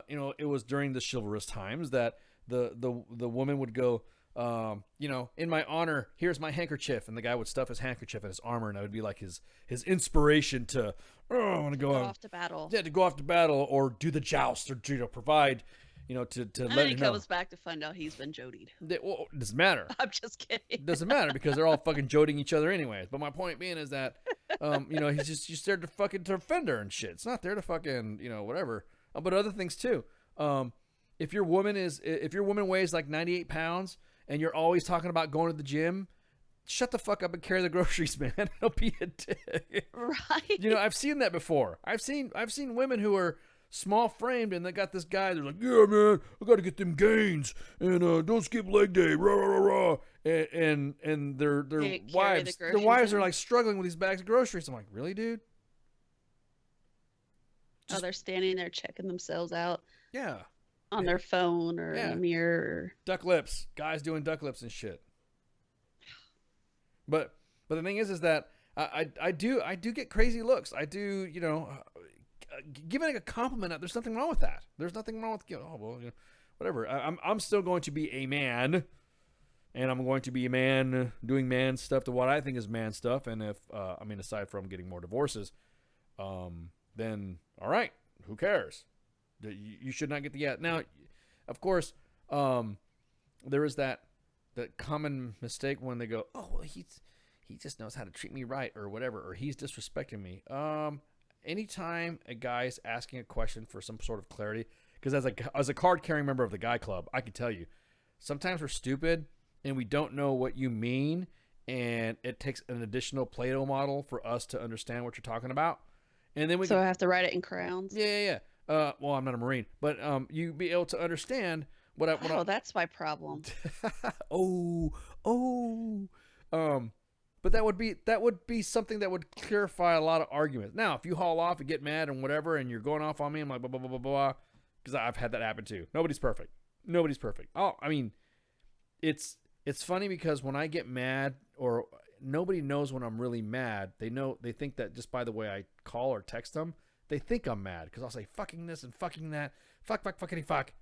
You know, it was during the chivalrous times that the woman would go, you know, in my honor, here's my handkerchief, and the guy would stuff his handkerchief in his armor, and that would be like his inspiration to, I want to go off to battle. Yeah, to go off to battle or do the joust or you know provide, you know, to And let then it he know. comes back to find out he's been jodied. Well, it doesn't matter. I'm just kidding. It doesn't matter because they're all fucking joding each other anyways. But my point being is that, you know, he's there to fucking defend her and shit. It's not there to fucking, you know, whatever. But other things too. If your woman weighs like 98 pounds and you're always talking about going to the gym, shut the fuck up and carry the groceries, man. Don't be a dick. Right. You know, I've seen that before. I've seen women who are small framed and they got this guy. They're like, yeah, man, I got to get them gains and don't skip leg day, rah rah rah rah. And their wives are like struggling with these bags of groceries. I'm like, really, dude? Oh, they're standing there checking themselves out. Yeah. On their phone or in a mirror. Duck lips. Guys doing duck lips and shit. But the thing is that I do get crazy looks. I do, you know, giving a compliment. There's nothing wrong with that. There's nothing wrong with, you know, oh well, you know, whatever. I'm still going to be a man, and I'm going to be a man doing man stuff to what I think is man stuff. And if I mean, aside from getting more divorces, then all right, who cares? You should not get the now. Of course, there is that common mistake when they go, oh well, he just knows how to treat me right or whatever, or he's disrespecting me. Anytime a guy's asking a question for some sort of clarity, because as a card carrying member of the guy club, I can tell you, sometimes we're stupid and we don't know what you mean, and it takes an additional Play-Doh model for us to understand what you're talking about, and then I have to write it in crowns. Yeah. Well, I'm not a Marine, but you be able to understand what that's my problem. But that would be something that would clarify a lot of arguments. Now, if you haul off and get mad and whatever, and you're going off on me, I'm like blah blah blah blah blah, because I've had that happen too. Nobody's perfect. Oh, I mean, it's funny because when I get mad, or nobody knows when I'm really mad. They think that just by the way I call or text them, they think I'm mad because I'll say fucking this and fucking that, fuckity fuck,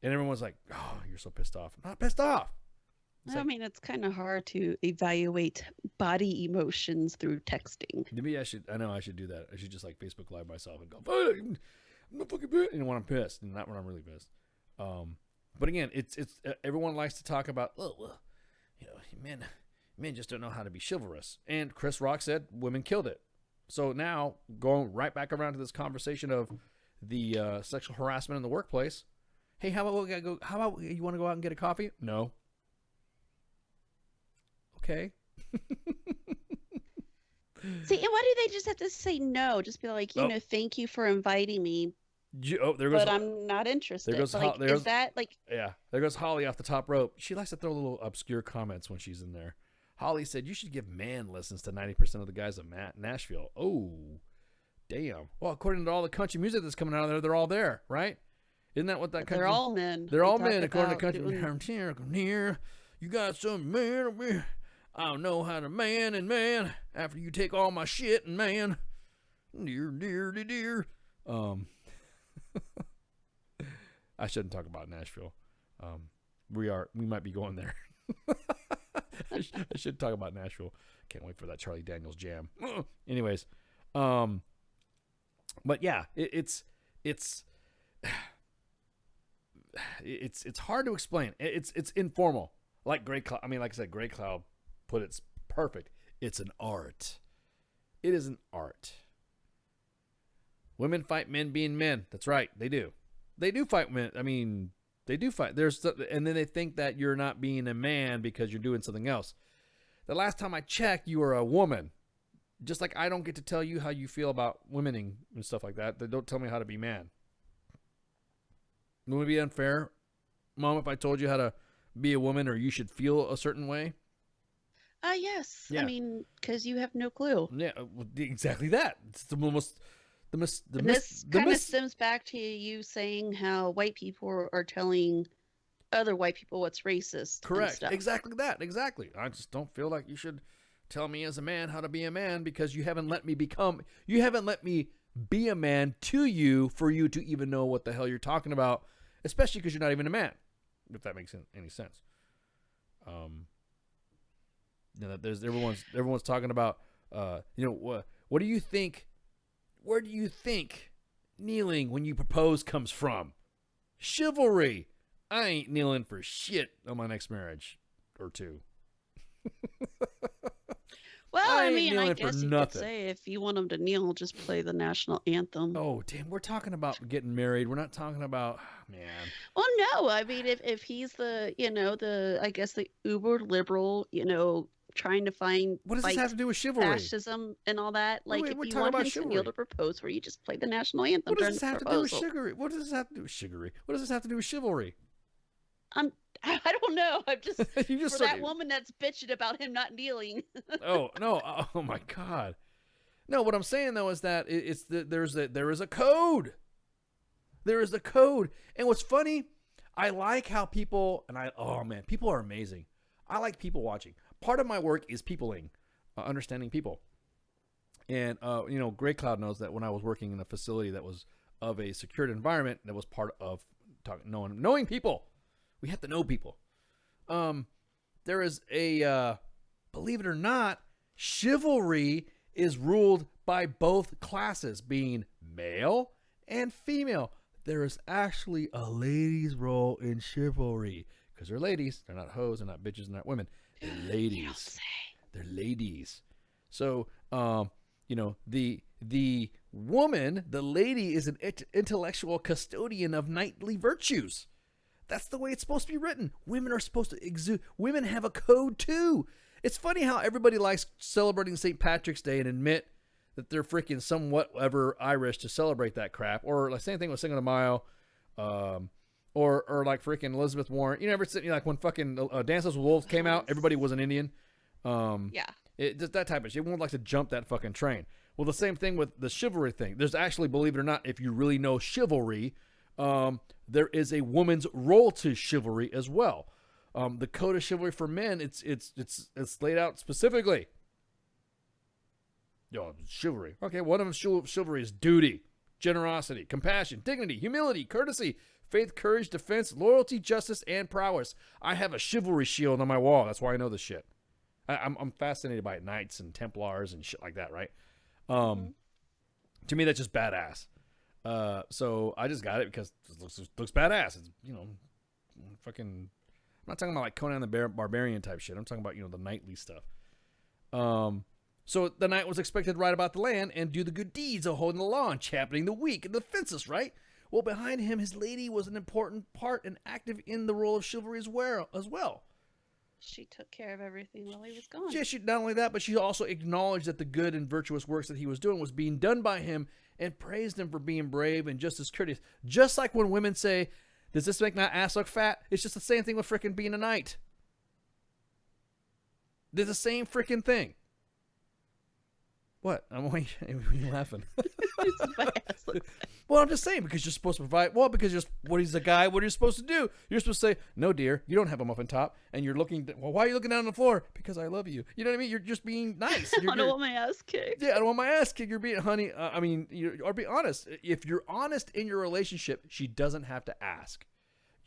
and everyone's like, oh, you're so pissed off. I'm not pissed off. I mean, it's kind of hard to evaluate body emotions through texting. Maybe I should do that. I should just like Facebook Live myself and go, I'm not fucking pissed. And when I'm pissed, and not when I'm really pissed. But again, it's everyone likes to talk about, oh, well, you know, men just don't know how to be chivalrous. And Chris Rock said women killed it. So now going right back around to this conversation of the sexual harassment in the workplace. Hey, how about you want to go out and get a coffee? No. Okay. See, and why do they just have to say no? Just be like, you know, thank you for inviting me. There goes. But I'm not interested. There goes. Like, is that like? Yeah, there goes Holly off the top rope. She likes to throw little obscure comments when she's in there. Holly said you should give man listens to 90% of the guys of Nashville. Oh, damn. Well, according to all the country music that's coming out of there, they're all there, right? Isn't that what that country? They're all men. They're all men, according to country. Come here. You got some man. I don't know how to man and man after you take all my shit and man. Dear. I shouldn't talk about Nashville. We might be going there. I should talk about Nashville. Can't wait for that Charlie Daniels jam. Anyways, but yeah, it's hard to explain. It's informal. Like Grey Cloud. I mean, like I said, Grey Cloud put it perfect. It's an art. It is an art. Women fight men being men. That's right. They do. They do fight men. I mean, they do fight. And then they think that you're not being a man because you're doing something else. The last time I checked, you were a woman. Just like I don't get to tell you how you feel about women and stuff like that. They don't tell me how to be man. Wouldn't it be unfair, Mom, if I told you how to be a woman or you should feel a certain way? Yes. Yeah. I mean, because you have no clue. Yeah, exactly that. It's the most... This kind of stems back to you saying how white people are telling other white people what's racist. Correct. Exactly that. Exactly. I just don't feel like you should tell me as a man how to be a man because you haven't let me be a man to you for you to even know what the hell you're talking about, especially because you're not even a man, if that makes any sense. Everyone's talking about, what do you think? Where do you think kneeling when you propose comes from? Chivalry. I ain't kneeling for shit on my next marriage or two. Well, I mean, I kneeling guess for you nothing. could say if you want them to kneel, just play the national anthem. Oh, damn. We're talking about getting married. We're not talking about, man. Well, no, I mean, if he's I guess the uber liberal, trying to find What does this have to do with chivalry? fascism and all that, like if we're you talking want about him to kneel chivalry. to propose for you, just play the national anthem. What does during this the have to do with proposal. chivalry? What does this have to do with chivalry? What does this have to do with chivalry? I don't know. I'm just You just for that started- woman that's bitching about him not kneeling. Oh no! Oh my God! No, what I'm saying though is that there is a code. There is a code, and what's funny, I like how people people are amazing. I like people watching. Part of my work is peopling, understanding people, and Grey Cloud knows that when I was working in a facility that was of a secured environment, that was part of knowing people. We have to know people. There is a believe it or not, chivalry is ruled by both classes, being male and female. There is actually a ladies' role in chivalry because they're ladies. They're not hoes. They're not bitches. They're not women. They're ladies. They're ladies. So, the woman, the lady, is an intellectual custodian of knightly virtues. That's the way it's supposed to be written. Women are supposed to exude. Women have a code too. It's funny how everybody likes celebrating St. Patrick's Day and admit that they're freaking somewhat ever Irish to celebrate that crap. Or like same thing with Cinco de Mayo, or like freaking Elizabeth Warren. You never like when fucking Dances with Wolves came out, everybody was an Indian. Yeah. Just that type of shit. Everyone likes to jump that fucking train. Well, the same thing with the chivalry thing. There's actually, believe it or not, if you really know chivalry, there is a woman's role to chivalry as well. The code of chivalry for men, it's laid out specifically. Chivalry. Okay, one of chivalry is duty, generosity, compassion, dignity, humility, courtesy, faith, courage, defense, loyalty, justice, and prowess. I have a chivalry shield on my wall. That's why I know this shit. I'm fascinated by knights and Templars and shit like that, right? To me, that's just badass. So I just got it because it looks badass. It's, fucking, I'm not talking about like Conan the Barbarian type shit. I'm talking about, the knightly stuff. So the knight was expected to ride about the land and do the good deeds of holding the law and championing the weak and the defenseless, right? Well, behind him, his lady was an important part and active in the role of chivalry as well. She took care of everything while he was gone. Yeah, not only that, but she also acknowledged that the good and virtuous works that he was doing was being done by him and praised him for being brave and just as courteous. Just like when women say, does this make my ass look fat? It's just the same thing with frickin' being a knight. They're the same frickin' thing. What? Why are you laughing? Well, I'm just saying, because you're supposed to provide. Well, because what he's a guy, what are you supposed to do? You're supposed to say, no, dear, you don't have a muffin top. And you're looking, well, why are you looking down on the floor? Because I love you. You know what I mean? You're just being nice. I don't want my ass kicked. Yeah, I don't want my ass kicked. You're being, honey, or be honest. If you're honest in your relationship, she doesn't have to ask.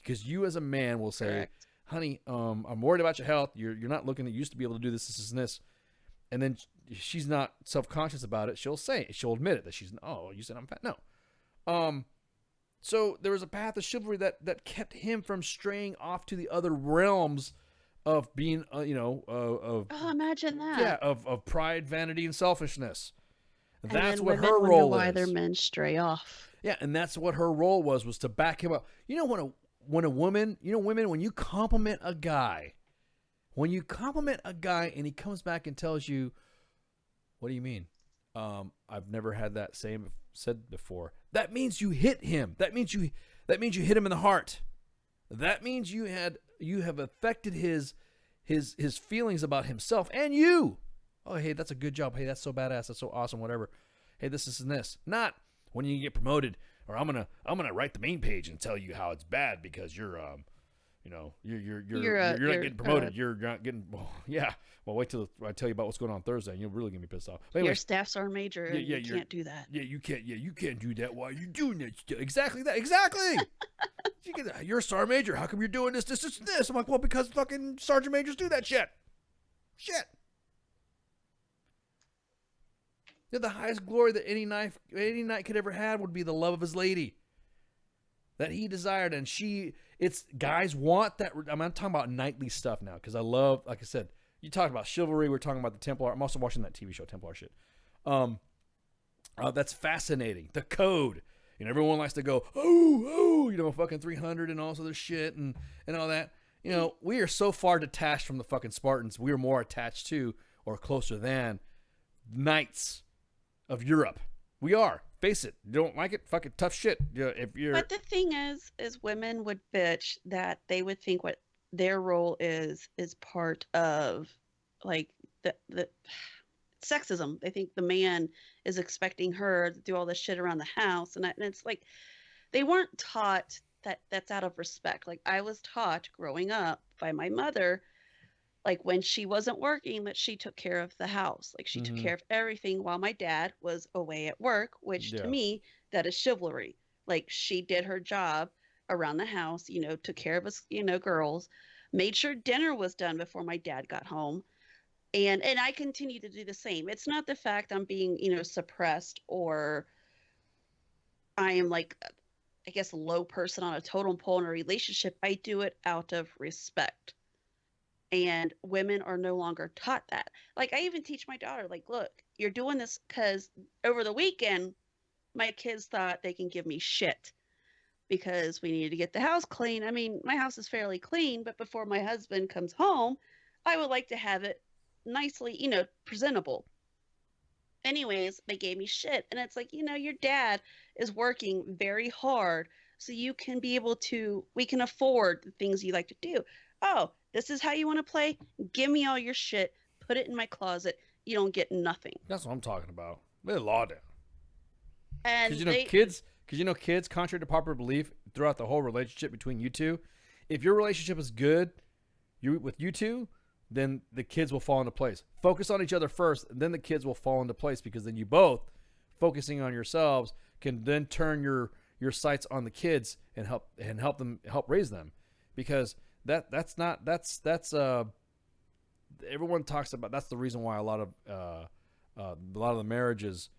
Because you as a man will say, correct, honey, I'm worried about your health. You're not looking, you used to be able to do this, and this. And then she's not self-conscious about it. She'll admit it, that you said I'm fat. No. So there was a path of chivalry that kept him from straying off to the other realms of being, imagine that. Yeah, of pride, vanity, and selfishness. And that's then what women her wonder role why is. their men stray off. Yeah, and that's what her role was to back him up. When a woman, women, when you compliment a guy, and he comes back and tells you, what do you mean? I've never had that said before. That means you hit him. That means you hit him in the heart. That means you have affected his feelings about himself and you. Oh, hey, that's a good job. Hey, that's so badass. That's so awesome. Whatever. Hey, this and this. Not when you get promoted, or I'm gonna write the main page and tell you how it's bad because you're You know, you're not getting promoted. You're not getting. Well, yeah. Well, wait till I tell you about what's going on Thursday, and you'll really get me pissed off. Your staff sergeant major. And you can't do that. Yeah, you can't. Yeah, you can't do that. Why are you doing that? Exactly that. Exactly. You're a sergeant major. How come you're doing this? I'm like, well, because fucking sergeant majors do that shit. Shit. Yeah, the highest glory that any knight could ever have would be the love of his lady that he desired, and it's guys want that. I'm talking about knightly stuff now because I love, like I said, you talked about chivalry. We're talking about the Templar. I'm also watching that TV show Templar shit. That's fascinating. The code, everyone likes to go, oh, fucking 300 and all this other shit and all that. We are so far detached from the fucking Spartans. We are more attached to or closer than knights of Europe. We are. Face it. You don't like it? Fucking tough shit. But the thing is women would bitch that they would think what their role is part of like the sexism. They think the man is expecting her to do all this shit around the house, and it's like they weren't taught that's out of respect. Like I was taught growing up by my mother, like when she wasn't working, that she took care of the house. Like she took care of everything while my dad was away at work, which to me, that is chivalry. Like she did her job around the house, took care of us, girls, made sure dinner was done before my dad got home. And I continue to do the same. It's not the fact I'm being, suppressed or I am like, I guess, a low person on a totem pole in a relationship. I do it out of respect. And women are no longer taught that. Like I even teach my daughter, like, look, you're doing this because over the weekend, my kids thought they can give me shit because we needed to get the house clean. I mean, my house is fairly clean, but before my husband comes home, I would like to have it nicely, presentable. Anyways, they gave me shit. And it's like, your dad is working very hard so you can be able to, we can afford the things you like to do. Oh, this is how you want to play? Give me all your shit. Put it in my closet. You don't get nothing. That's what I'm talking about. Lay the law down. And kids, contrary to popular belief, throughout the whole relationship between you two, if your relationship is good, with you two, then the kids will fall into place. Focus on each other first, and then the kids will fall into place because then you both, focusing on yourselves, can then turn your sights on the kids and help raise them, because that's everyone talks about. That's the reason why a lot of the marriages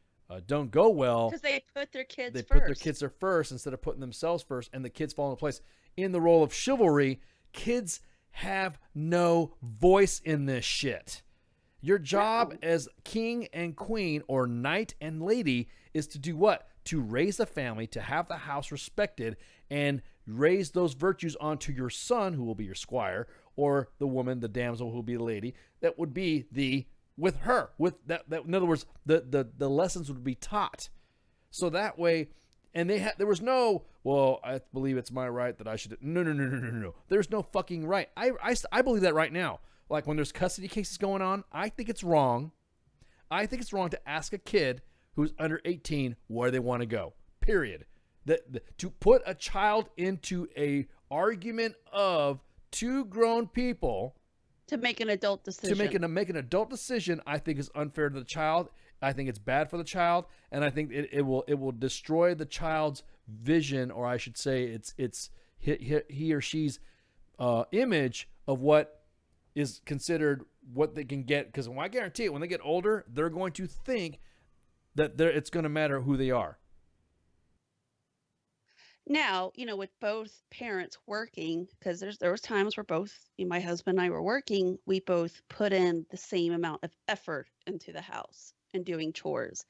don't go well, because they put their kids first. Put their kids first instead of putting themselves first, and the kids fall into place. In the role of chivalry, kids have no voice in this shit. Your job as king and queen or knight and lady is to do what? To raise a family, to have the house respected, and raise those virtues onto your son, who will be your squire, or the woman, the damsel, who will be the lady. That would be with her. In other words, the lessons would be taught. So that way, and there was no, well, I believe it's my right that I should. No. There's no fucking right. I believe that right now. Like when there's custody cases going on, I think it's wrong. I think it's wrong to ask a kid who's under 18 where they want to go. Period. To put a child into a argument of two grown people to make an adult decision. To make an adult decision, I think is unfair to the child. I think it's bad for the child, and I think it will destroy the child's vision, or I should say, it's he or she's image of what is considered what they can get. Because I guarantee it, when they get older, they're going to think that it's going to matter who they are. Now, with both parents working, because there was times where both my husband and I were working, we both put in the same amount of effort into the house and doing chores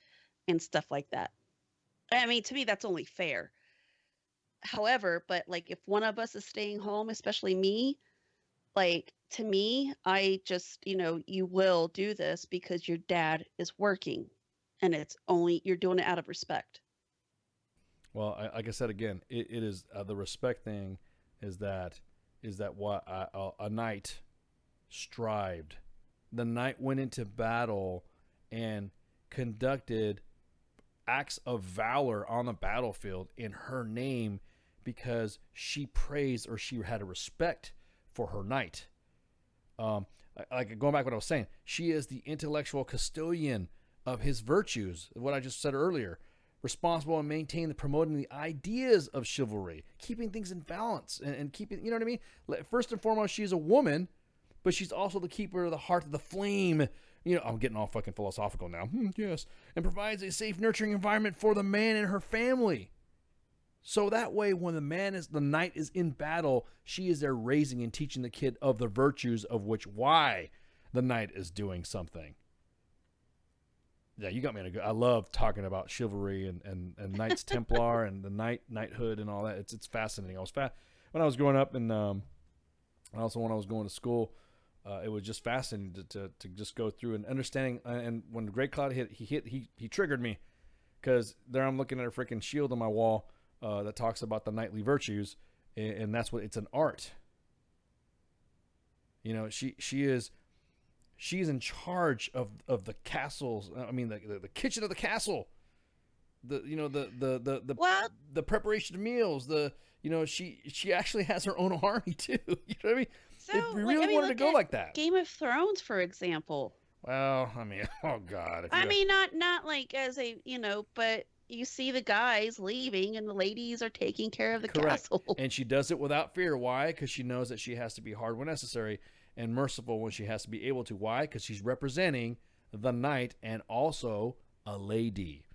and stuff like that. I mean, to me, that's only fair. However, but like if one of us is staying home, especially me, like to me, I just, you will do this because your dad is working, and you're doing it out of respect. Well, like I said again, it is the respect thing. Is that what a knight strived? The knight went into battle and conducted acts of valor on the battlefield in her name, because she praised or she had a respect for her knight. Like going back to what I was saying, she is the intellectual custodian of his virtues, what I just said earlier, responsible and maintaining, promoting the ideas of chivalry, keeping things in balance and keeping, you know what I mean? First and foremost, she's a woman, but she's also the keeper of the heart of the flame. You know, I'm getting all fucking philosophical now. Yes. And provides a safe, nurturing environment for the man and her family. So that way, when the knight is in battle, she is there raising and teaching the kid of the virtues of why the knight is doing something. Yeah, you got me in a good. I love talking about chivalry and Knights Templar and the knighthood and all that. It's fascinating. When I was growing up, and also when I was going to school, it was just fascinating to just go through and understanding. And when the Great Cloud hit, he triggered me, because there I'm looking at a freaking shield on my wall that talks about the knightly virtues, and that's what it's an art. You know, she's in charge of the castles. I mean, the kitchen of the castle. The preparation of meals. She actually has her own army too. You know what I mean? So, if we really wanted to go like that. Game of Thrones, for example. Well, I mean, oh God. Not like as a, but you see the guys leaving and the ladies are taking care of the castle. And she does it without fear. Why? Because she knows that she has to be hard when necessary and merciful when she has to be able to. Why? Because she's representing the knight and also a lady.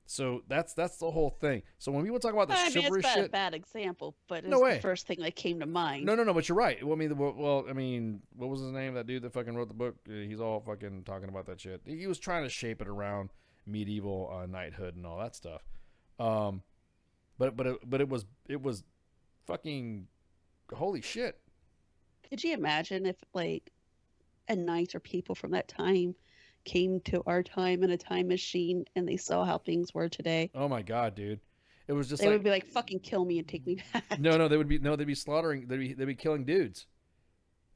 So that's the whole thing. So when people talk about the chivalry it's shit, a bad example, but it's No way. the first thing that came to mind. No, but you're right. Well, I mean, what was his name? That dude that fucking wrote the book. He's all fucking talking about that shit. He was trying to shape it around medieval knighthood and all that stuff. But it was fucking holy shit. Could you imagine if like a knight or people from that time came to our time in a time machine and they saw how things were today? Oh my God, dude. It was just they would be like, fucking kill me and take me back. They'd be slaughtering, they'd be killing dudes.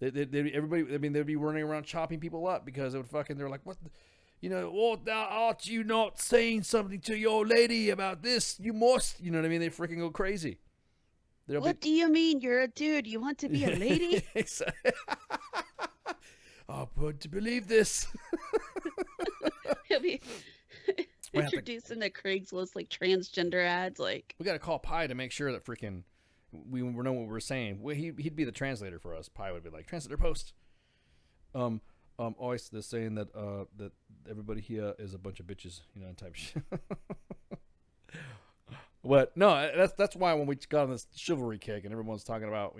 They'd be running around chopping people up because they're like, what, ought you not saying something to your lady about this? You must, you know what I mean? They freaking go crazy. What do you mean? You're a dude. You want to be a lady? I'm going to believe this. He'll be introducing the Craigslist like transgender ads. Like, we got to call Pi to make sure that freaking we know what we're saying. Well, he'd be the translator for us. Pi would be like, translator post. Always they're saying that that everybody here is a bunch of bitches, type shit. But no, that's why when we got on this chivalry kick and everyone's talking about,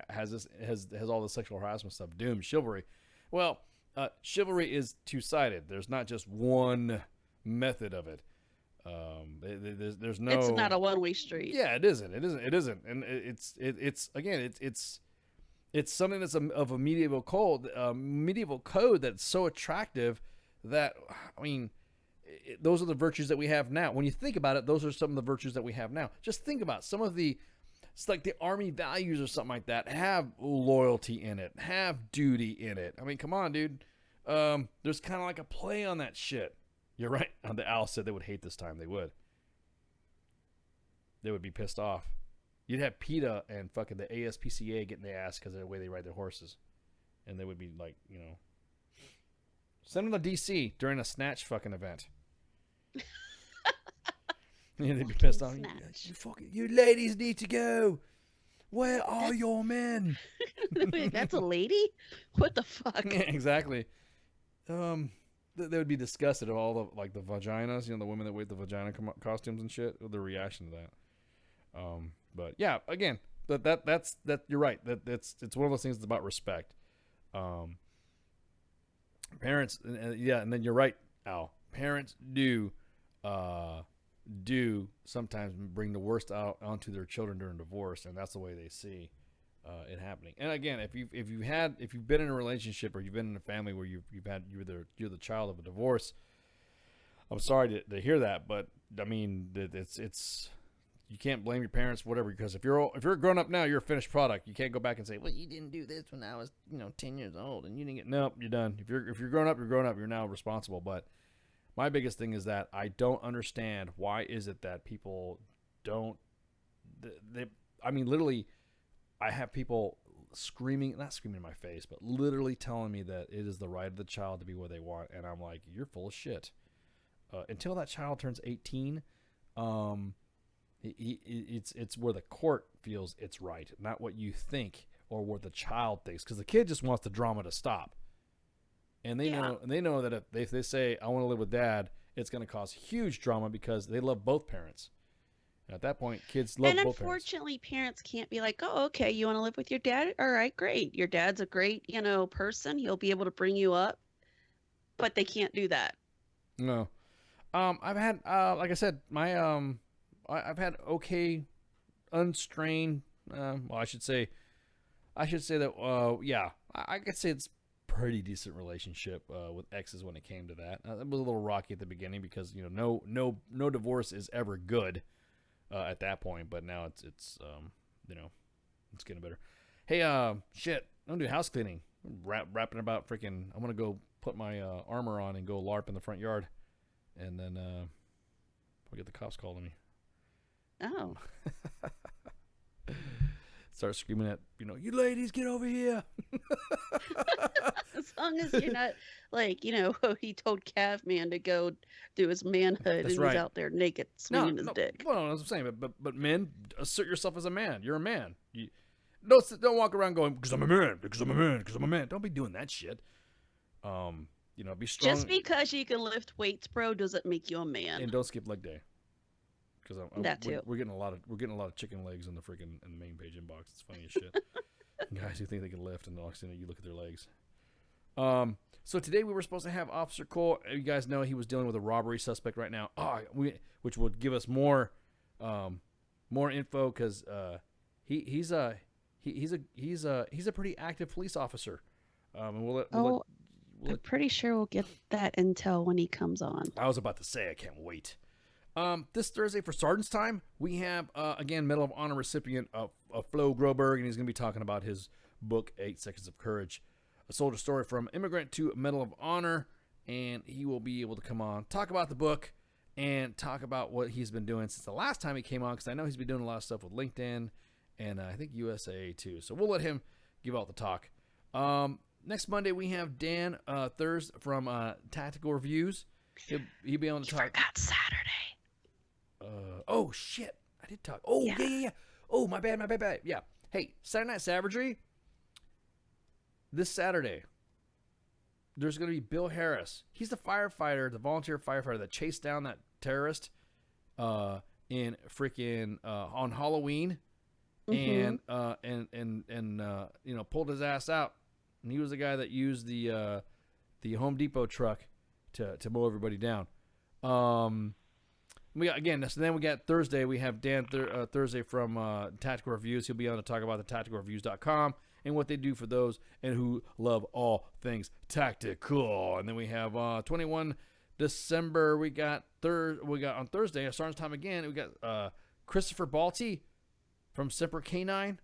has all the sexual harassment stuff doomed chivalry. Well, chivalry is two-sided. There's not just one method of it. There's no. It's not a one-way street. Yeah, it isn't, and it's something that's of a medieval code that's so attractive that, I mean, those are the virtues that we have now. When you think about it, those are some of the virtues that we have now. Just think about some of it's like the army values or something like that have loyalty in it, have duty in it. I mean, come on, dude. There's kind of like a play on that shit. You're right. The owl said they would hate this time. They would. They would be pissed off. You'd have PETA and fucking the ASPCA getting their ass because of the way they ride their horses. And they would be like, send them to DC during a snatch fucking event. They'd be pissed off. You ladies need to go. Where are your men? Wait, that's a lady? What the fuck? Yeah, exactly. They would be disgusted of all the vaginas, the women that wear the vagina costumes and shit. The reaction to that. But yeah, again, that's you're right. It's one of those things that's about respect. Parents, and then you're right, Al. Parents do sometimes bring the worst out onto their children during divorce, and that's the way they see it happening. And again, if you've been in a relationship or you've been in a family where you're the child of a divorce, I'm sorry to hear that, but I mean it's you can't blame your parents, whatever, because if you're grown up now, you're a finished product. You can't go back and say, well, you didn't do this when I was 10 years old and you didn't get. Nope, you're done. If you're grown up, you're grown up. You're now responsible. But my biggest thing is that I don't understand why is it that people don't I mean, literally, I have people not screaming in my face, but literally telling me that it is the right of the child to be what they want, and I'm like, you're full of shit. Until that child turns 18, it's where the court feels it's right, not what you think or what the child thinks, because the kid just wants the drama to stop, and they know that if they say I want to live with dad, it's going to cause huge drama because they love both parents. And at that point, kids love both parents. And unfortunately, parents can't be like, oh, okay, you want to live with your dad? All right, great. Your dad's a great, person. He'll be able to bring you up. But they can't do that. No. I've had, like I said, I've had okay, unstrained, I should say that, yeah, I could say it's pretty decent relationship with exes when it came to that. It was a little rocky at the beginning because no divorce is ever good at that point, but now it's it's getting better. Hey, shit, I'm gonna do house cleaning. Rapping about freaking. I'm gonna go put my armor on and go LARP in the front yard, and then we'll get the cops calling me. Oh. Start screaming at, you ladies, get over here. As long as you're not like, he told Caveman to go do his manhood. That's and right. He's out there naked swinging his dick. Well, that's what I'm saying. But men, assert yourself as a man. You're a man. You don't walk around going, because I'm a man, because I'm a man, because I'm a man. Don't be doing that shit. Be strong. Just because you can lift weights, bro, doesn't make you a man. And don't skip leg day. Because that too. We're getting a lot of chicken legs in the main page inbox. It's funny as shit. Guys who think they can lift, and the next thing you look at their legs. So today we were supposed to have Officer Cole. You guys know he was dealing with a robbery suspect right now. Which would give us more info because he's a pretty active police officer. And I'm pretty sure we'll get that intel when he comes on. I was about to say I can't wait. This Thursday for Sergeant's Time, we have, again, Medal of Honor recipient of Flo Groberg, and he's going to be talking about his book, 8 Seconds of Courage, a soldier story from immigrant to Medal of Honor, and he will be able to come on, talk about the book, and talk about what he's been doing since the last time he came on, because I know he's been doing a lot of stuff with LinkedIn, and I think USA too, so we'll let him give out the talk. Next Monday, we have Dan Thurs from Tactical Reviews. He'll be on the talk. Forgot Saturday. Oh shit! I did talk. Oh yeah. Oh my bad. Yeah. Hey, Saturday Night Savagery. This Saturday, there's gonna be Bill Harris. He's the volunteer firefighter that chased down that terrorist, in freaking on Halloween, and pulled his ass out. And he was the guy that used the Home Depot truck to mow everybody down. We got Thursday. We have Dan Thursday from Tactical Reviews. He'll be on to talk about the tacticalreviews.com and what they do for those and who love all things tactical. And then we have 21 December. We got on Thursday, Sergeant's Time again. We got Christopher Balti from Semper K9.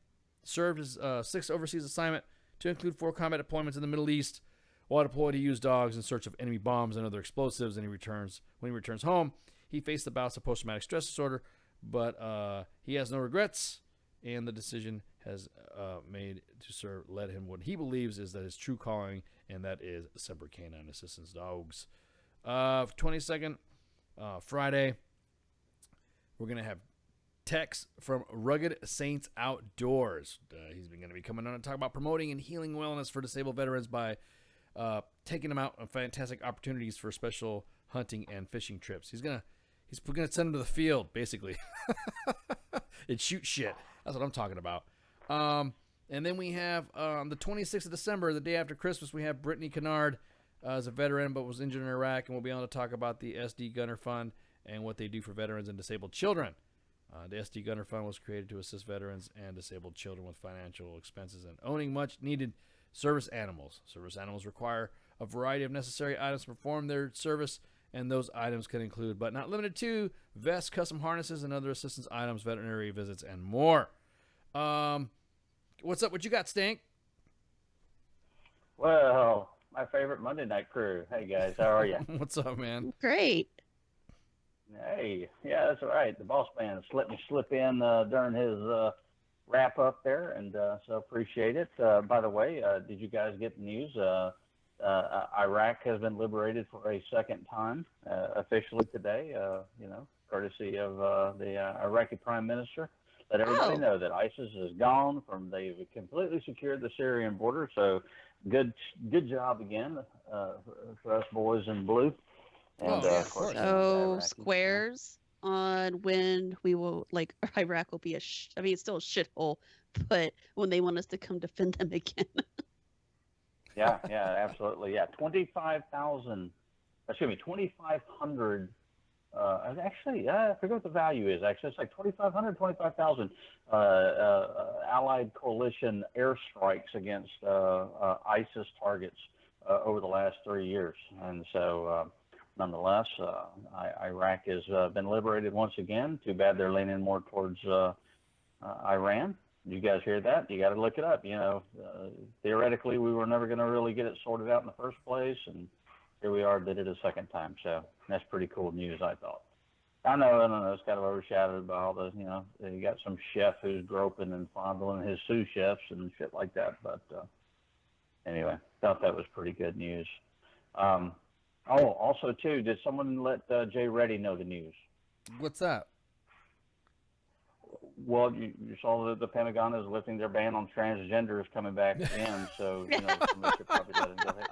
Served his 6th overseas assignment to include 4 combat deployments in the Middle East. While deployed, he used dogs in search of enemy bombs and other explosives. And when he returns home, he faced the bouts of post-traumatic stress disorder, but he has no regrets, and the decision has made to serve led him what he believes is that his true calling, and that is Semper Canine Assistance Dogs. 22nd, Friday, we're going to have Tex from Rugged Saints Outdoors. He's going to be coming on and talk about promoting and healing wellness for disabled veterans by taking them out on fantastic opportunities for special hunting and fishing trips. He's gonna send them to the field, basically, and shoot shit. That's what I'm talking about. And then we have on the 26th of December, the day after Christmas, we have Brittany Kennard as a veteran but was injured in Iraq, and we'll be able to talk about the SD Gunner Fund and what they do for veterans and disabled children. The SD Gunner Fund was created to assist veterans and disabled children with financial expenses and owning much needed service animals. Service animals require a variety of necessary items to perform their service, and those items can include, but not limited to, vests, custom harnesses, and other assistance items, veterinary visits, and more. What's up? What you got, Stank? Well, my favorite Monday night crew. Hey, guys. How are you? What's up, man? Great. Hey, yeah, that's all right. The boss man let me slip in during his wrap up there, and so appreciate it. By the way, did you guys get the news? Iraq has been liberated for a second time officially today. Courtesy of the Iraqi Prime Minister. Let everybody know that ISIS is gone. They've completely secured the Syrian border. So good job again for us boys in blue. And of course, so squares on when we will Iraq will be it's still a shithole, but when they want us to come defend them again. Yeah, absolutely. Yeah, 2,500. Actually, I forget what the value is. Actually, it's like 2,500, 25,000 Allied coalition airstrikes against ISIS targets over the last 3 years. And so, nonetheless, Iraq has been liberated once again. Too bad they're leaning more towards Iran. Did you guys hear that? You got to look it up. Theoretically, we were never going to really get it sorted out in the first place, and here we are, did it a second time. So that's pretty cool news, I thought. I know, it's kind of overshadowed by all the, you got some chef who's groping and fondling his sous chefs and shit like that. But anyway, thought that was pretty good news. Also, too, did someone let Jay Reddy know the news? What's that? Well, you saw that the Pentagon is lifting their ban on transgenders coming back in, so somebody should probably let him go ahead.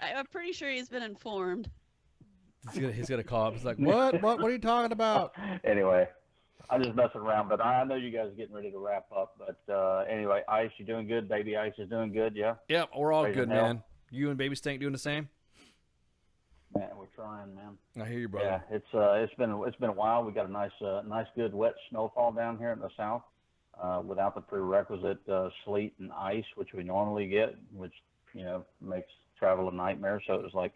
I'm pretty sure he's been informed. He's gonna call up. He's like, "What are you talking about?" Anyway, I'm just messing around, but I know you guys are getting ready to wrap up. But anyway, Ice, you doing good? Baby Ice is doing good, yeah? Yep, we're all good, man. You and Baby Stank doing the same? Man, we're trying, man. I hear you, brother. Yeah, it's been a while. We got a nice good wet snowfall down here in the south, without the prerequisite sleet and ice, which we normally get, which makes travel a nightmare. So it was like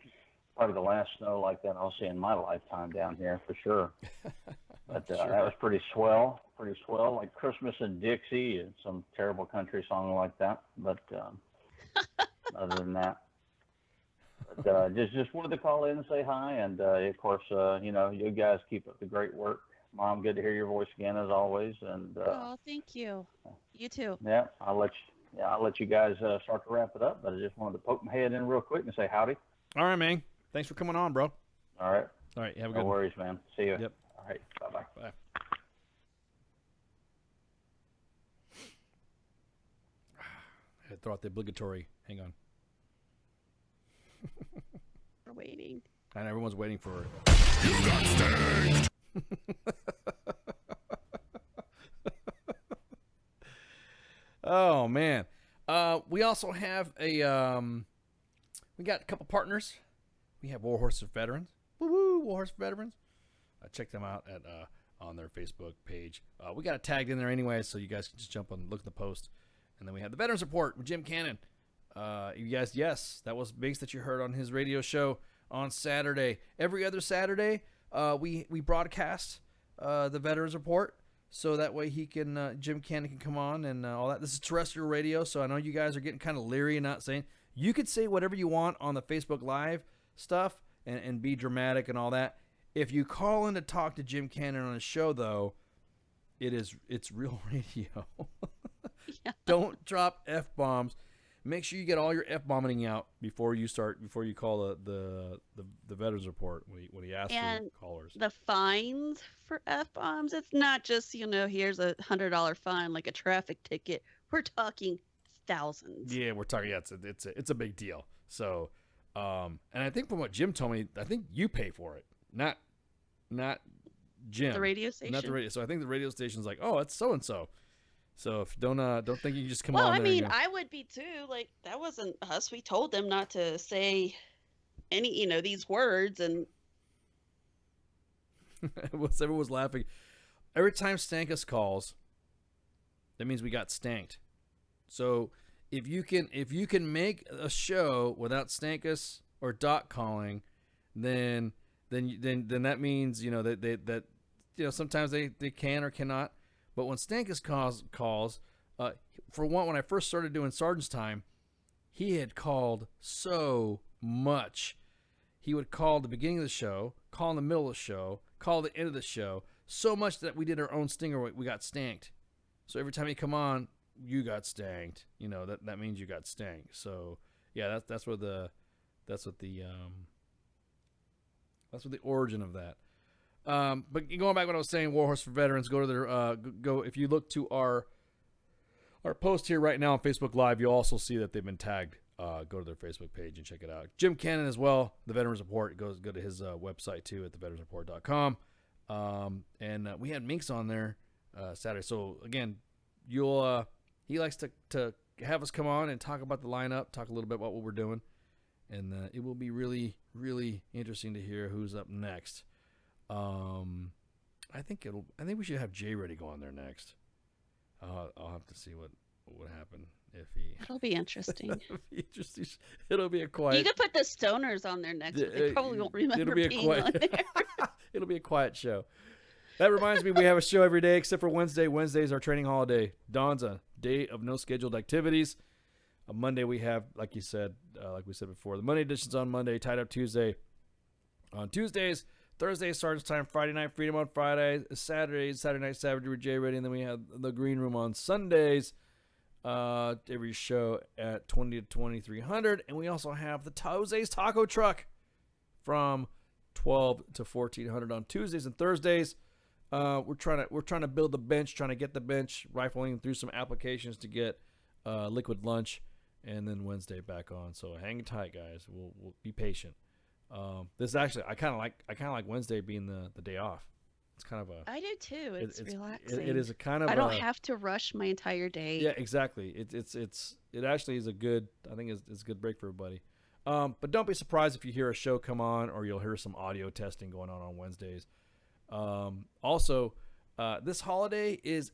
probably the last snow like that I'll see in my lifetime down here for sure. But Sure. That was pretty swell, like Christmas in Dixie and some terrible country song like that. But other than that. But just wanted to call in and say hi, and of course, you guys keep up the great work. Mom, good to hear your voice again as always. And oh, thank you. You too. Yeah, I'll let you guys start to wrap it up. But I just wanted to poke my head in real quick and say howdy. All right, man. Thanks for coming on, bro. All right. All right. Have a good. No worries, man. See you. Yep. All right. Bye. Bye. I had to throw out the obligatory. Hang on. We're waiting. And everyone's waiting for it. You got staked. Oh man. We also have we got a couple partners. We have Warhorse Veterans. Woo-woo, Warhorse Veterans. Check them out at on their Facebook page. We got it tagged in there anyway, so you guys can just jump on and look at the post. And then we have the Veterans Report with Jim Cannon. You guys, yes, that was Biggs that you heard on his radio show on Saturday. Every other Saturday, we broadcast the Veterans Report, so that way he can Jim Cannon can come on and all that. This is terrestrial radio, so I know you guys are getting kind of leery and not saying. You could say whatever you want on the Facebook Live stuff and be dramatic and all that. If you call in to talk to Jim Cannon on his show, though, it's real radio. Yeah. Don't drop F-bombs. Make sure you get all your F-bombing out before you call the Veterans Report when he asks And for callers. the fines for F-bombs, it's not just, here's a $100 fine like a traffic ticket. We're talking thousands. Yeah, we're talking. Yeah, it's a big deal. So, and I think from what Jim told me, I think you pay for it, not Jim. The radio station. Not the radio. So I think the radio station's like, oh, it's so and so. So if don't think you can just come Well, on. I there mean, and go, I would be too. Like, that wasn't us. We told them not to say any, these words, and everyone was laughing. Every time Stankus calls, that means we got stanked. So if you can make a show without Stankus or Doc calling, then that means that sometimes they can or cannot. But when Stankus calls, for one, when I first started doing Sergeant's Time, he had called so much. He would call at the beginning of the show, call in the middle of the show, call the end of the show, so much that we did our own stinger. We got stanked. So every time you come on, you got stanked. You know, that means you got stanked. So yeah, that's what the origin of that. But going back to what I was saying, Warhorse for Veterans, go to their go. If you look to our post here right now on Facebook Live, you'll also see that they've been tagged. Go to their Facebook page and check it out. Jim Cannon as well, the Veterans Report. Go to his website too at theveteransreport.com. And we had Minx on there Saturday. So again, he likes to have us come on and talk about the lineup, talk a little bit about what we're doing, and it will be really, really interesting to hear who's up next. I think we should have Jay Ready go on there next. I'll have to see what would happen if he. It'll be interesting. It'll be a quiet. You could put the stoners on there next, but they probably won't remember being on there. It'll be a quiet show. That reminds me, we have a show every day except for Wednesday. Wednesday is our training holiday. Dawn's a day of no scheduled activities. On Monday we have, like you said, like we said before, the Monday edition's on Monday. Tied Up Tuesday on Tuesdays. Thursday, Sergeant's Time. Friday Night Freedom on Friday. Saturday Night Savagery with Jay Ready. And then we have the Green Room on Sundays. Every show at 20 to 2300. And we also have the Jose's Taco Truck from 12 to 1400 on Tuesdays and Thursdays. We're trying to build the bench, trying to get the bench, rifling through some applications to get Liquid Lunch, and then Wednesday back on. So hang tight, guys. We'll be patient. This actually, I kind of like Wednesday being the day off. It's kind of a. I do too. It's relaxing. It is a kind of. I don't have to rush my entire day. Yeah, exactly. It actually is a good. I think it's a good break for everybody. But don't be surprised if you hear a show come on, or you'll hear some audio testing going on Wednesdays. Also, this holiday is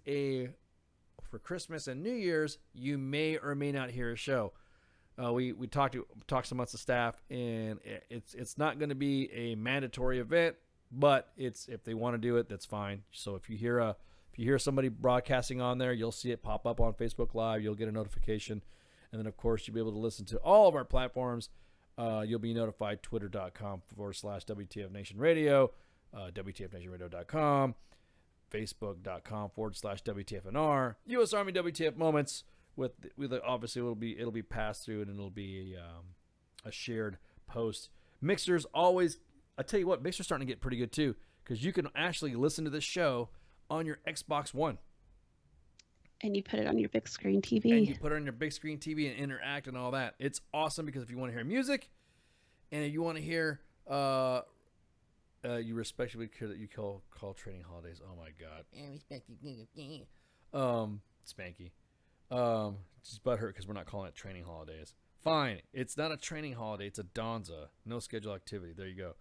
for Christmas and New Year's. You may or may not hear a show. We talked amongst the staff, and it's not going to be a mandatory event, but if they want to do it, that's fine. So if you hear somebody broadcasting on there, you'll see it pop up on Facebook Live. You'll get a notification, and then of course you'll be able to listen to all of our platforms. You'll be notified twitter.com/WTF Nation Radio. WTFNationRadio.com, Facebook.com/WTFNR, U.S. Army WTF Moments. With obviously it'll be passed through, and it'll be a shared post. Mixer's always. I tell you what, Mixer's starting to get pretty good too, because you can actually listen to this show on your Xbox One. And you put it on your big screen TV. And you put it on your big screen TV and interact and all that. It's awesome, because if you want to hear music, and if you want to hear. You respectively care that you call training holidays. Oh my God. Spanky. Just butthurt because we're not calling it training holidays. Fine. It's not a training holiday. It's a Donza. No scheduled activity. There you go.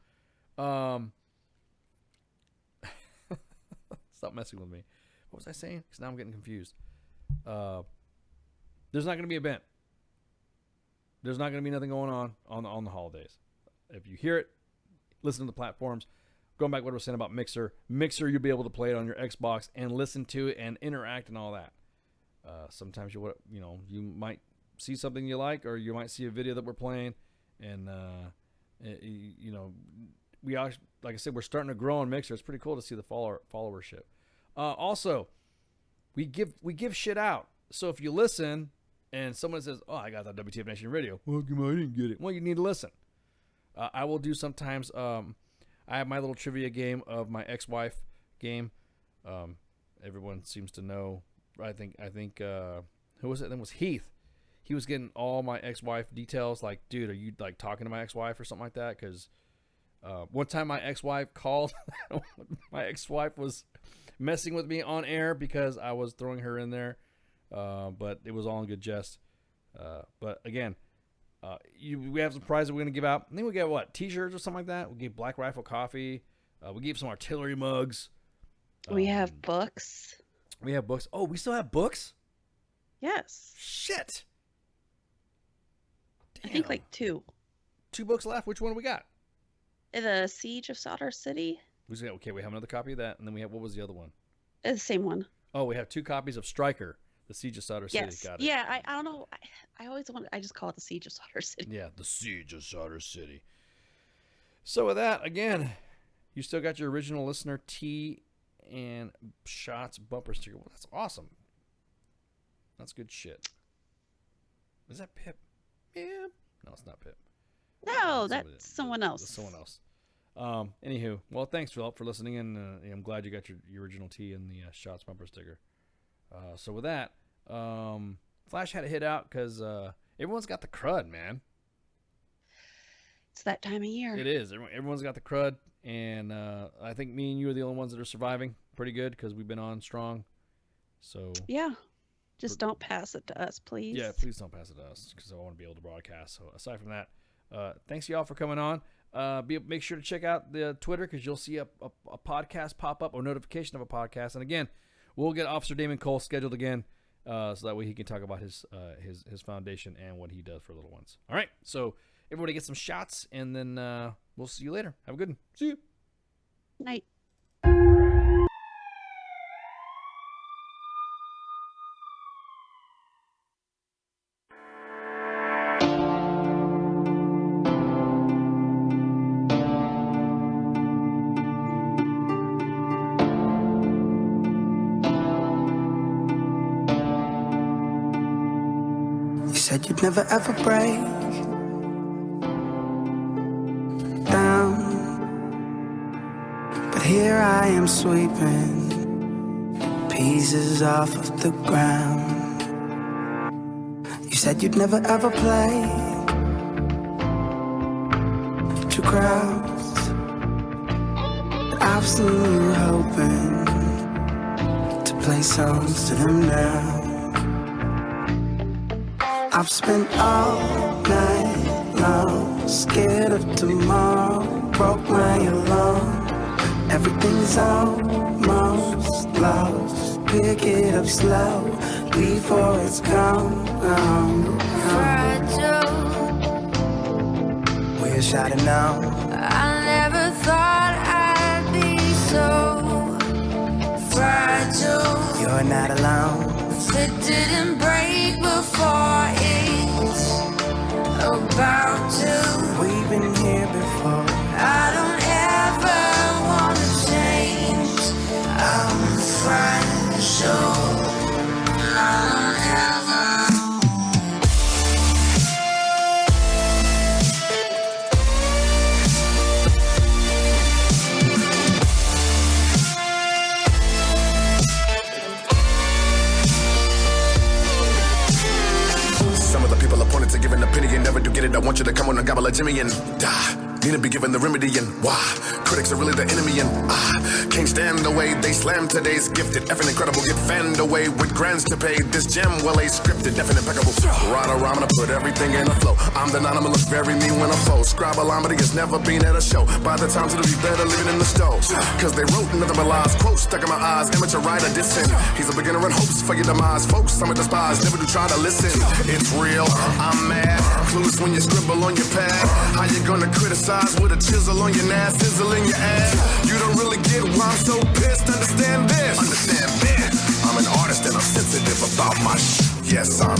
Stop messing with me. What was I saying? Because now I'm getting confused. There's not going to be an event. There's not going to be nothing going on the holidays. If you hear it, listen to the platforms. Going back to what I was saying about Mixer, you'll be able to play it on your Xbox and listen to it and interact and all that. Sometimes you might see something you like, or you might see a video that we're playing, and we are, like I said, we're starting to grow on Mixer. It's pretty cool to see the followership. Also, we give shit out. So if you listen and someone says, "Oh, I got that WTF Nation Radio," well, I didn't get it. Well, you need to listen. I will do sometimes. I have my little trivia game of my ex-wife game. Everyone seems to know. I think who was it? Then was Heath. He was getting all my ex-wife details. Like, dude, are you like talking to my ex-wife or something like that? Because one time my ex-wife called. My ex-wife was messing with me on air because I was throwing her in there. But it was all in good jest. But again. We have some prizes we're going to give out. I think we got what, t-shirts or something like that. We gave Black Rifle coffee. We gave some artillery mugs. We have books. We have books. Oh, we still have books? Yes. Shit. Damn. I think like 2 books left. Which one do we got? The Siege of Solder City. Okay, we have another copy of that, and then we have, what was the other one? The same one. Oh, we have 2 copies of Stryker. The Siege of Solder City. Yes. Got it. Yeah, I don't know. I just call it the Siege of Solder City. Yeah, the Siege of Solder City. So with that, again, You still got your original listener tee and shots bumper sticker. Well, that's awesome. That's good shit. Is that Pip? Yeah. No, it's not Pip. No, that's someone else. That's someone else. Anywho, well, thanks, Philip, for listening, and I'm glad you got your original tee and the shots bumper sticker. So with that, Flash had to hit out because everyone's got the crud, man. It's that time of year. It is. Everyone's got the crud, and I think me and you are the only ones that are surviving pretty good because we've been on strong. So yeah, just don't pass it to us, please. Yeah, please don't pass it to us because I want to be able to broadcast. So aside from that, thanks y'all for coming on. Make sure to check out the Twitter because you'll see a podcast pop up or notification of a podcast. And again, we'll get Officer Damon Cole scheduled again so that way he can talk about his foundation and what he does for little ones. All right, so everybody get some shots, and then we'll see you later. Have a good one. See you. Night. Said you'd never ever break down, but here I am sweeping pieces off of the ground. You said you'd never ever play to crowds, but I've seen you hoping to play songs to them now. I've spent all night long, scared of tomorrow, broke my alarm. Everything's almost lost, pick it up slow, before it's gone. Fragile. Wish I'd have known. I never thought I'd be so fragile. You're not alone. If it didn't break before it's about to, we've been here before. I don't ever wanna change. I'm fragile. I don't ever. To give an opinion, never do get it. I want you to come on and gobble a Jimmy and die. Need to be given the remedy and why critics are really the enemy and I can't stand the way they slam today's gifted. Effing incredible, get fanned away with grands to pay. This gem well a scripted, definite impeccable. Right or I'm gonna put everything in a flow. I'm the anonymous, very me when I foe. Scribalometer has never been at a show. By the time it'll be better living in the stove. Cause they wrote nothing but lies, quotes stuck in my eyes. Amateur writer dissing. He's a beginner in hopes for your demise. Folks, some of despise, never do try to listen. It's real, I'm mad. Clueless when you scribble on your pad. How you gonna criticize with a chisel on your ass, sizzle in your ass? You don't really get why I'm so pissed. Understand this. Understand this. I'm an artist and I'm sensitive about my Yes, I'm.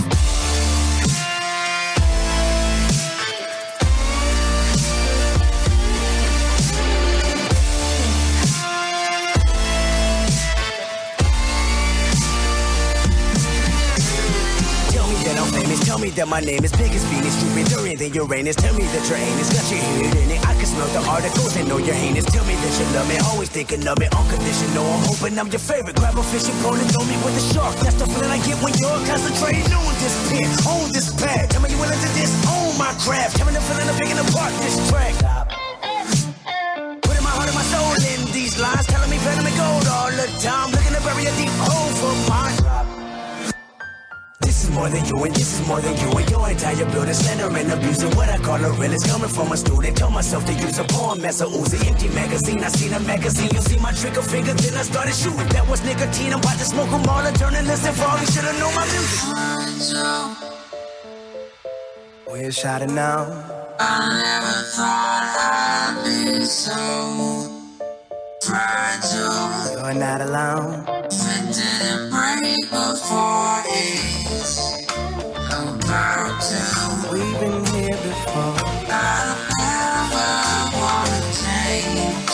Tell me that my name is big as Venus, Jupiter than Uranus. Tell me that your anus got your head in it. I can smell the articles and know you're heinous. Tell me that you love me, always thinking of me. Unconditional, I'm hoping I'm your favorite. Grab a fishing pole and throw me with a shark. That's the feeling I get when you're concentrating on this pen, on this pad. Tell me you willing to disown my craft. Tell me the feeling of picking apart this track. Putting my heart and my soul in these lines, telling me platinum and gold all the time. Looking to bury a deep hole for mine. This is more than you and this is more than you and your entire building. Slander and abusing what I call a realist. Coming from a student, tell myself to use a poem as a Uzi. Empty magazine, I seen a magazine. You see my trigger finger, then I started shooting. That was nicotine, I'm about to smoke them all. A journalist and probably should've known my music. Wish I'd have known. I never thought I'd be so fragile. You're not alone. If it didn't break before it's about to, we've been here before. I don't ever wanna change.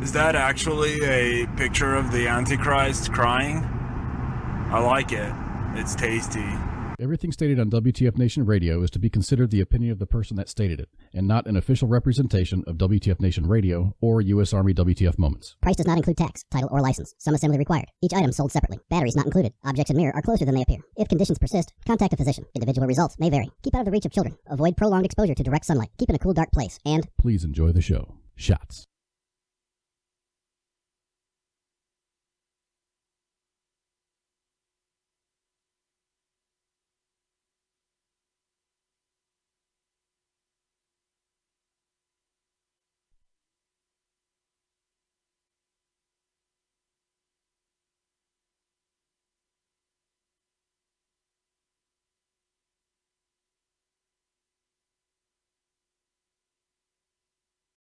Is that actually a picture of the Antichrist crying? I like it. It's tasty. Everything stated on WTF Nation Radio is to be considered the opinion of the person that stated it, and not an official representation of WTF Nation Radio or U.S. Army WTF Moments. Price does not include tax, title, or license. Some assembly required. Each item sold separately. Batteries not included. Objects in mirror are closer than they appear. If conditions persist, contact a physician. Individual results may vary. Keep out of the reach of children. Avoid prolonged exposure to direct sunlight. Keep in a cool, dark place. And please enjoy the show. Shots.